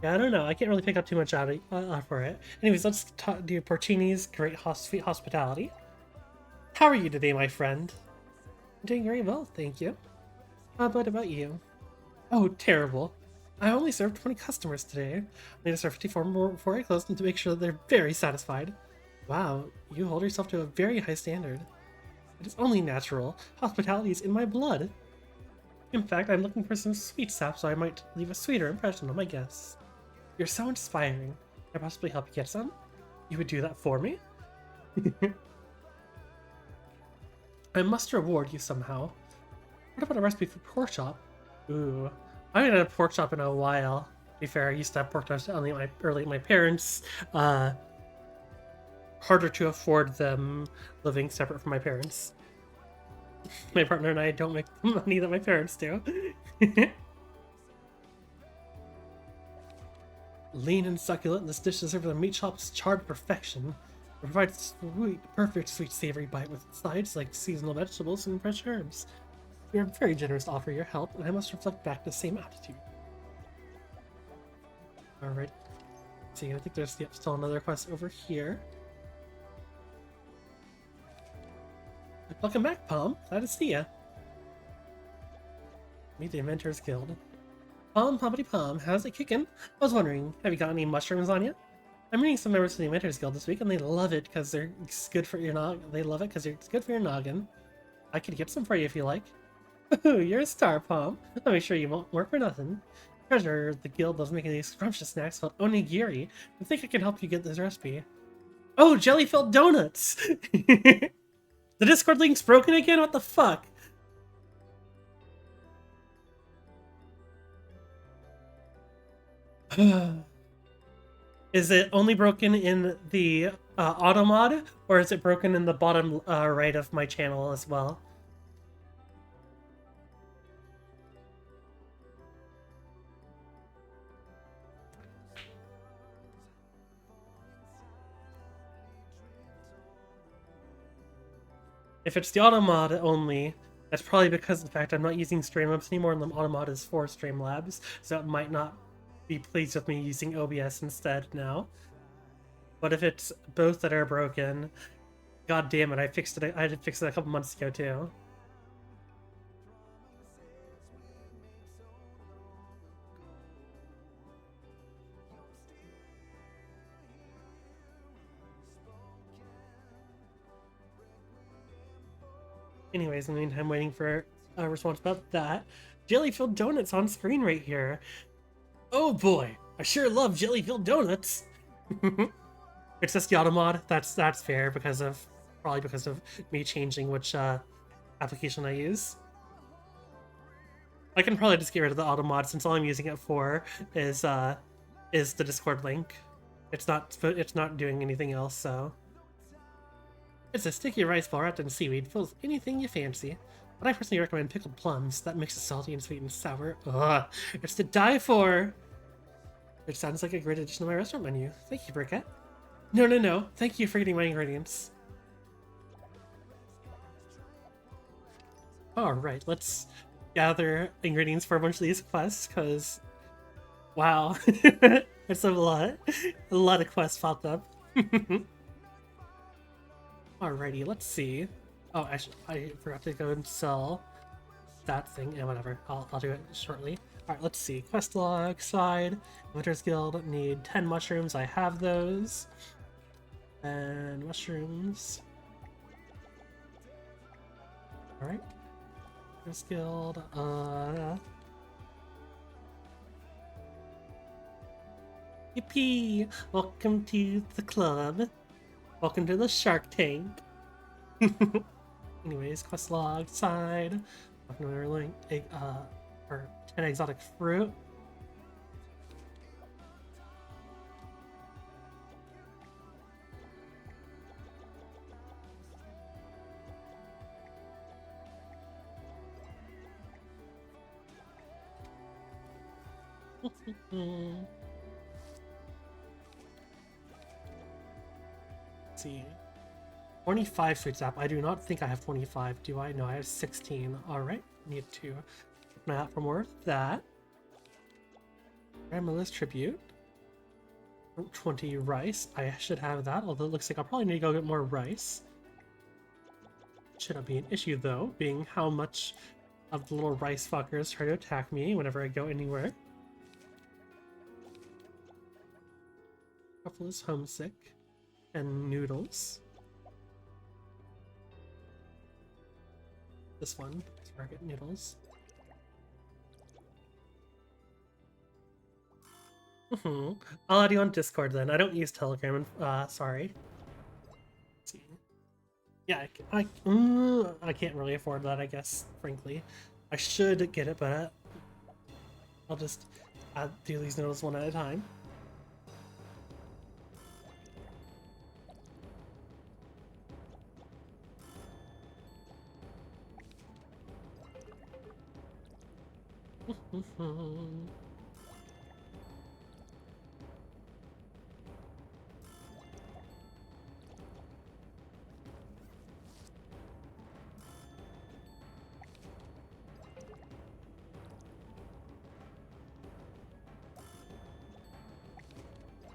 Yeah, I don't know. I can't really pick up too much out of for it. Anyways, let's do Porcini's great hospitality. How are you today, my friend? I'm doing very well, thank you. How about you? Oh, terrible. I only served 20 customers today. I need to serve 54 more before I close and to make sure that they're very satisfied. Wow, you hold yourself to a very high standard. It is only natural. Hospitality is in my blood. In fact, I'm looking for some sweet sap, so I might leave a sweeter impression on my guests. You're so inspiring. Can I possibly help you get some? You would do that for me? I must reward you somehow. What about a recipe for pork chop? Ooh, I haven't had a pork chop in a while. To be fair, I used to have pork chops only at my parents. Harder to afford them living separate from my parents. My partner and I don't make the money that my parents do. Lean and succulent, this dish is served with a meat chop's charred perfection. It provides perfect sweet savory bite with sides like seasonal vegetables and fresh herbs. You are very generous to offer your help, and I must reflect back the same attitude. Alright. See, I think there's still another quest over here. Welcome back, Palm. Glad to see ya. Meet the Inventors Guild. Palm, Pompity Palm, how's it kicking? I was wondering, have you got any mushrooms on you? I'm meeting some members of the Inventors Guild this week, and they love it because it's good for your noggin. They love it because it's good for your noggin. I could get some for you if you like. Ooh, you're a star, Palm. I'll make sure you won't work for nothing. Treasurer, the guild loves making these scrumptious snacks called onigiri. I think I can help you get this recipe. Oh, jelly-filled donuts! The Discord link's broken again? What the fuck? Is it only broken in the auto mod, or is it broken in the bottom right of my channel as well? If it's the auto mod only, that's probably because of the fact I'm not using Streamlabs anymore, and the auto mod is for Streamlabs, so it might not be pleased with me using OBS instead now. But if it's both that are broken, God damn it, I fixed it. I had to fix it a couple months ago too. Anyways, in the meantime, waiting for a response about that. Jelly-filled donuts on screen right here. Oh boy, I sure love jelly-filled donuts. It's just the auto mod. That's fair probably because of me changing which application I use. I can probably just get rid of the auto mod since all I'm using it for is the Discord link. It's not doing anything else, so. It's a sticky rice ball wrapped in seaweed, filled with anything you fancy. But I personally recommend pickled plums. That mix is salty and sweet and sour. Ugh, it's to die for. It sounds like a great addition to my restaurant menu. Thank you, Brickette. No. Thank you for getting my ingredients. Alright, let's gather ingredients for a bunch of these quests, because... Wow. It's a lot. A lot of quests popped up. Alrighty, let's see. Oh, I forgot to go and sell that thing. Yeah, whatever. I'll do it shortly. Alright, let's see. Quest log, side, Winter's Guild, need 10 mushrooms. I have those. And mushrooms. Alright. Winter's Guild, Yippee! Welcome to the club. Welcome to the Shark Tank. Anyways, quest log, side. Welcome to or 10 exotic fruit. Let's see. 25 food sap. I do not think I have 25. Do I? No, I have 16. Alright. Need to keep an eye out for more of that. Grandmother's tribute. 20 rice. I should have that, although it looks like I'll probably need to go get more rice. Shouldn't be an issue though, being how much of the little rice fuckers try to attack me whenever I go anywhere. Ruffle is homesick. And noodles. This one, target noodles. I'll add you on Discord then. I don't use Telegram, sorry. Let's see. Yeah, I can't really afford that, I guess, frankly. I should get it, but I'll just do these noodles one at a time.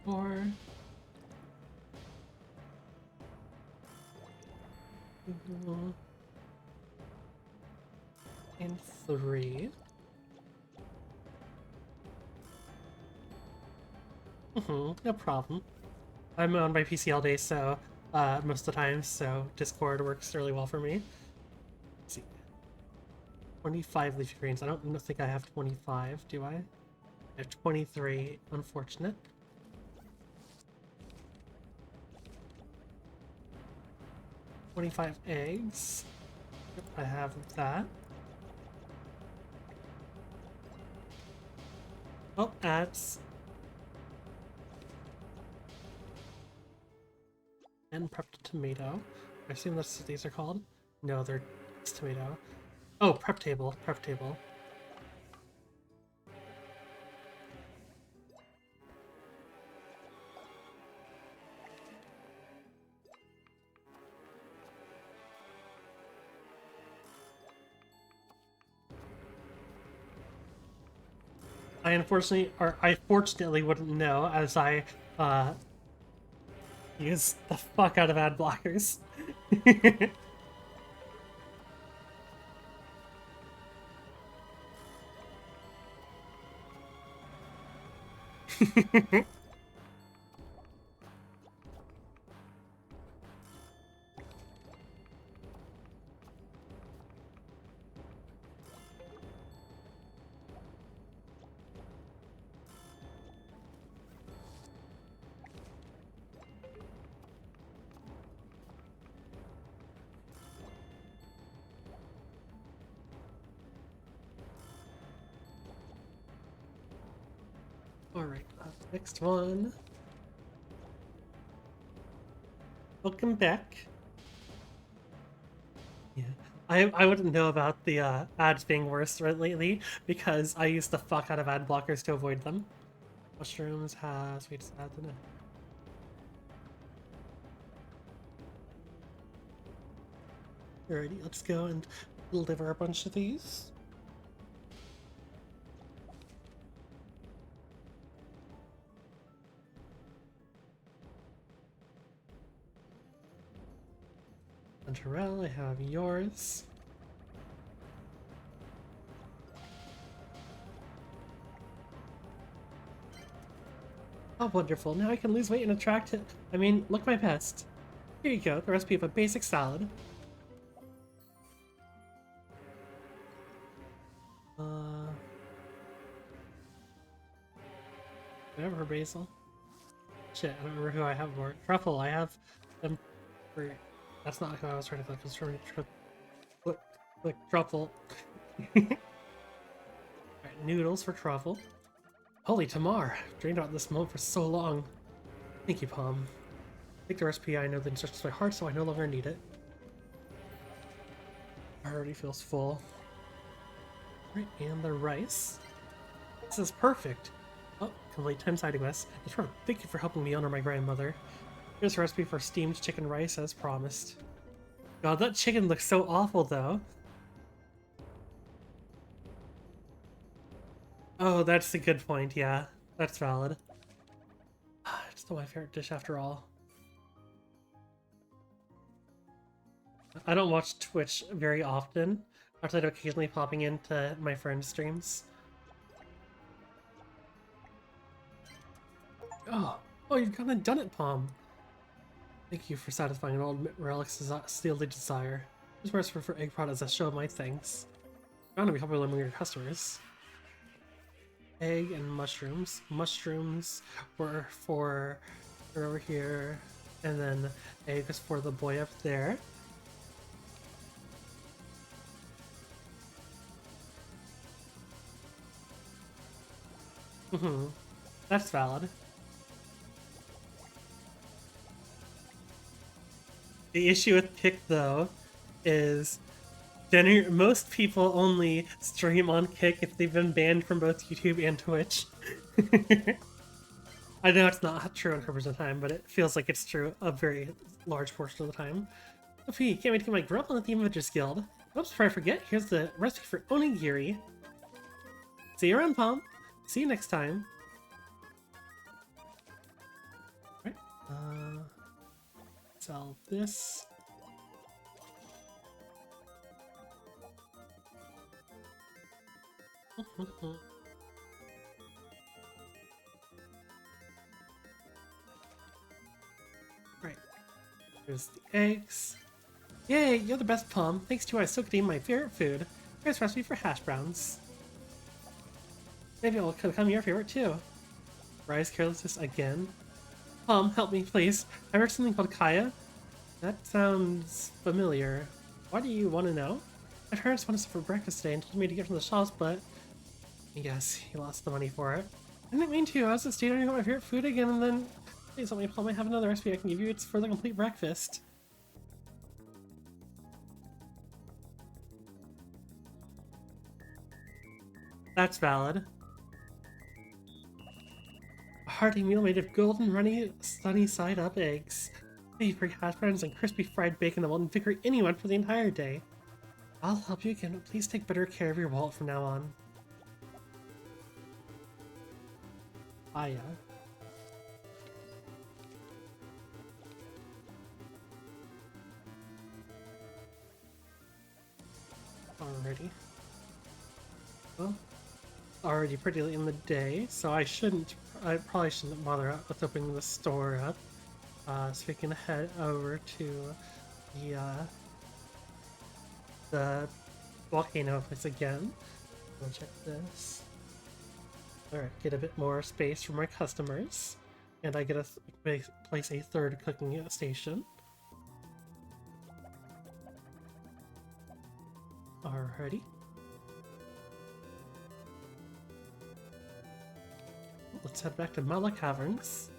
Four. And 3. No problem. I'm on my PC all day, so most of the time, so Discord works really well for me. Let's see. 25 leafy greens. I don't think I have 25, do I? I have 23. Unfortunate. $25 eggs. Yep, I have that. Oh, that's... And prepped tomato. I assume that's what these are called. No, they're tomato. Oh, prep table. Prep table. I fortunately wouldn't know, as I Use the fuck out of ad blockers. Alright, next one. Welcome back. Yeah. I wouldn't know about the ads being worse lately because I use the fuck out of ad blockers to avoid them. Mushrooms has we just add them in. Alrighty, let's go and deliver a bunch of these. Terrell, I have yours. Oh, wonderful. Now I can lose weight and attract it. I mean, look my best. Here you go, the recipe of a basic salad. Whatever for basil. Shit, I don't remember who I have more. Truffle, I have them for... That's not who I was trying to click. I was trying to click truffle. Alright, noodles for truffle. Holy Tamar! Drained out this moment for so long. Thank you, Palm. Take the recipe, I know the instructions by heart, so I no longer need it. Already feels full. Right, and the rice. This is perfect. Oh, complete 10 side quests. Thank you for helping me honor my grandmother. Here's a recipe for steamed chicken rice as promised. God, that chicken looks so awful though. Oh, that's a good point, yeah. That's valid. It's still my favorite dish after all. I don't watch Twitch very often, outside of occasionally popping into my friend's streams. Oh, you've gone and done it, Palm. Thank you for satisfying an old relic's steely desire. This recipe for egg products as a show of my thanks. I'm gonna be popular among your customers. Egg and mushrooms. Mushrooms were for over here, and then egg is for the boy up there. That's valid. The issue with Kick, though, is most people only stream on Kick if they've been banned from both YouTube and Twitch. I know it's not true 100% of the time, but it feels like it's true a very large portion of the time. Sophie, can't wait to get my grub on the Theme Images Guild. Oops, before I forget, here's the recipe for onigiri. See you around, Palm. See you next time. Alright, sell this. Right. Here's the eggs. Yay, you're the best, Palm. Thanks to you, I still could eat my favorite food. Here's a recipe for hash browns. Maybe it'll become your favorite too. Rise carelessness again. Palm, help me, please. I heard something called Kaya. That sounds familiar. Why do you want to know? My parents wanted stuff for breakfast today and told me to get from the shops, but I guess he lost the money for it. I didn't mean to. I was just staring at my favorite food again, and then please help me. Paul might have another recipe I can give you. It's for the complete breakfast. That's valid. A hearty meal made of golden, runny, sunny side-up eggs, beefy hash browns, and crispy fried bacon that will invigorate anyone for the entire day. I'll help you again, but please take better care of your wallet from now on. Ah, yeah. Alrighty. Well, already pretty late in the day, so I probably shouldn't bother with opening the store up. So we can head over to the volcano place again. We'll check this. Alright, get a bit more space for my customers. And I get to place a third cooking station. Alrighty. Let's head back to Mala Caverns.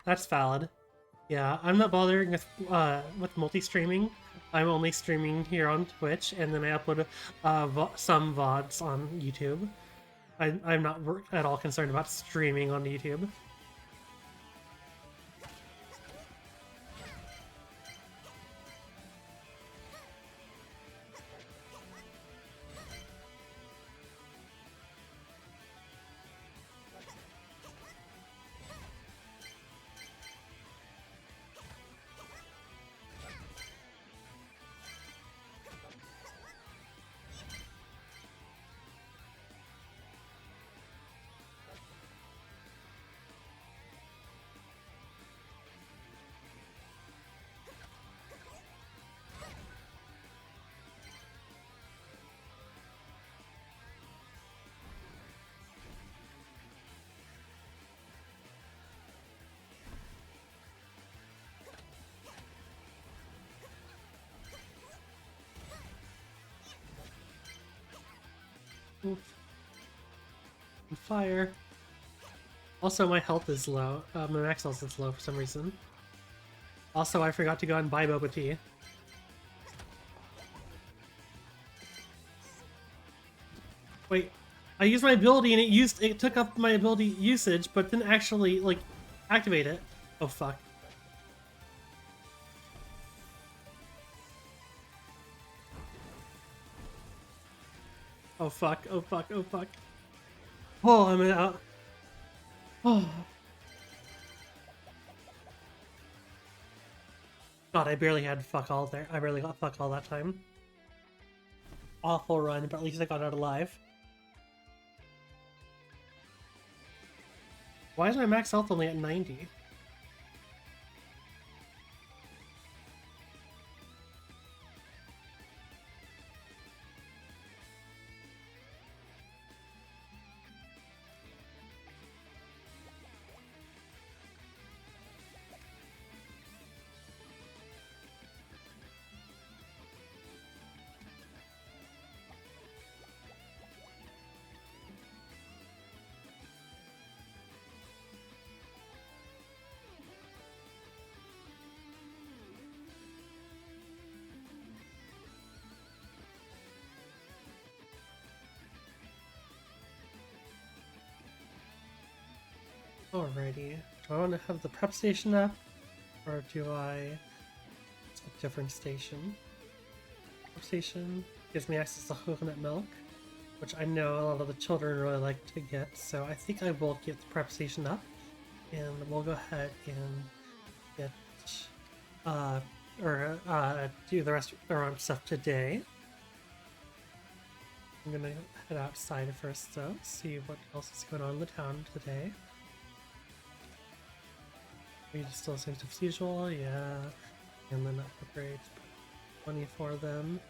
That's valid. Yeah, I'm not bothering with multi-streaming. I'm only streaming here on Twitch, and then I upload some VODs on YouTube. I'm not at all concerned about streaming on YouTube. Oof. Fire. Also, my health is low. My max health is low for some reason. Also, I forgot to go and buy boba tea. Wait, I used my ability and it took up my ability usage, but didn't actually like activate it. Oh fuck. Oh fuck, oh fuck, oh fuck. Oh, I'm out. Oh. God, I barely had fuck all there. I barely got fuck all that time. Awful run, but at least I got out alive. Why is my max health only at 90? Alrighty. Do I want to have the prep station up? Or do I... It's a different station. Prep station gives me access to coconut milk, which I know a lot of the children really like to get, so I think I will get the prep station up. And we'll go ahead and get... do the rest of our stuff today. I'm gonna head outside first though, see what else is going on in the town today. We still same stuff as usual, yeah. And then upgrade money for them.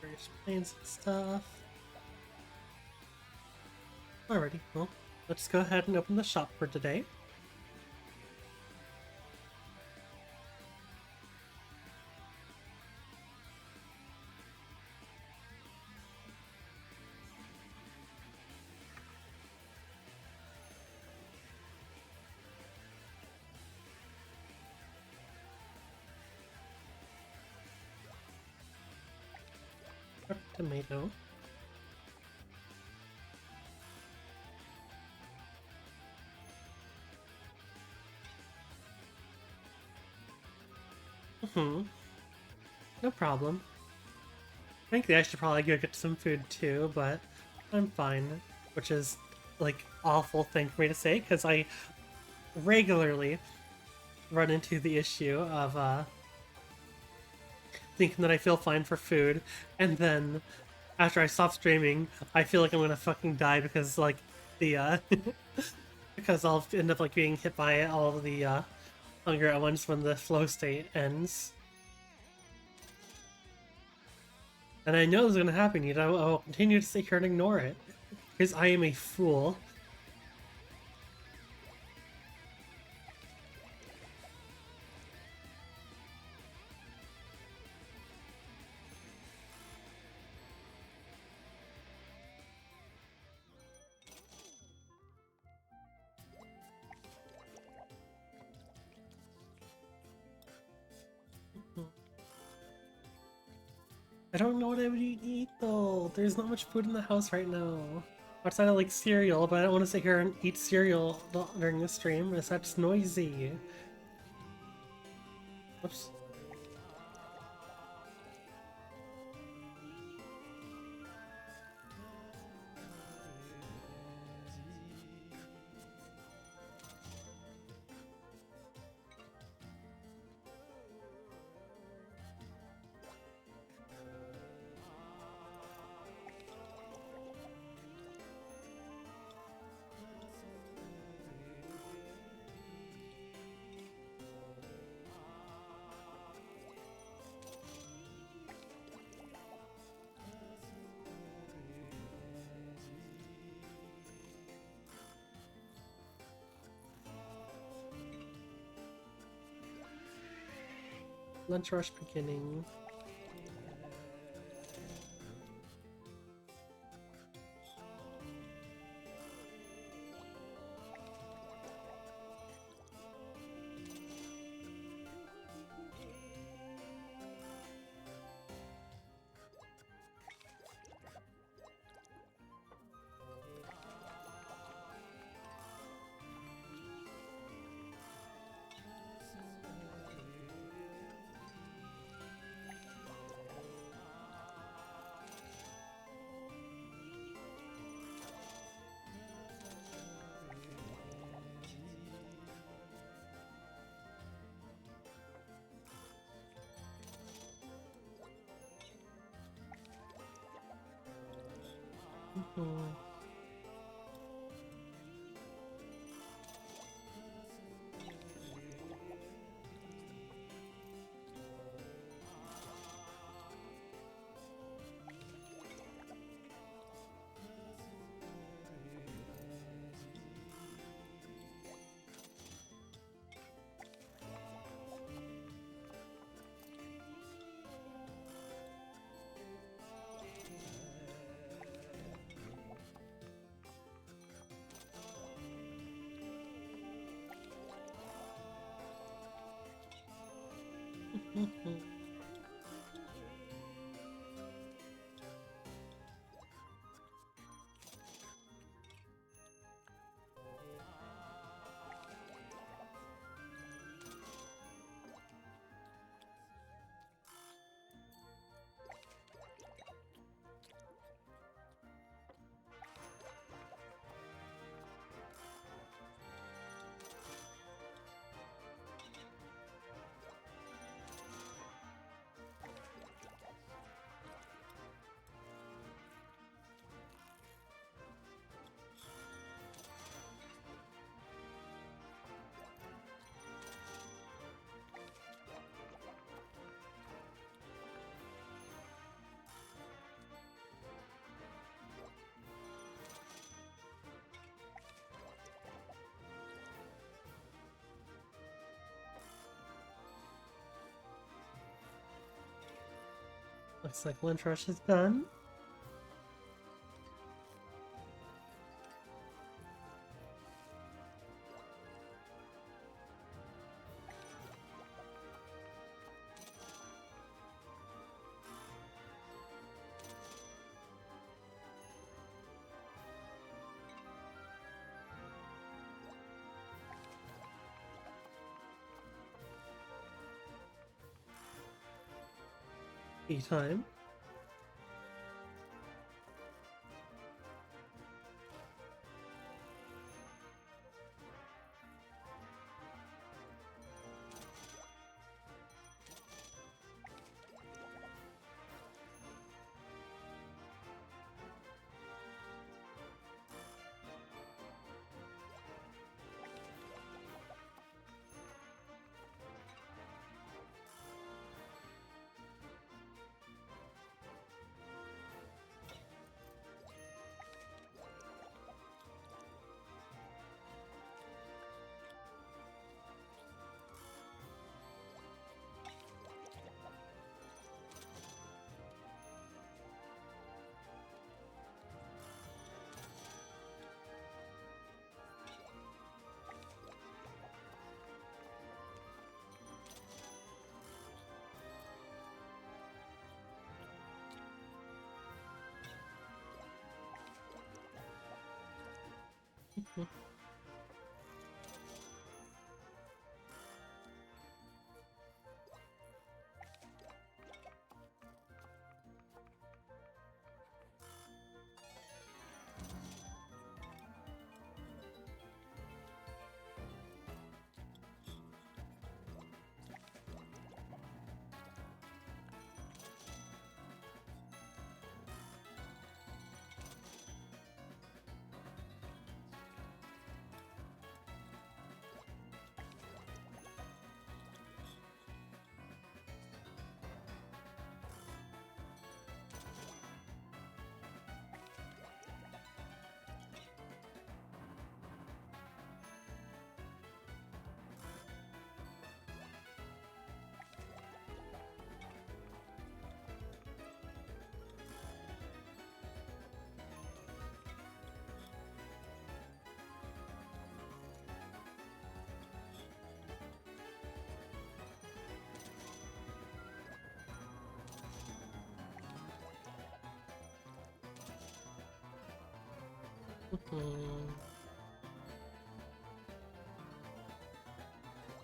Various planes and stuff. Alrighty, well, let's go ahead and open the shop for today. Tomato. No problem. Frankly, I should probably go get some food too, but I'm fine. Which is, like, awful thing for me to say, because I regularly run into the issue of, thinking that I feel fine for food, and then after I stop streaming, I feel like I'm gonna fucking die because, like, the, because I'll end up, like, being hit by all of the, hunger at once when the flow state ends. And I know this is gonna happen, you know, I'll continue to sit here and ignore it. Because I am a fool. I don't know what I would eat though. There's not much food in the house right now. Outside of like cereal, but I don't want to sit here and eat cereal during the stream. It's that's noisy. Oops. Lunch rush beginning. Looks like lunch rush is done. Tea time.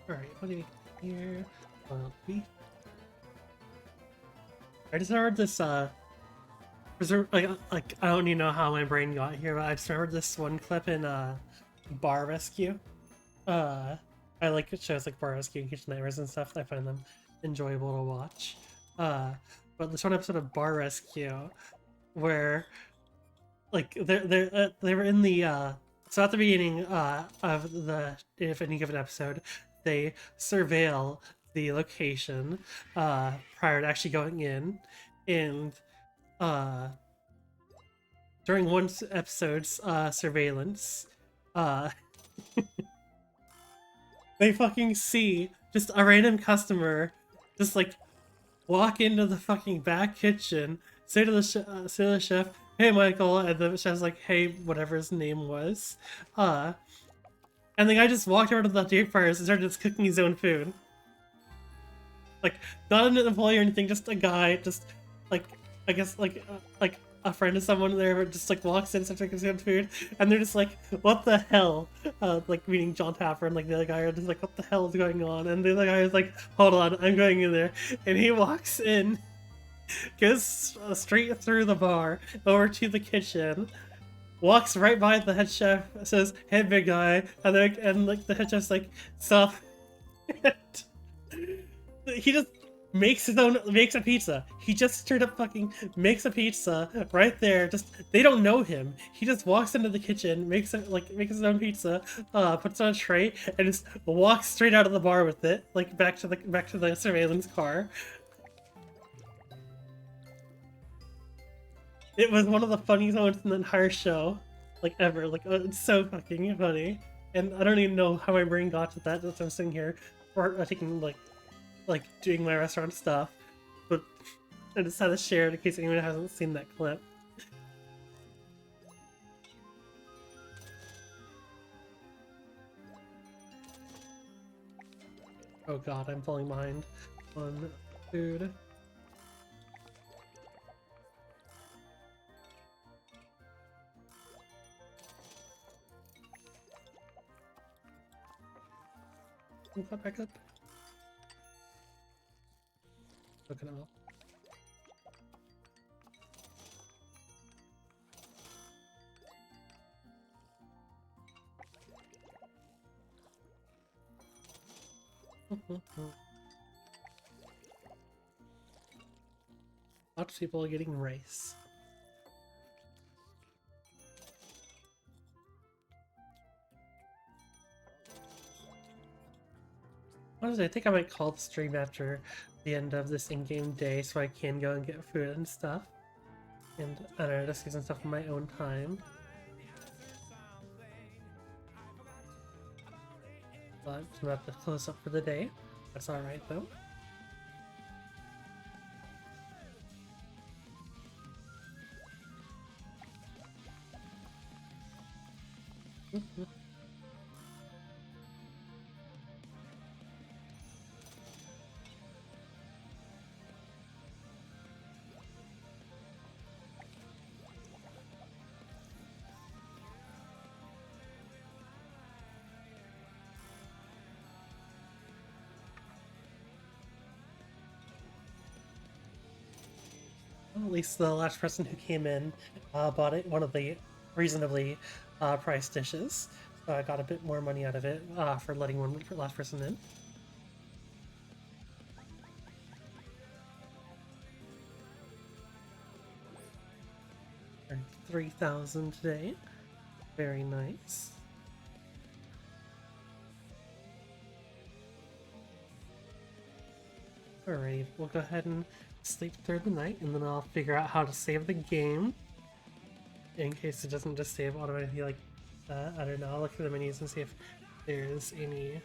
Alright, what do we got here? Beef. I just remembered this, like, I don't even know how my brain got here, but I just remembered this one clip in, Bar Rescue. I like shows like Bar Rescue and Kitchen Nightmares and stuff. I find them enjoyable to watch. But this one episode of Bar Rescue where, like, they were in the, so at the beginning, of if any given episode, they surveil the location, prior to actually going in, and, during one episode's, surveillance, they fucking see just a random customer just, like, walk into the fucking back kitchen, say to the chef, "Hey, Michael," and the chef's like, "Hey," whatever his name was, and the guy just walked over to the deep fryers and started just cooking his own food. Like, not an employee or anything, just a guy, just, like, I guess, like a friend of someone there just, like, walks in and starts cooking his own food, and they're just like, "What the hell?" Like, meaning John Tapper and, like, the other guy are just like, "What the hell is going on?" And the other guy is like, "Hold on, I'm going in there," and he walks in, goes straight through the bar, over to the kitchen, walks right by the head chef, says, "Hey, big guy," and like the head chef's like, "Stop." He just makes a pizza. He just straight up fucking makes a pizza right there. Just, they don't know him. He just walks into the kitchen, makes his own pizza, puts it on a tray, and just walks straight out of the bar with it, like back to the surveillance car. It was one of the funniest moments in the entire show, like, ever. Like, it's so fucking funny. And I don't even know how my brain got to that. That's why I'm sitting here, taking, like, doing my restaurant stuff. But I just had to share it in case anyone hasn't seen that clip. Oh god, I'm falling behind on food. Move that back up. Look at it all. Lots of people are getting rice. Honestly, I think I might call the stream after the end of this in-game day so I can go and get food and stuff. And I don't know, just do some stuff on my own time. But I'm gonna have to close up for the day. That's alright though. Well, at least the last person who came in bought it one of the reasonably priced dishes. So I got a bit more money out of it for letting one last person in. Earned 3,000 today. Very nice. Alrighty, we'll go ahead and sleep through the night, and then I'll figure out how to save the game. In case it doesn't just save automatically like that. I don't know, I'll look through the menus and see if there's any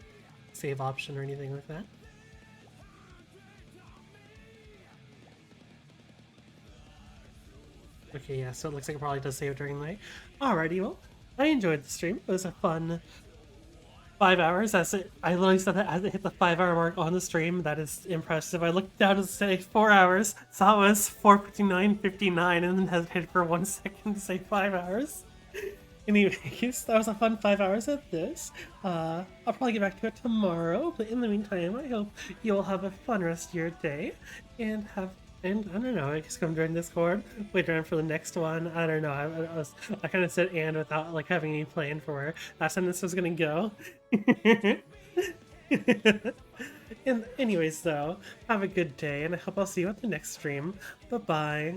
save option or anything like that. Okay, yeah, so it looks like it probably does save during the night. Alrighty, well, I enjoyed the stream. It was a fun 5 hours. I literally said that as it hit the 5-hour mark on the stream. That is impressive. I looked down to say 4 hours, saw it was 4:59:59, and then hesitated for 1 second to say 5 hours. Anyways, that was a fun 5 hours of this. I'll probably get back to it tomorrow, but in the meantime, I hope you all have a fun rest of your day, and I don't know, I guess come join Discord, wait around for the next one. I don't know, I kind of said and without like having any plan for where that sentence was gonna go. And anyways though, have a good day, and I hope I'll see you at the next stream. Bye bye.